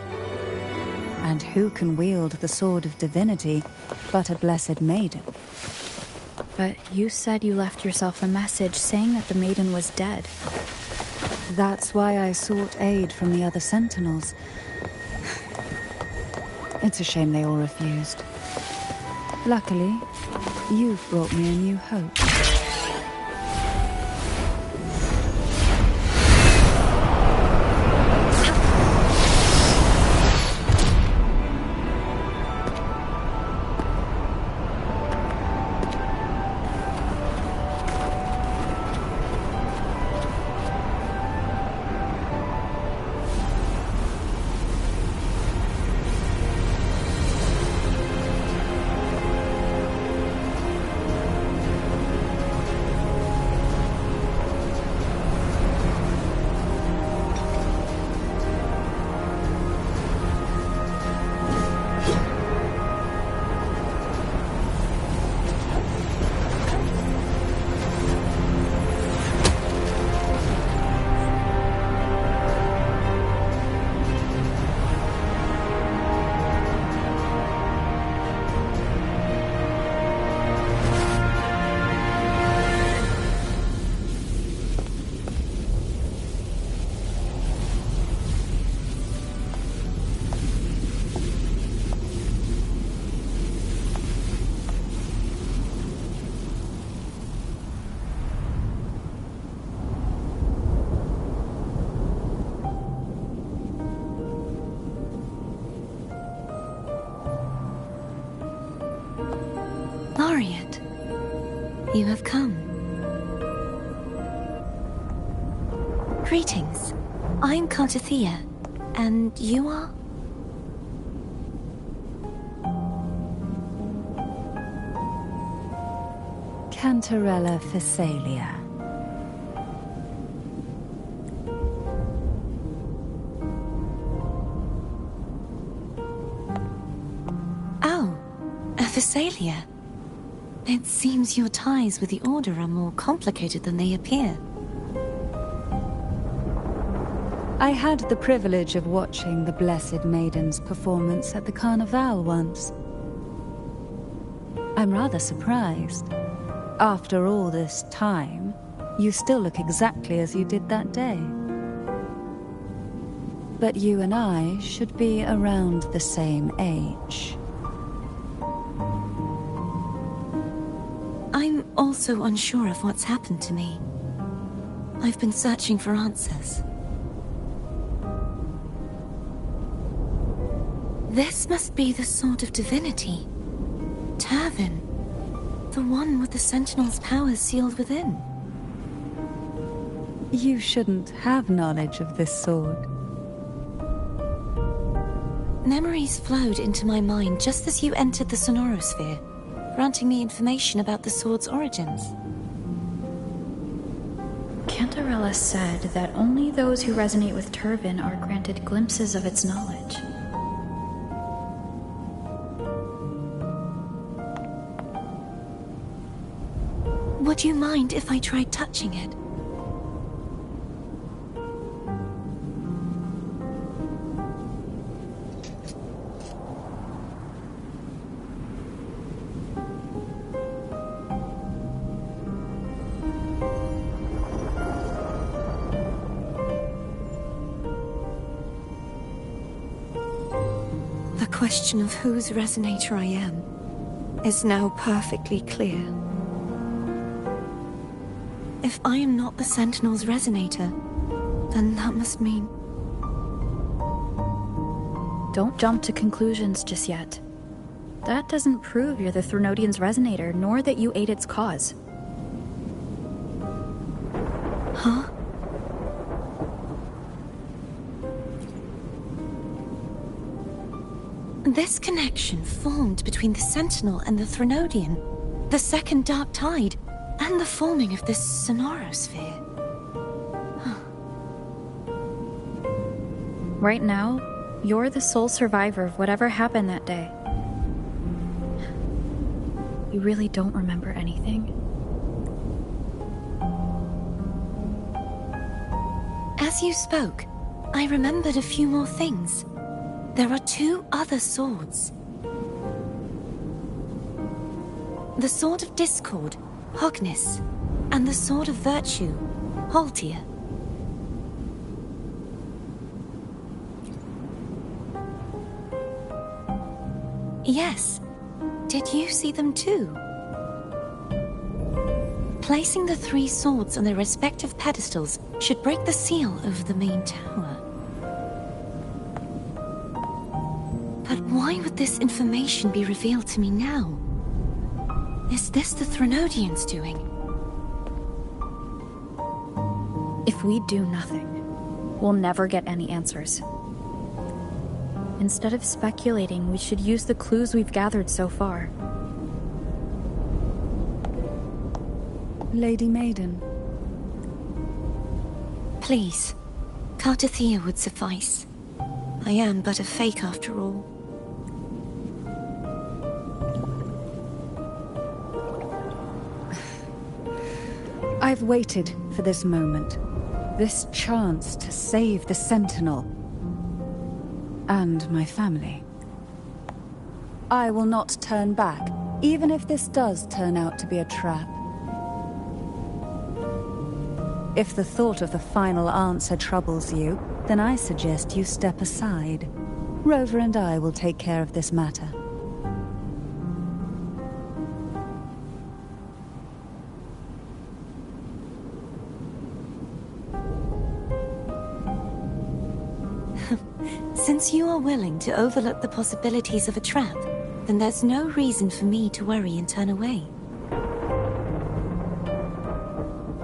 And who can wield the sword of divinity but a blessed maiden? But you said you left yourself a message saying that the maiden was dead. That's why I sought aid from the other Sentinels. It's a shame they all refused. Luckily, you've brought me a new hope. Laureate, you have come. Greetings. I'm Cartathea, and you are? Cantarella Phasalia. Oh, a Phasalia. It seems your ties with the Order are more complicated than they appear. I had the privilege of watching the Blessed Maiden's performance at the Carnival once. I'm rather surprised. After all this time, you still look exactly as you did that day. But you and I should be around the same age. I'm also unsure of what's happened to me. I've been searching for answers. This must be the Sword of Divinity. Turvin. The one with the Sentinel's powers sealed within. You shouldn't have knowledge of this sword. Memories flowed into my mind just as you entered the Sonorosphere, granting me information about the sword's origins. Cantarella said that only those who resonate with Turvin are granted glimpses of its knowledge. Would you mind if I tried touching it? The question of whose resonator I am is now perfectly clear. If I am not the Sentinel's resonator, then that must mean... Don't jump to conclusions just yet. That doesn't prove you're the Threnodian's resonator, nor that you aid its cause. Huh? This connection formed between the Sentinel and the Threnodian, the second Dark Tide, and the forming of this Sonorosphere. Right now, you're the sole survivor of whatever happened that day. You really don't remember anything. As you spoke, I remembered a few more things. There are 2 other swords. The Sword of Discord, Hognis, and the Sword of Virtue, Haltia. Yes. Did you see them too? Placing the 3 swords on their respective pedestals should break the seal over the main tower. But why would this information be revealed to me now? Is this the Threnodians' doing? If we do nothing, we'll never get any answers. Instead of speculating, we should use the clues we've gathered so far. Lady Maiden. Please, Cartathea would suffice. I am but a fake after all. I've waited for this moment. This chance to save the Sentinel. And my family. I will not turn back, even if this does turn out to be a trap. If the thought of the final answer troubles you, then I suggest you step aside. Rover and I will take care of this matter. Since you are willing to overlook the possibilities of a trap, then there's no reason for me to worry and turn away.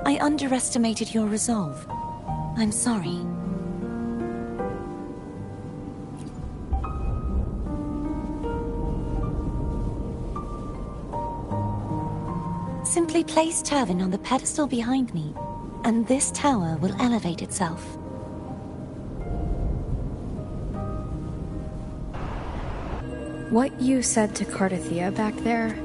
I underestimated your resolve. I'm sorry. Simply place Turvin on the pedestal behind me, and this tower will elevate itself. What you said to Cardathea back there...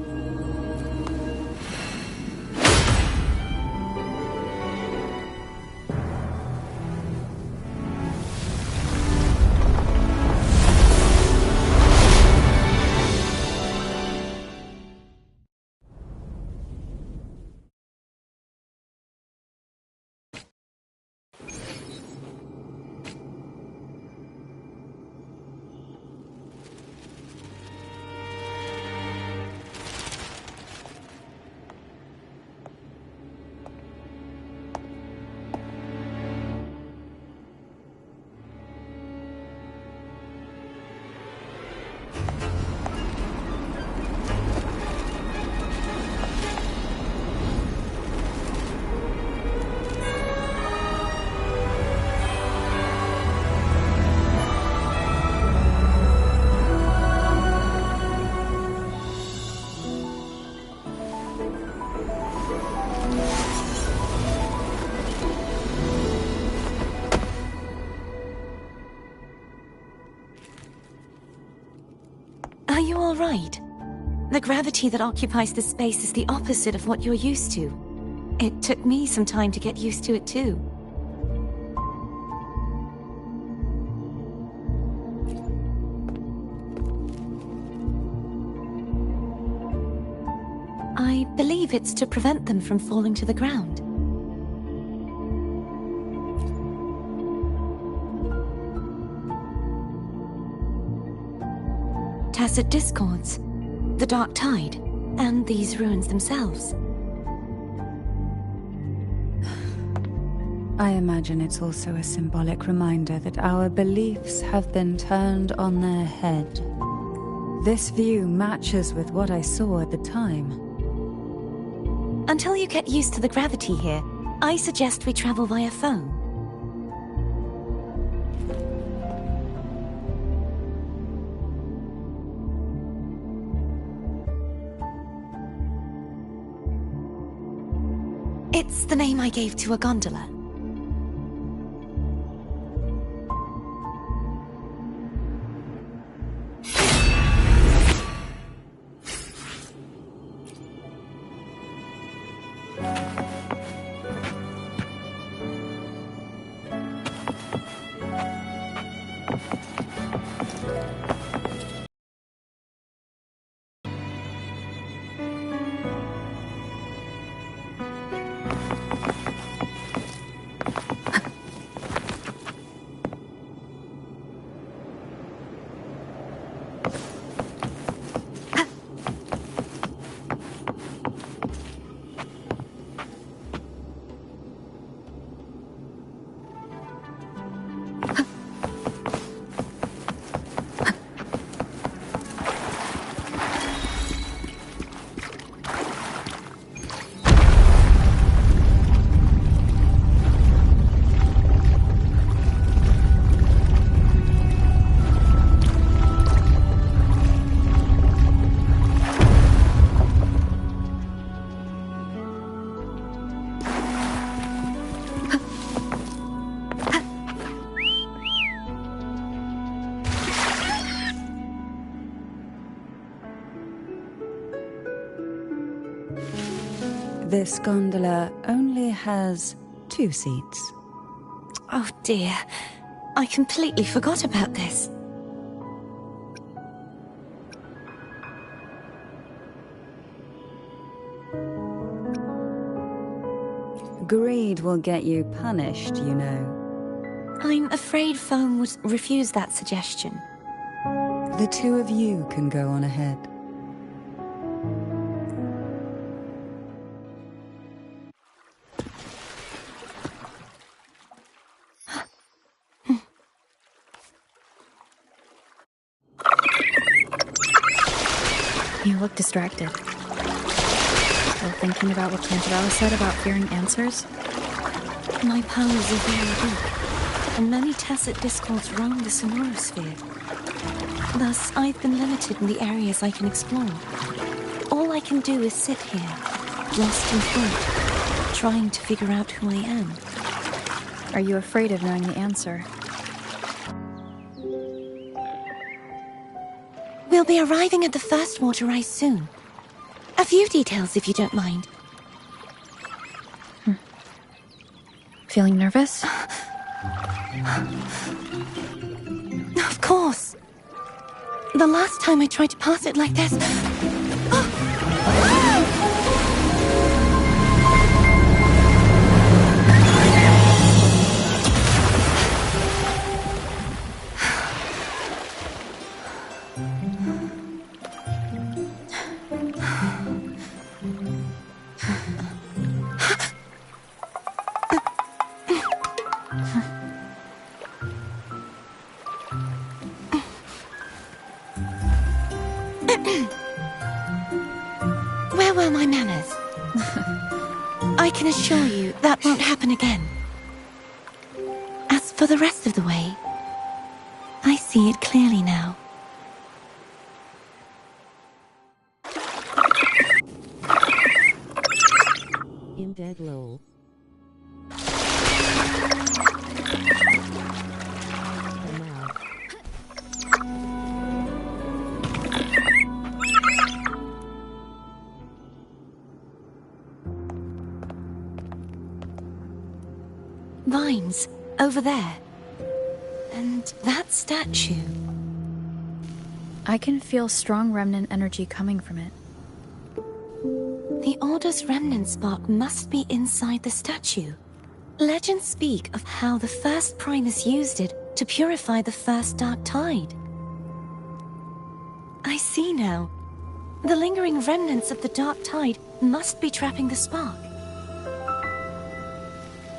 Are you all right? The gravity that occupies this space is the opposite of what you're used to. It took me some time to get used to it too. I believe it's to prevent them from falling to the ground. Tacit discords, the dark tide, and these ruins themselves. I imagine it's also a symbolic reminder that our beliefs have been turned on their head. This view matches with what I saw at the time. Until you get used to the gravity here, I suggest we travel via phone. It's the name I gave to a gondola. This gondola only has 2 seats. Oh dear, I completely forgot about this. Greed will get you punished, you know. I'm afraid Foam would refuse that suggestion. The 2 of you can go on ahead. look distracted. Still thinking about what Cantarella said about fearing answers? My powers are very weak, and many tacit discords roam the sonorosphere. Thus, I've been limited in the areas I can explore. All I can do is sit here, lost in thought, trying to figure out who I am. Are you afraid of knowing the answer? We'll be arriving at the first water ice soon. A few details, if you don't mind. Feeling nervous? Of course. The last time I tried to pass it like this... Where were my manners? I can assure you that won't happen again. As for the rest of the way, I see it clearly now. In dead low. Vines, over there. And that statue. I can feel strong remnant energy coming from it. The Order's remnant spark must be inside the statue. Legends speak of how the first Primus used it to purify the first Dark Tide. I see now. The lingering remnants of the Dark Tide must be trapping the spark.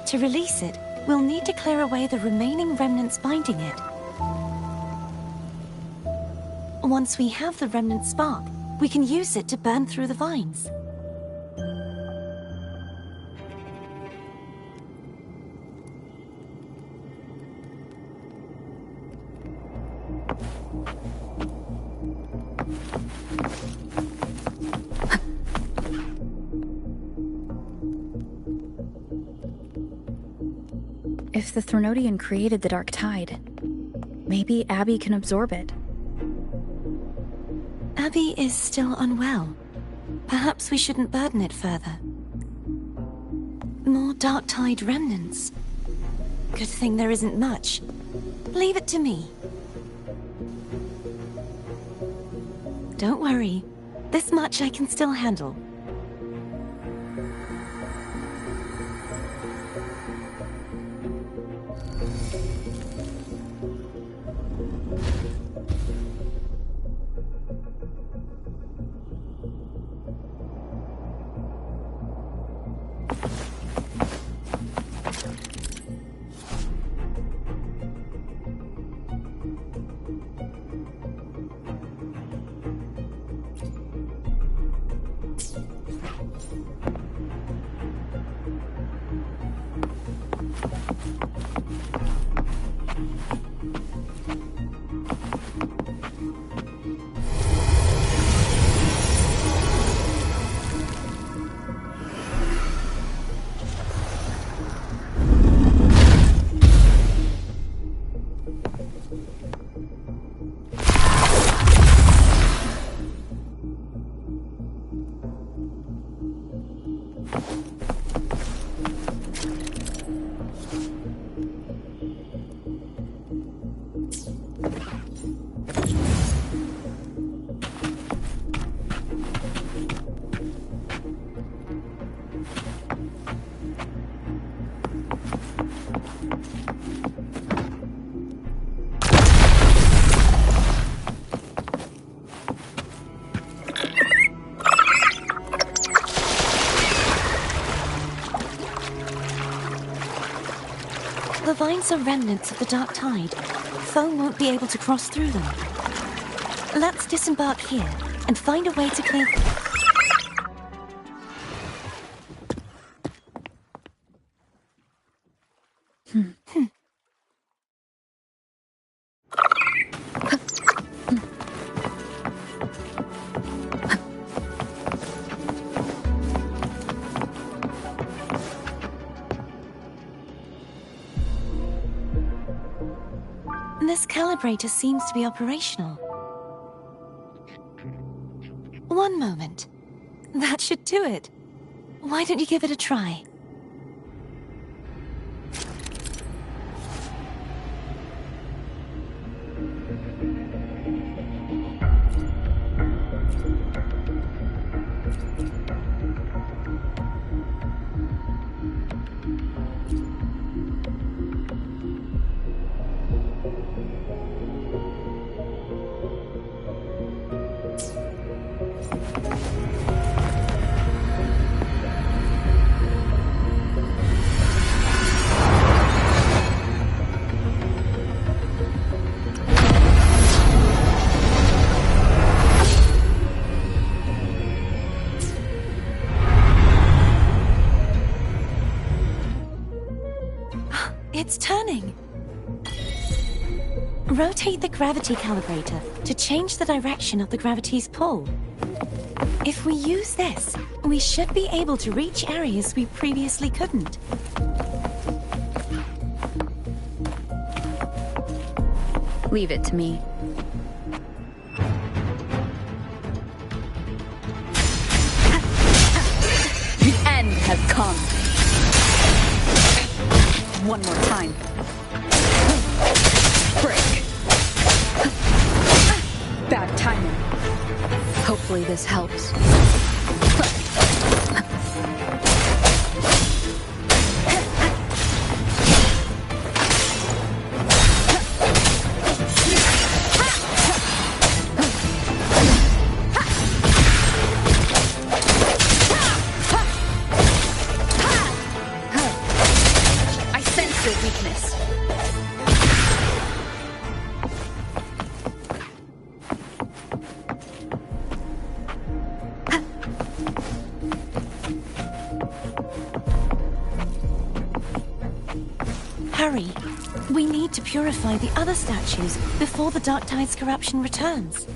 To release it, we'll need to clear away the remaining remnants binding it. Once we have the remnant spark, we can use it to burn through the vines. If the Threnodian created the Dark Tide, maybe Abby can absorb it. Abby is still unwell. Perhaps we shouldn't burden it further. More Dark Tide remnants. Good thing there isn't much. Leave it to me. Don't worry. This much I can still handle. The vines are remnants of the Dark Tide. Foe won't be able to cross through them. Let's disembark here and find a way to clear... This calibrator seems to be operational. One moment. That should do it. Why don't you give it a try? It's turning. Rotate the gravity calibrator to change the direction of the gravity's pull. If we use this, we should be able to reach areas we previously couldn't. Leave it to me. The end has come. One more time. Break. Bad timing. Hopefully this helps. Hurry! We need to purify the other statues before the Dark Tide's corruption returns.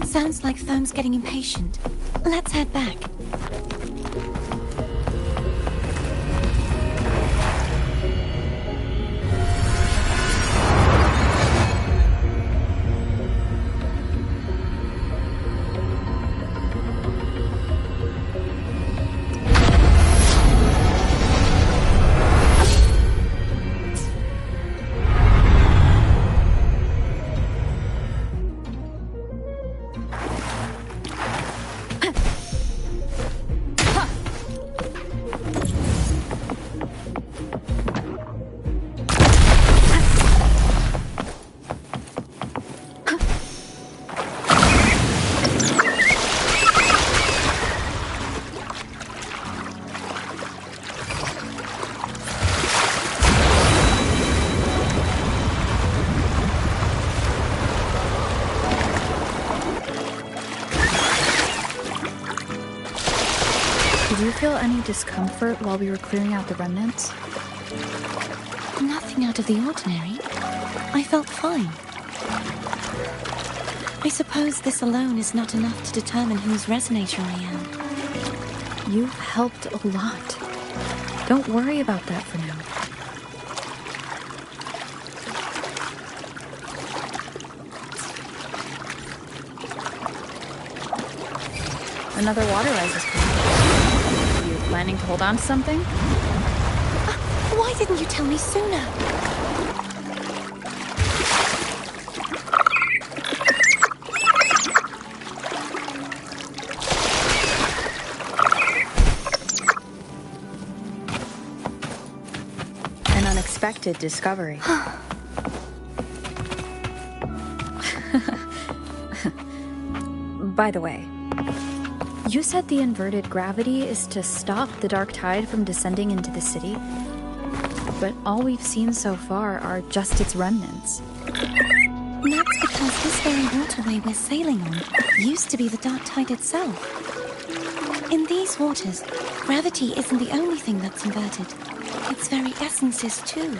Sounds like Foam's getting impatient. Let's head back. Did you feel any discomfort while we were clearing out the remnants? Nothing out of the ordinary. I felt fine. I suppose this alone is not enough to determine whose resonator I am. You've helped a lot. Don't worry about that for now. Another water rise is coming. You planning to hold on to something? Why didn't you tell me sooner? unexpected discovery. By the way, you said the inverted gravity is to stop the dark tide from descending into the city, but all we've seen so far are just its remnants. That's because this very waterway we're sailing on used to be the dark tide itself. In these waters, gravity isn't the only thing that's inverted. Its very essence is too.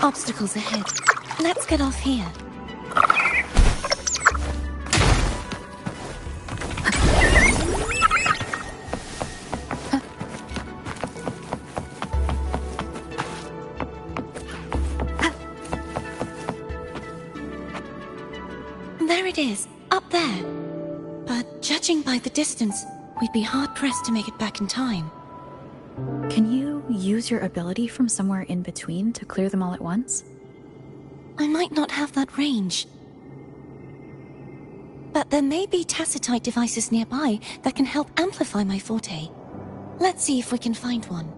Obstacles ahead. Let's get off here. There it is, up there. But judging by the distance, we'd be hard-pressed to make it back in time. Can you use your ability from somewhere in between to clear them all at once? I might not have that range. But there may be tacitite devices nearby that can help amplify my forte. Let's see if we can find one.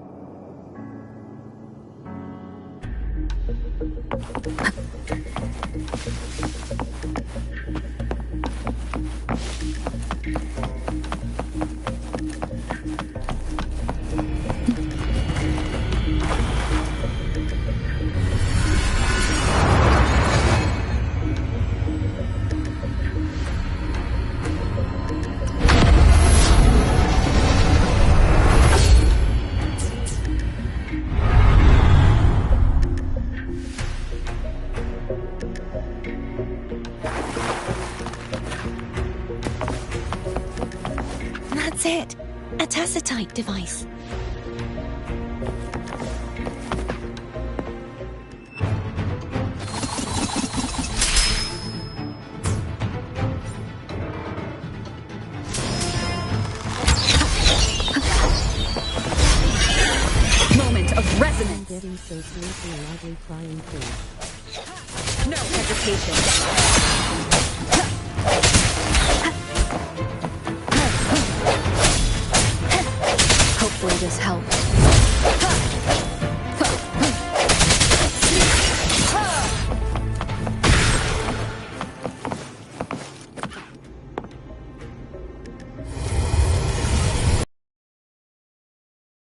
That's it. A tacitite device. Moment of resonance. Getting so sleepy, loudly crying face. No hesitation. Hopefully this helps.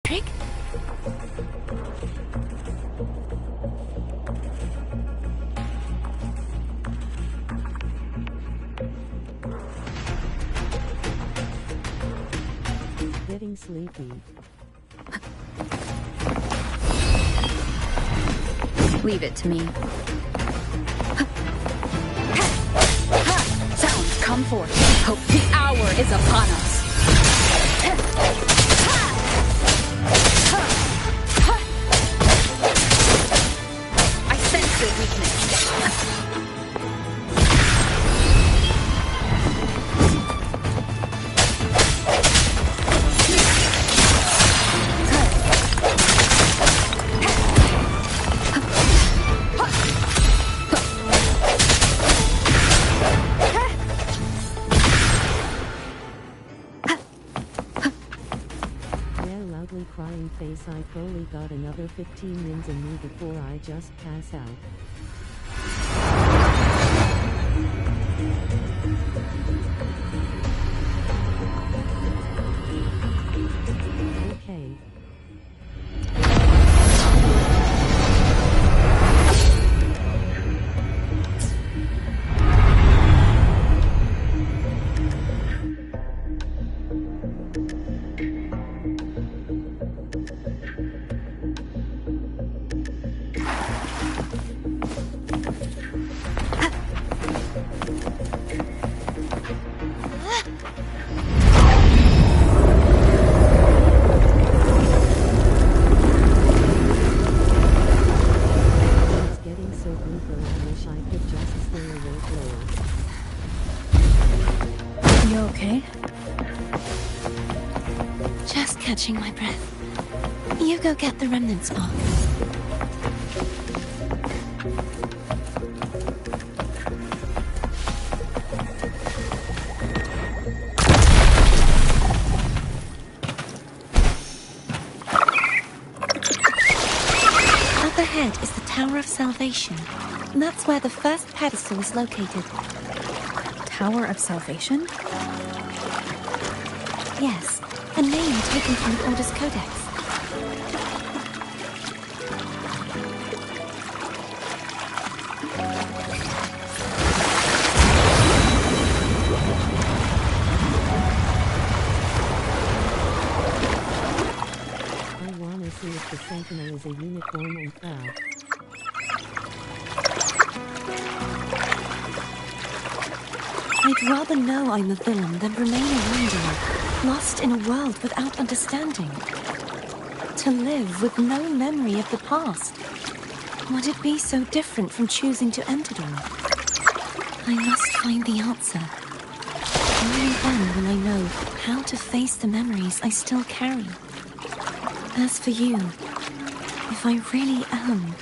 Trick? Getting sleepy. Leave it to me. Sounds come forth. Hope the hour is upon us. I sense your weakness. Loudly crying face. I probably got another 15 mins in me before I just pass out. Okay. You okay? Just catching my breath. You go get the remnant spark. Up ahead is the Tower of Salvation. That's where the first pedestal is located. Tower of Salvation? Yes, a name taken from the Order's Codex. I wanna see if the Sentinel is a unicorn and proud. I'd rather know I'm a villain than remain a wanderer, lost in a world without understanding. To live with no memory of the past. Would it be so different from choosing to end it all? I must find the answer. Only then will I know how to face the memories I still carry. As for you, if I really am...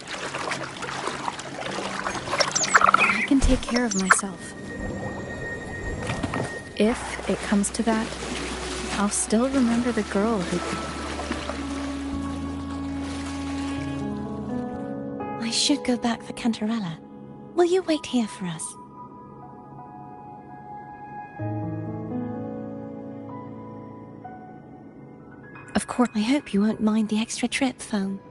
I can take care of myself. If it comes to that, I'll still remember the girl who... I should go back for Cantarella. Will you wait here for us? Of course. I hope you won't mind the extra trip, Foam.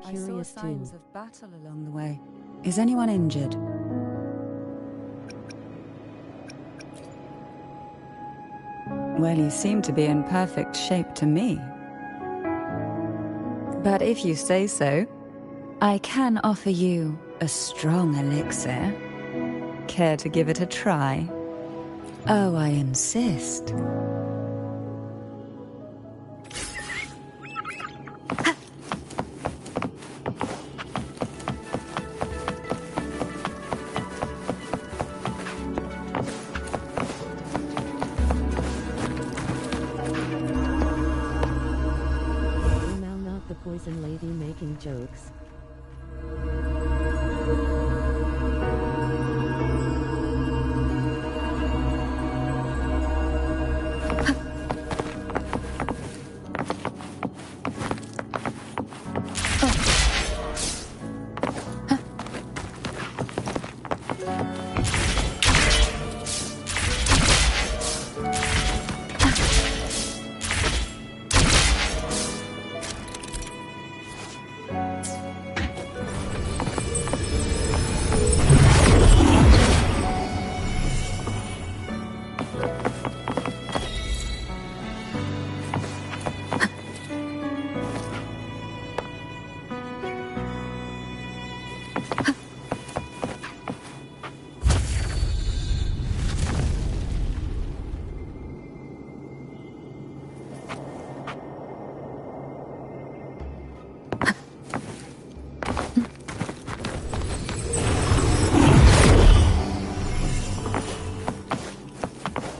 I saw signs of battle along the way. Is anyone injured? Well, you seem to be in perfect shape to me. But if you say so, I can offer you a strong elixir. Care to give it a try? Oh, I insist. Poison lady making jokes.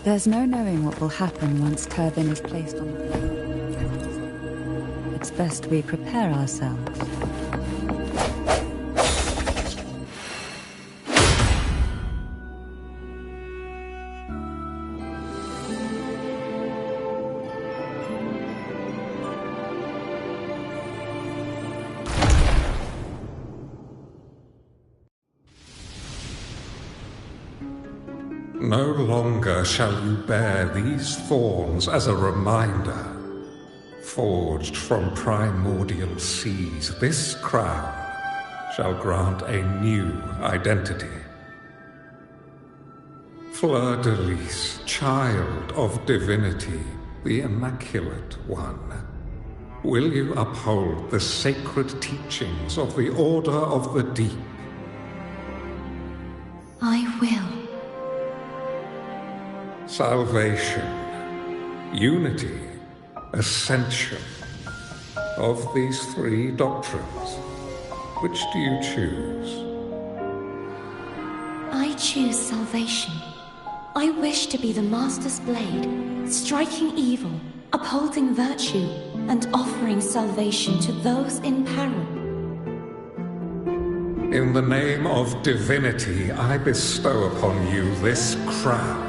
There's no knowing what will happen once Turbin is placed on the plane. It's best we prepare ourselves. No longer shall you bear these thorns as a reminder. Forged from primordial seas, this crown shall grant a new identity. Fleur-de-Lis, child of divinity, the Immaculate One, will you uphold the sacred teachings of the Order of the Deep? I will. Salvation, unity, ascension. Of these three doctrines, which do you choose? choose salvation. I wish to be the Master's blade, striking evil, upholding virtue, and offering salvation to those in peril. In the name of divinity, I bestow upon you this crown.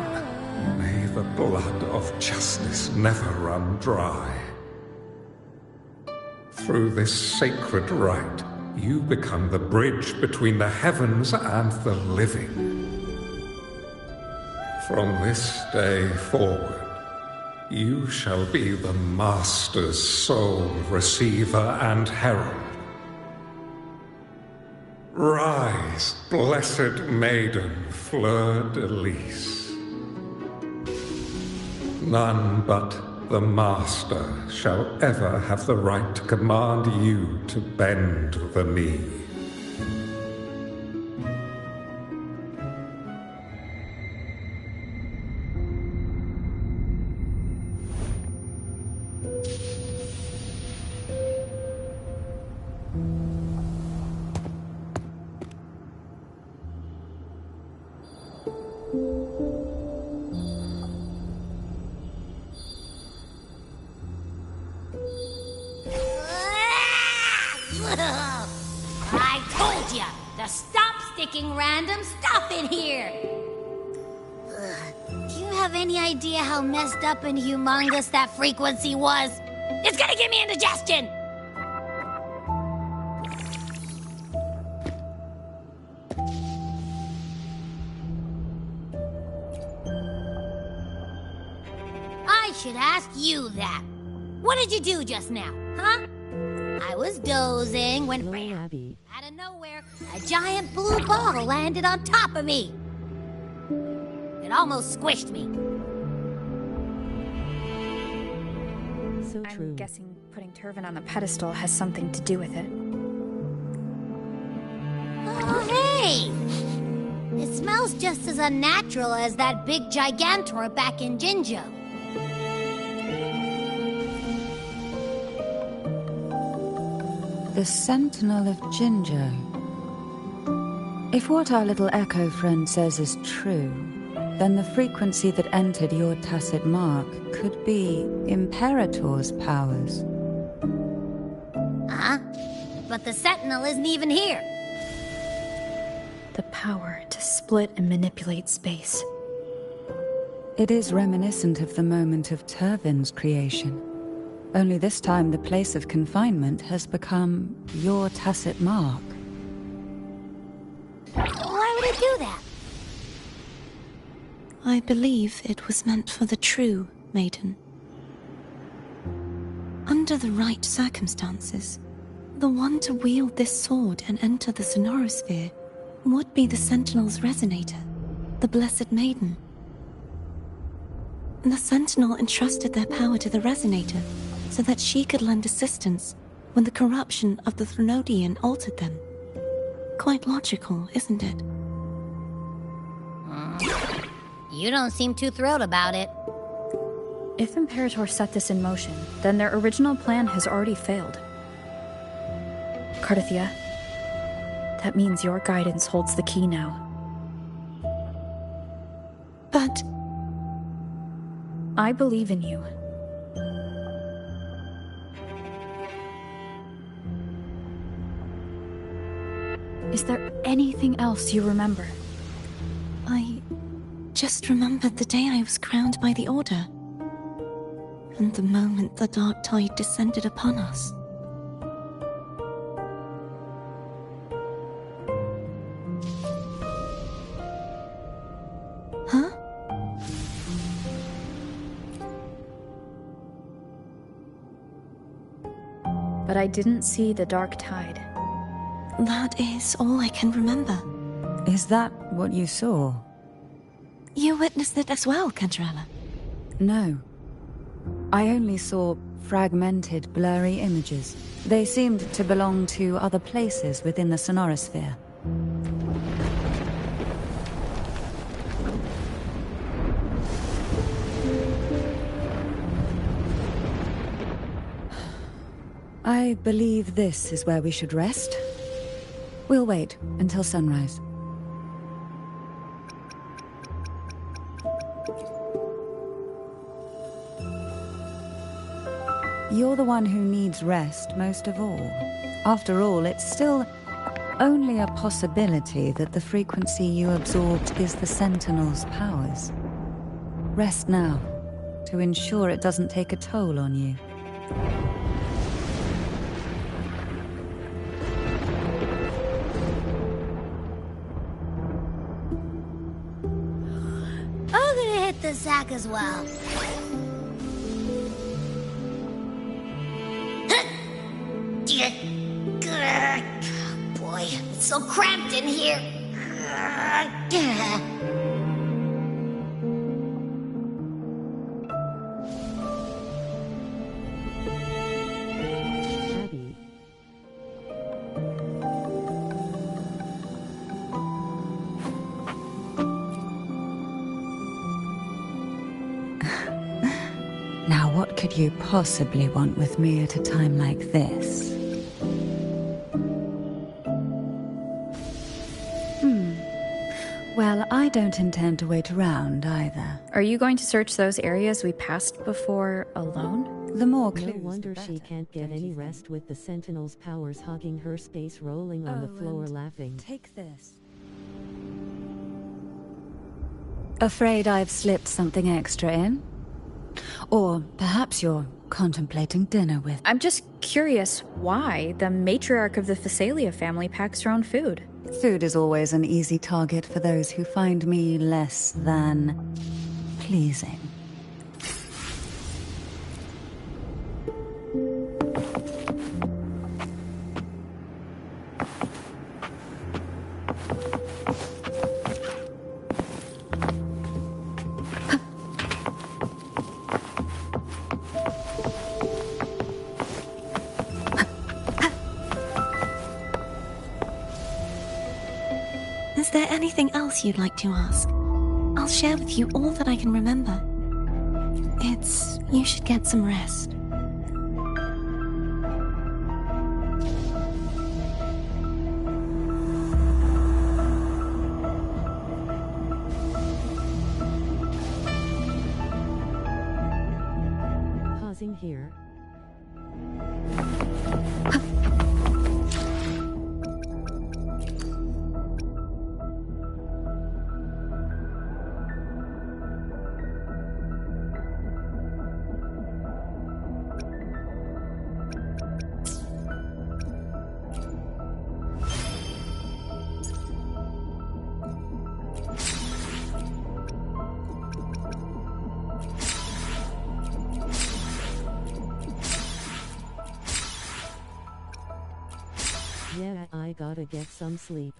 May the blood of justice never run dry. Through this sacred rite, you become the bridge between the heavens and the living. From this day forward, you shall be the Master's sole receiver and herald. Rise, blessed maiden, fleur-de-lis. None but the Master shall ever have the right to command you to bend the knee. I told ya to stop sticking random stuff in here! Do you have any idea how messed up and humongous that frequency was? It's gonna give me indigestion! I should ask you that. What did you do just now, huh? I was dozing when, bam, out of nowhere, a giant blue ball landed on top of me. It almost squished me. So true. I'm guessing putting Turvin on the pedestal has something to do with it. Oh, hey! It smells just as unnatural as that big Gigantor back in Jinjo. The Sentinel of Jinjo. If what our little echo friend says is true, then the frequency that entered your tacit mark could be Imperator's powers. Huh? But the Sentinel isn't even here. The power to split and manipulate space. It is reminiscent of the moment of Turvin's creation. Only this time the place of confinement has become your tacit mark. Why would it do that? I believe it was meant for the true maiden. Under the right circumstances, the one to wield this sword and enter the sonorosphere would be the Sentinel's resonator, the Blessed Maiden. The Sentinel entrusted their power to the resonator so that she could lend assistance when the corruption of the Threnodian altered them. Quite logical, isn't it? You don't seem too thrilled about it. If Imperator set this in motion, then their original plan has already failed. Cardathia, that means your guidance holds the key now. But I believe in you. Is there anything else you remember? I just remembered the day I was crowned by the Order, and the moment the dark tide descended upon us. Huh? But I didn't see the dark tide. That is all I can remember. Is that what you saw? You witnessed it as well, Cantarella? No. I only saw fragmented, blurry images. They seemed to belong to other places within the sonorosphere. I believe this is where we should rest. We'll wait until sunrise. you're the one who needs rest most of all. After all, it's still only a possibility that the frequency you absorbed is the Sentinel's powers. Rest now, to ensure it doesn't take a toll on you. I'm gonna hit the sack as well. Boy, it's so cramped in here. Now, what could you possibly want with me at a time like this? Well, I don't intend to wait around either. Are you going to search those areas we passed before alone? The more No clues, wonder the she better, can't get don't any you think? rest with the Sentinel's powers hogging her space, rolling on the floor and laughing. Take this. Afraid I've slipped something extra in? Or perhaps you're contemplating dinner with... I'm just curious why the matriarch of the Phasalia family packs her own food. Food is always an easy target for those who find me less than pleasing. Is there anything else you'd like to ask? I'll share with you all that I can remember. You should get some rest. Pausing here. Yeah, I gotta get some sleep.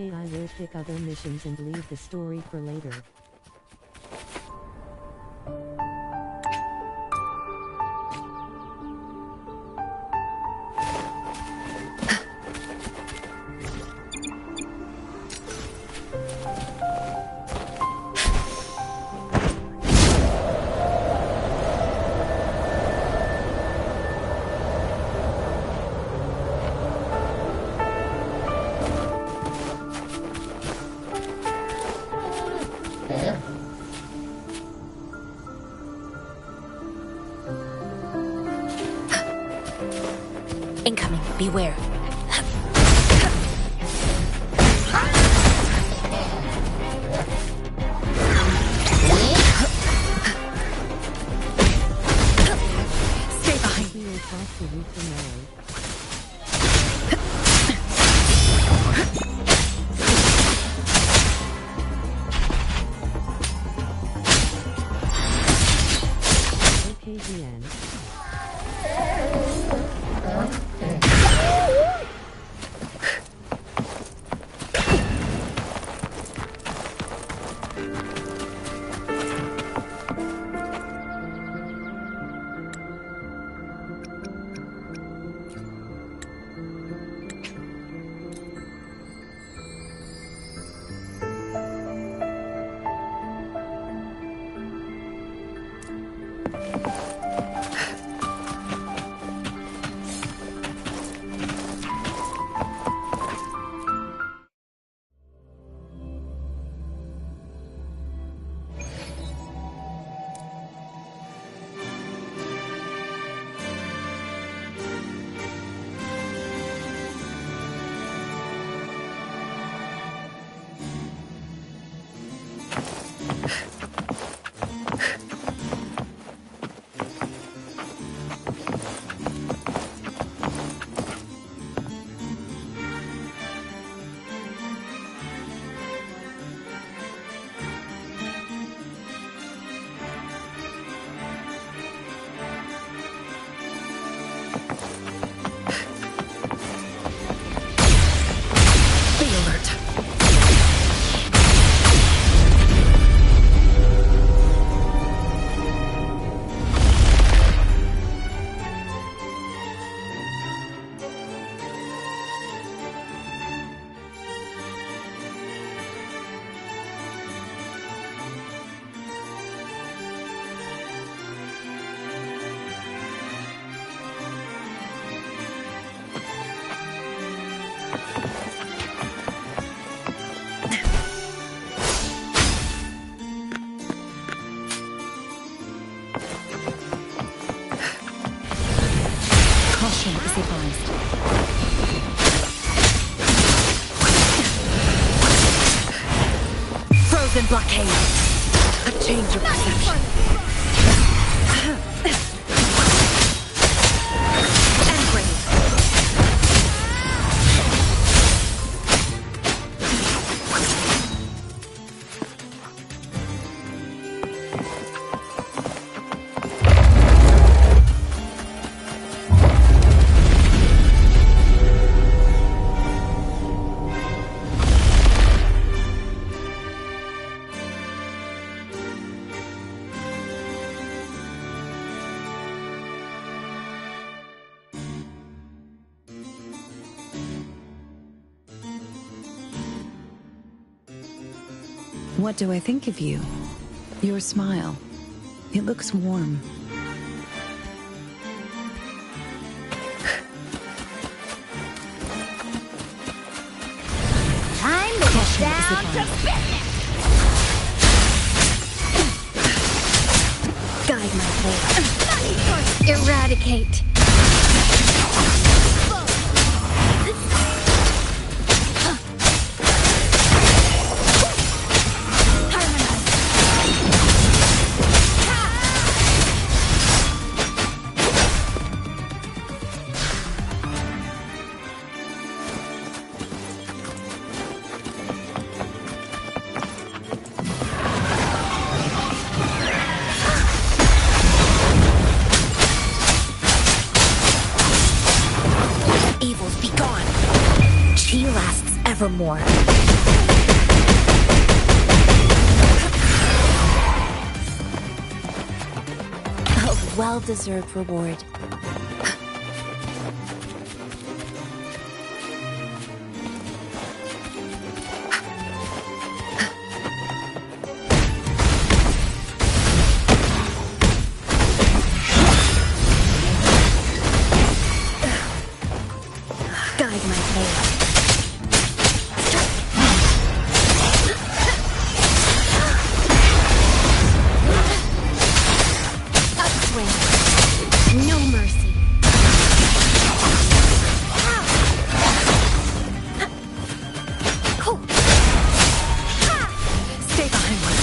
Okay, I will pick other missions and leave the story for later. Incoming, beware. Stay behind. We will talk to you tomorrow. Okay, the end. Caution is advised. Frozen blockade. A change of perception. Engrave. What do I think of you? Your smile. It looks warm. Time to get down to business! Guide my way. Eradicate. Nevermore. A well-deserved reward. Guide my blade. Upswing. No mercy. Stay behind me.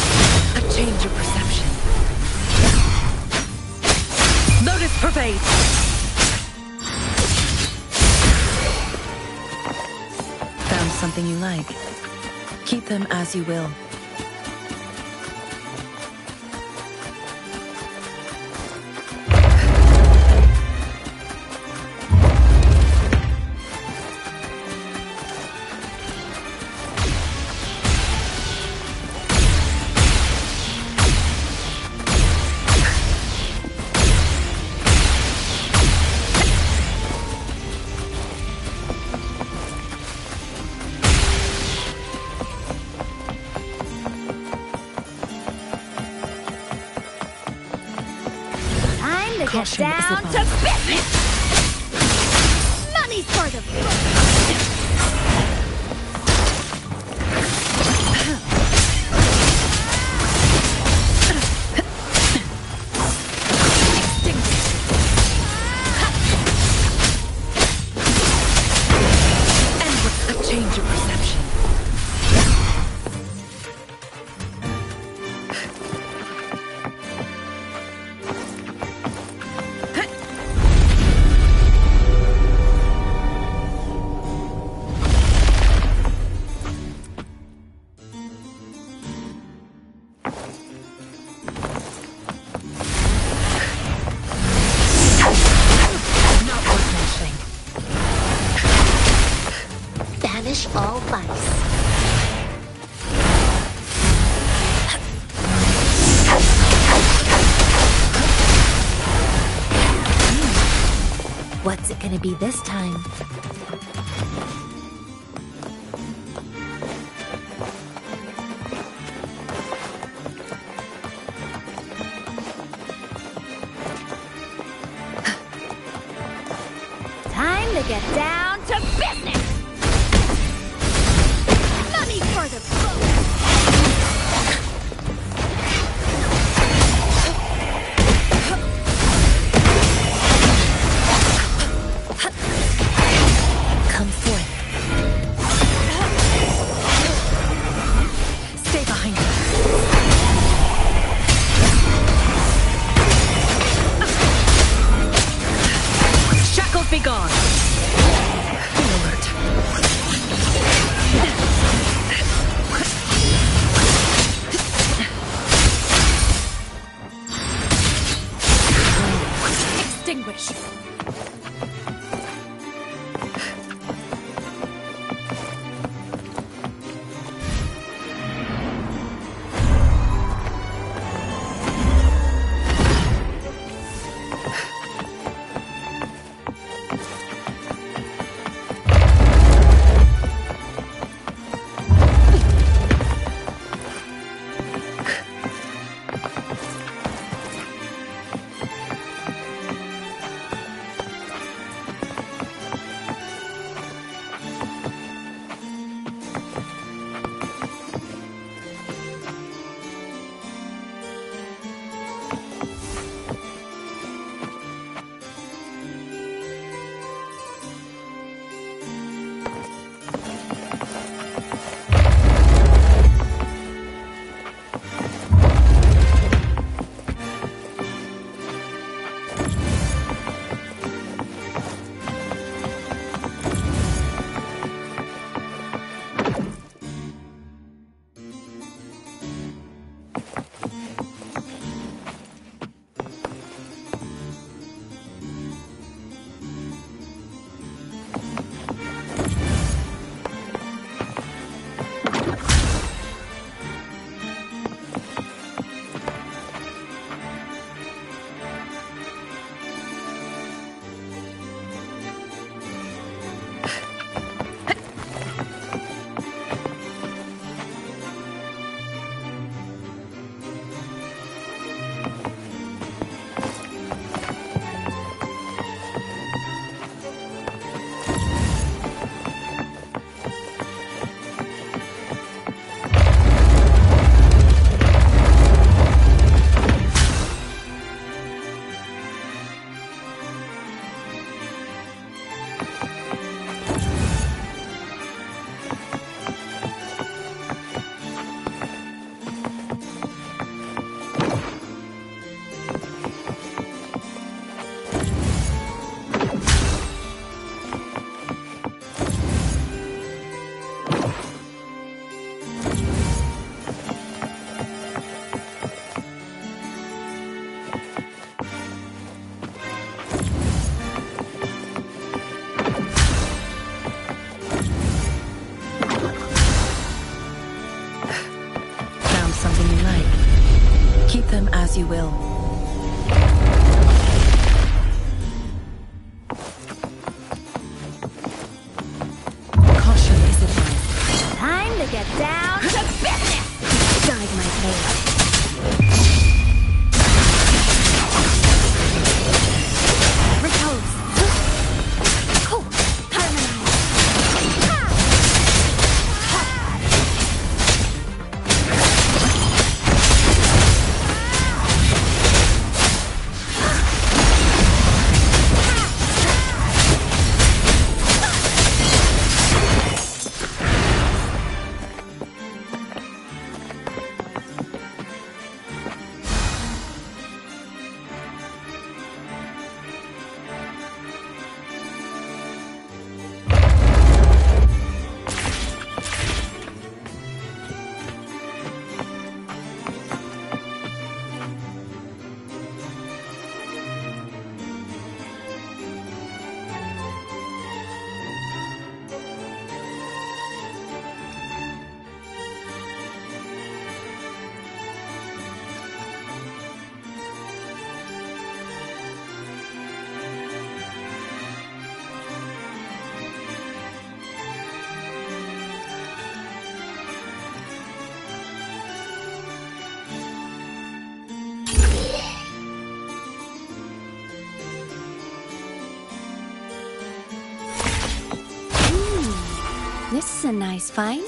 A change of perception. Lotus pervade. Found something you like. Keep them as you will. Time to get Caution, down Isabel. to business! Money's for the And with a change of perception. Not worth mentioning. Banish all vice. What's it gonna be this time? Time to get down to business! Money for the Come forth. Stay behind me. Shackles be gone. Be alert. Extinguish. Keep them as you will. Caution is advised. Time to get down to business! Guide my blade. Repose. Cool. Harmonize. This is a nice find.